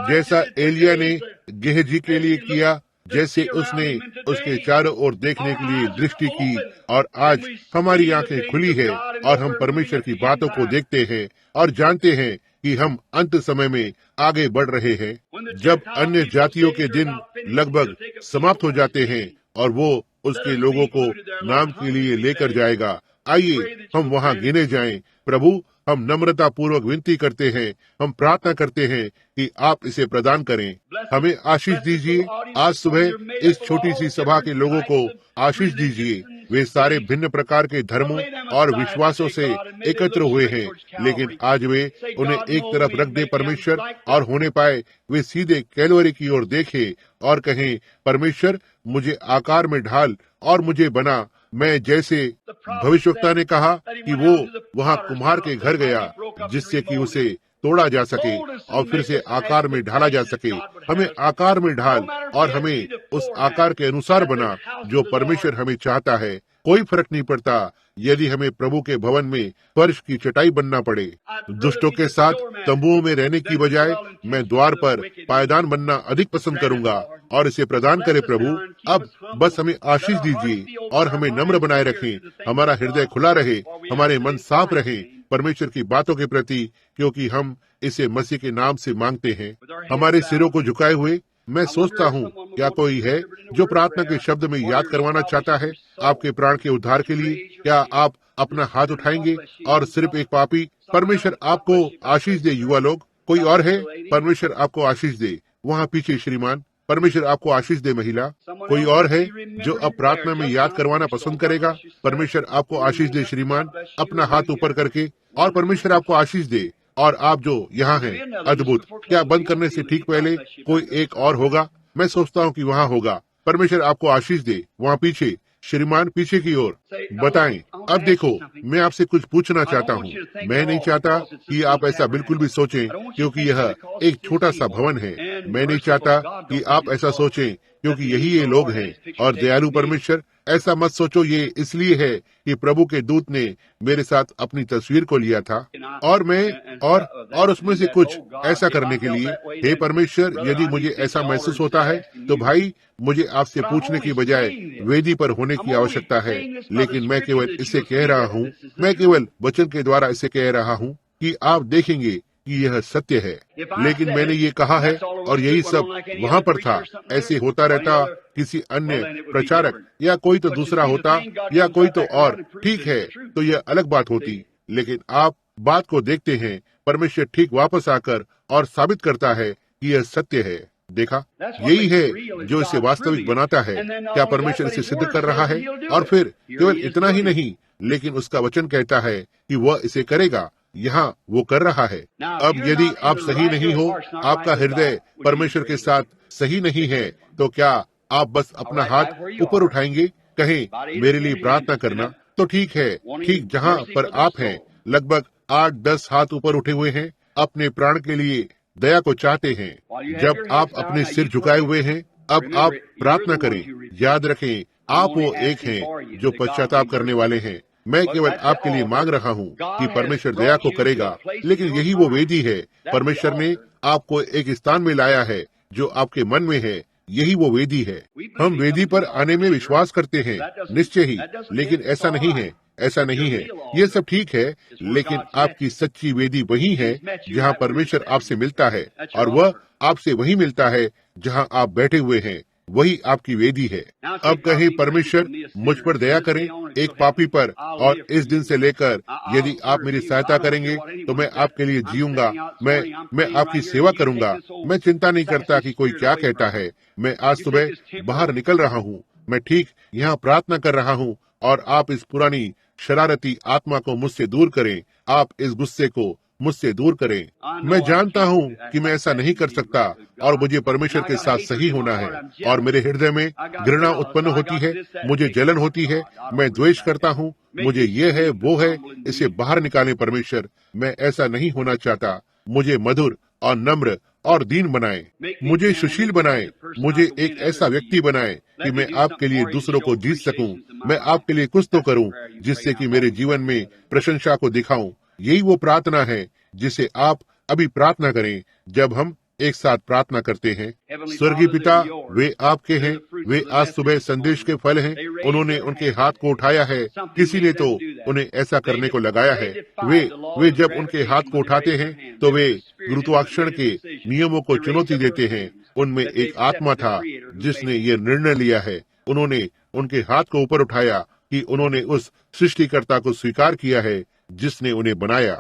जैसा एलिया ने गेहजी के लिए किया, जैसे उसने उसके चारों ओर देखने के लिए दृष्टि की, और आज हमारी आंखें खुली है और हम परमेश्वर की बातों को देखते हैं और जानते हैं कि हम अंत समय में आगे बढ़ रहे हैं। जब अन्य जातियों के दिन लगभग समाप्त हो जाते हैं और वो उसके लोगों को नाम के लिए लेकर जाएगा, आइए हम वहां गिने जाएं। प्रभु, हम नम्रता पूर्वक विनती करते हैं, हम प्रार्थना करते हैं कि आप इसे प्रदान करें। हमें आशीष दीजिए। आज सुबह इस छोटी सी सभा के लोगों को आशीष दीजिए। वे सारे भिन्न प्रकार के धर्मों और विश्वासों से एकत्र हुए हैं, लेकिन आज वे उन्हें एक तरफ रख दे परमेश्वर, और होने पाए वे सीधे कैलवरी की ओर देखें और कहें, परमेश्वर मुझे आकार में ढाल और मुझे बना। मैं जैसे भविष्यवक्ता ने कहा कि वो वहाँ कुम्हार के घर गया जिससे कि उसे तोड़ा जा सके और फिर से आकार में ढाला जा सके। हमें आकार में ढाल और हमें उस आकार के अनुसार बना जो परमेश्वर हमें चाहता है। कोई फर्क नहीं पड़ता यदि हमें प्रभु के भवन में फर्श की चटाई बनना पड़े। दुष्टों के साथ तंबुओं में रहने की बजाय मैं द्वार पर पायदान बनना अधिक पसंद करूंगा, और इसे प्रदान करे प्रभु। अब बस हमें आशीष दीजिए और हमें नम्र बनाए रखें, हमारा हृदय खुला रहे, हमारे मन साफ रहे परमेश्वर की बातों के प्रति, क्योंकि हम इसे मसीह के नाम से मांगते हैं। हमारे सिरों को झुकाए हुए मैं सोचता हूँ, क्या कोई है जो प्रार्थना के शब्द में याद करवाना चाहता है आपके प्राण के उद्धार के लिए? क्या आप अपना हाथ उठाएंगे? और सिर्फ एक पापी, परमेश्वर आपको आशीष दे। युवा लोग, कोई और है? परमेश्वर आपको आशीष दे। वहाँ पीछे श्रीमान, परमेश्वर आपको आशीष दे। महिला, कोई और है जो अब प्रार्थना में याद करवाना पसंद करेगा? परमेश्वर आपको आशीष दे श्रीमान, अपना हाथ ऊपर करके, और परमेश्वर आपको आशीष दे। और आप जो यहाँ हैं, अद्भुत। क्या बंद करने से ठीक पहले कोई एक और होगा? मैं सोचता हूँ कि वहाँ होगा। परमेश्वर आपको आशीष दे। वहाँ पीछे श्रीमान, पीछे की ओर बताएं। अब देखो, मैं आपसे कुछ पूछना चाहता हूँ। मैं नहीं चाहता कि आप ऐसा बिल्कुल भी सोचें, क्योंकि यह एक छोटा सा भवन है। मैं नहीं चाहता कि आप ऐसा सोचें, क्योंकि यही ये लोग हैं। और दयालु परमेश्वर, ऐसा मत सोचो ये इसलिए है कि प्रभु के दूत ने मेरे साथ अपनी तस्वीर को लिया था और मैं और उसमें से कुछ ऐसा करने के लिए। हे परमेश्वर, यदि मुझे ऐसा महसूस होता है तो भाई, मुझे आपसे पूछने की बजाय वेदी पर होने की आवश्यकता है। लेकिन मैं केवल इसे कह रहा हूँ, मैं केवल वचन के द्वारा इसे कह रहा हूँ कि आप देखेंगे कि यह सत्य है। लेकिन मैंने ये कहा है और यही सब वहाँ पर था। ऐसे होता रहता किसी अन्य प्रचारक या कोई तो दूसरा होता या कोई तो और, ठीक है, तो यह अलग बात होती। लेकिन आप बात को देखते हैं, परमेश्वर ठीक वापस आकर और साबित करता है कि यह सत्य है। देखा, यही है जो इसे वास्तविक बनाता है। क्या परमेश्वर इसे सिद्ध कर रहा है? और फिर केवल इतना ही नहीं, लेकिन उसका वचन कहता है कि वह इसे करेगा। यहाँ वो कर रहा है। अब यदि आप सही नहीं हो, आपका हृदय परमेश्वर के साथ सही नहीं है, तो क्या आप बस अपना हाथ ऊपर उठाएंगे, कहें मेरे लिए प्रार्थना करना? तो ठीक है, ठीक जहाँ पर आप हैं, लगभग 8-10 हाथ ऊपर उठे हुए हैं, अपने प्राण के लिए दया को चाहते हैं। जब आप अपने सिर झुकाए हुए हैं, अब आप प्रार्थना करें। याद रखें, आप वो एक हैं जो पश्चाताप करने वाले हैं। मैं केवल आपके लिए मांग रहा हूँ कि परमेश्वर दया को करेगा। लेकिन यही वो वेदी है। परमेश्वर ने आपको एक स्थान में लाया है जो आपके मन में है। यही वो वेदी है। हम वेदी पर आने में विश्वास करते हैं, निश्चय ही। लेकिन ऐसा नहीं है, ऐसा नहीं है। ये सब ठीक है, लेकिन आपकी सच्ची वेदी वही है जहाँ परमेश्वर आपसे मिलता है, और वह आपसे वही मिलता है जहाँ आप बैठे हुए हैं। वही आपकी वेदी है। अब कहें, परमेश्वर मुझ पर दया करें, एक पापी पर, और इस दिन से लेकर यदि आप मेरी सहायता करेंगे तो मैं आपके लिए जीऊंगा। मैं आपकी सेवा करूंगा। मैं चिंता नहीं करता कि कोई क्या कहता है। मैं आज सुबह बाहर निकल रहा हूँ, मैं ठीक यहाँ प्रार्थना कर रहा हूँ, और आप इस पुरानी शरारती आत्मा को मुझसे दूर करें। आप इस गुस्से को मुझसे दूर करें। मैं जानता हूँ कि मैं ऐसा नहीं कर सकता, और मुझे परमेश्वर के साथ सही होना है। और मेरे हृदय में घृणा उत्पन्न होती है, मुझे जलन होती है, मैं द्वेष करता हूँ, मुझे ये है वो है। इसे बाहर निकालें परमेश्वर। मैं ऐसा नहीं होना चाहता। मुझे मधुर और नम्र और दीन बनाए, मुझे सुशील बनाए, मुझे एक ऐसा व्यक्ति बनाए कि मैं आपके लिए दूसरों को जीत सकूं। मैं आपके लिए कुछ तो करूं जिससे कि मेरे जीवन में प्रशंसा को दिखाऊं। यही वो प्रार्थना है जिसे आप अभी प्रार्थना करें जब हम एक साथ प्रार्थना करते हैं। स्वर्गीय पिता, वे आपके हैं, वे आज सुबह संदेश के फल हैं। उन्होंने उनके हाथ को उठाया है, किसी ने तो उन्हें ऐसा करने को लगाया है। वे जब उनके हाथ को उठाते हैं तो वे गुरुत्वाकर्षण के नियमों को चुनौती देते हैं। उनमें एक आत्मा था जिसने ये निर्णय लिया है। उन्होंने उनके हाथ को ऊपर उठाया कि उन्होंने उस सृष्टिकर्ता को स्वीकार किया है जिसने उन्हें बनाया।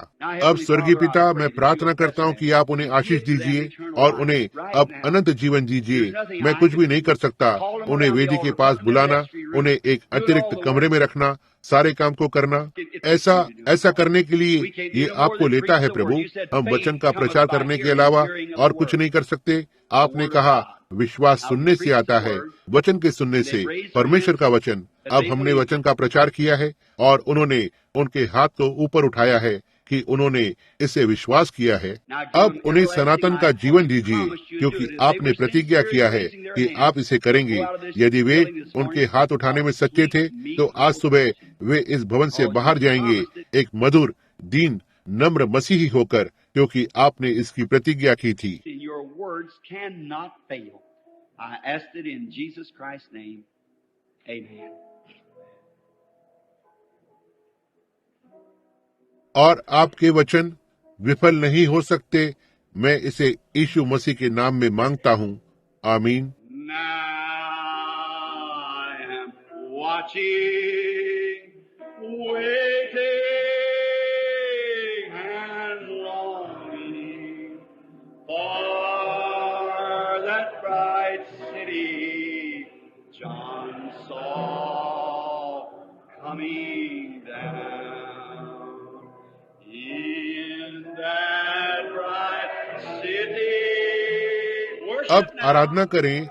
अब स्वर्गीय पिता, मैं प्रार्थना करता हूँ कि आप उन्हें आशीष दीजिए और उन्हें अब अनंत जीवन दीजिए। मैं कुछ भी नहीं कर सकता। उन्हें वेदी के पास बुलाना, उन्हें एक अतिरिक्त कमरे में रखना, सारे काम को करना, ऐसा करने के लिए ये आपको लेता है प्रभु। हम वचन का प्रचार करने के अलावा और कुछ नहीं कर सकते। आपने कहा विश्वास सुनने से आता है, वचन के सुनने से, परमेश्वर का वचन। अब हमने वचन का प्रचार किया है और उन्होंने उनके हाथ को ऊपर उठाया है कि उन्होंने इसे विश्वास किया है। अब उन्हें सनातन का जीवन दीजिए, क्योंकि आपने प्रतिज्ञा किया है कि आप इसे करेंगे। यदि वे उनके हाथ उठाने में सच्चे थे तो आज सुबह वे इस भवन से बाहर जाएंगे एक मधुर, दीन, नम्र मसीही होकर, क्योंकि आपने इसकी प्रतिज्ञा की थी। और आपके वचन विफल नहीं हो सकते। मैं इसे यीशु मसीह के नाम में मांगता हूँ, आमीन। अब आराधना करें।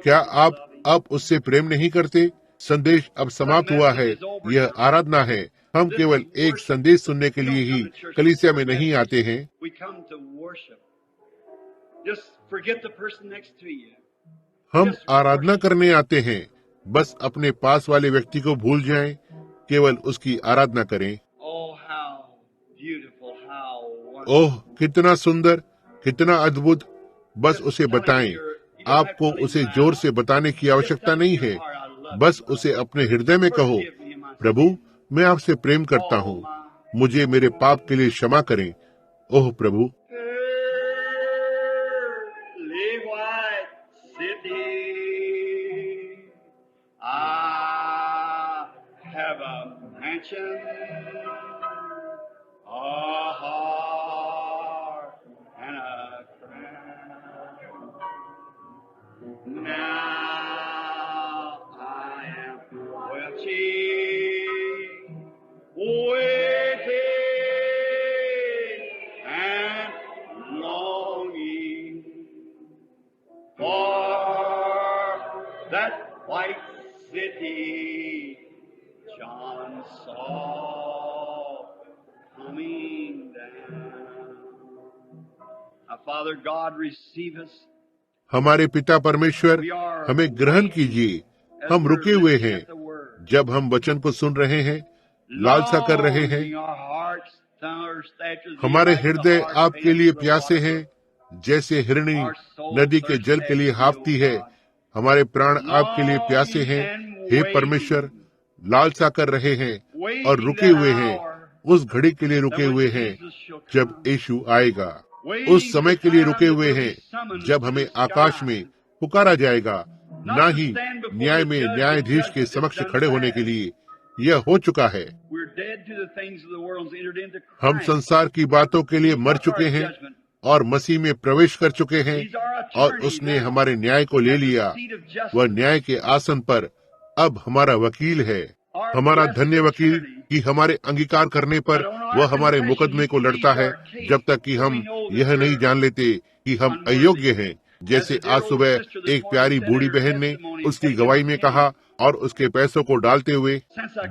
क्या आप अब उससे प्रेम नहीं करते? संदेश अब समाप्त हुआ है। यह आराधना है। हम केवल एक संदेश सुनने के लिए ही कलीसिया में नहीं आते हैं। हम आराधना करने आते हैं। बस अपने पास वाले व्यक्ति को भूल जाएं, केवल उसकी आराधना करें। ओह, कितना सुंदर, कितना अद्भुत। बस उसे बताएं। आपको उसे जोर से बताने की आवश्यकता नहीं है। बस उसे अपने हृदय में कहो, प्रभु, मैं आपसे प्रेम करता हूँ, मुझे मेरे पाप के लिए क्षमा करें। ओह प्रभु, हमारे पिता परमेश्वर, हमें ग्रहण कीजिए। हम रुके हुए हैं जब हम वचन को सुन रहे हैं, लालसा कर रहे हैं। हमारे हृदय आपके लिए प्यासे हैं, जैसे हिरणी नदी के जल के लिए हाफती है। हमारे प्राण आपके लिए प्यासे हैं। हे परमेश्वर, लालसा कर रहे हैं और रुके हुए हैं। उस घड़ी के लिए रुके हुए हैं जब यीशु आएगा। उस समय के लिए रुके हुए हैं जब हमें आकाश में पुकारा जाएगा, ना ही न्याय में न्यायाधीश के समक्ष खड़े होने के लिए। यह हो चुका है। हम संसार की बातों के लिए मर चुके हैं और मसीह में प्रवेश कर चुके हैं, और उसने हमारे न्याय को ले लिया। वह न्याय के आसन पर अब हमारा वकील है। हमारा धन्य वकील कि हमारे अंगीकार करने पर वह हमारे मुकदमे को लड़ता है, जब तक कि हम यह नहीं जान लेते कि हम अयोग्य हैं। जैसे आज सुबह एक प्यारी बूढ़ी बहन ने उसकी गवाही में कहा, और उसके पैसों को डालते हुए,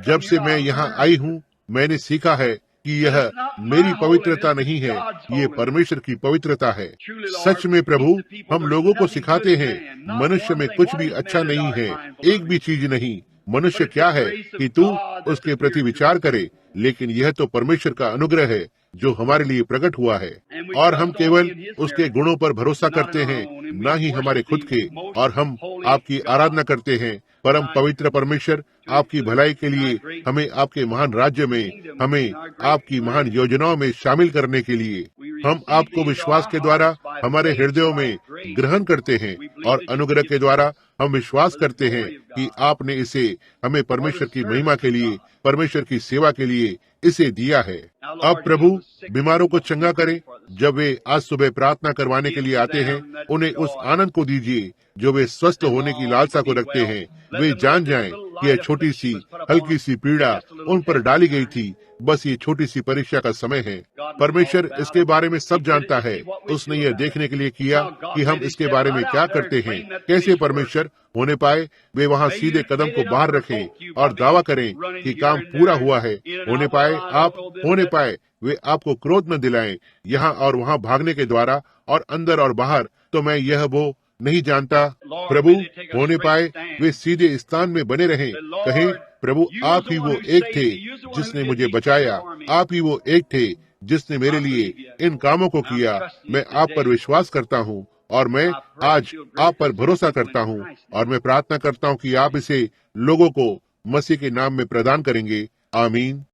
जब से मैं यहाँ आई हूँ मैंने सीखा है कि यह मेरी पवित्रता नहीं है, ये परमेश्वर की पवित्रता है। सच में प्रभु, हम लोगों को सिखाते हैं मनुष्य में कुछ भी अच्छा नहीं है, एक भी चीज नहीं। मनुष्य क्या है कि तू उसके प्रति विचार करे, लेकिन यह तो परमेश्वर का अनुग्रह है जो हमारे लिए प्रकट हुआ है, और हम केवल उसके गुणों पर भरोसा करते हैं, ना ही हमारे खुद के। और हम आपकी आराधना करते हैं परम पवित्र परमेश्वर, आपकी भलाई के लिए हमें आपके महान राज्य में, हमें आपकी महान योजनाओं में शामिल करने के लिए। हम आपको विश्वास के द्वारा हमारे हृदयों में ग्रहण करते हैं, और अनुग्रह के द्वारा हम विश्वास करते हैं कि आपने इसे हमें परमेश्वर की महिमा के लिए, परमेश्वर की सेवा के लिए इसे दिया है। अब प्रभु, बीमारों को चंगा करें। जब वे आज सुबह प्रार्थना करवाने के लिए आते हैं, उन्हें उस आनंद को दीजिए जो वे स्वस्थ होने की लालसा को रखते हैं। वे जान जाएं कि यह छोटी सी हल्की सी पीड़ा उन पर डाली गई थी, बस ये छोटी सी परीक्षा का समय है। परमेश्वर इसके बारे में सब जानता है। उसने यह देखने के लिए किया कि हम इसके बारे में क्या करते हैं। कैसे परमेश्वर होने पाए वे वहाँ सीधे कदम को बाहर रखें और दावा करें कि काम पूरा हुआ है। होने पाए आप, होने पाए वे आपको क्रोध न दिलाएं, यहाँ और वहाँ भागने के द्वारा और अंदर और बाहर। तो मैं यह वो नहीं जानता। प्रभु, होने पाए वे सीधे स्थान में बने रहें, कहें प्रभु आप ही वो एक थे जिसने मुझे बचाया, आप ही वो एक थे जिसने मेरे लिए इन कामों को किया। मैं आप पर विश्वास करता हूँ, और मैं आज आप पर भरोसा करता हूँ, और मैं प्रार्थना करता हूँ कि आप इसे लोगों को मसीह के नाम में प्रदान करेंगे। आमीन।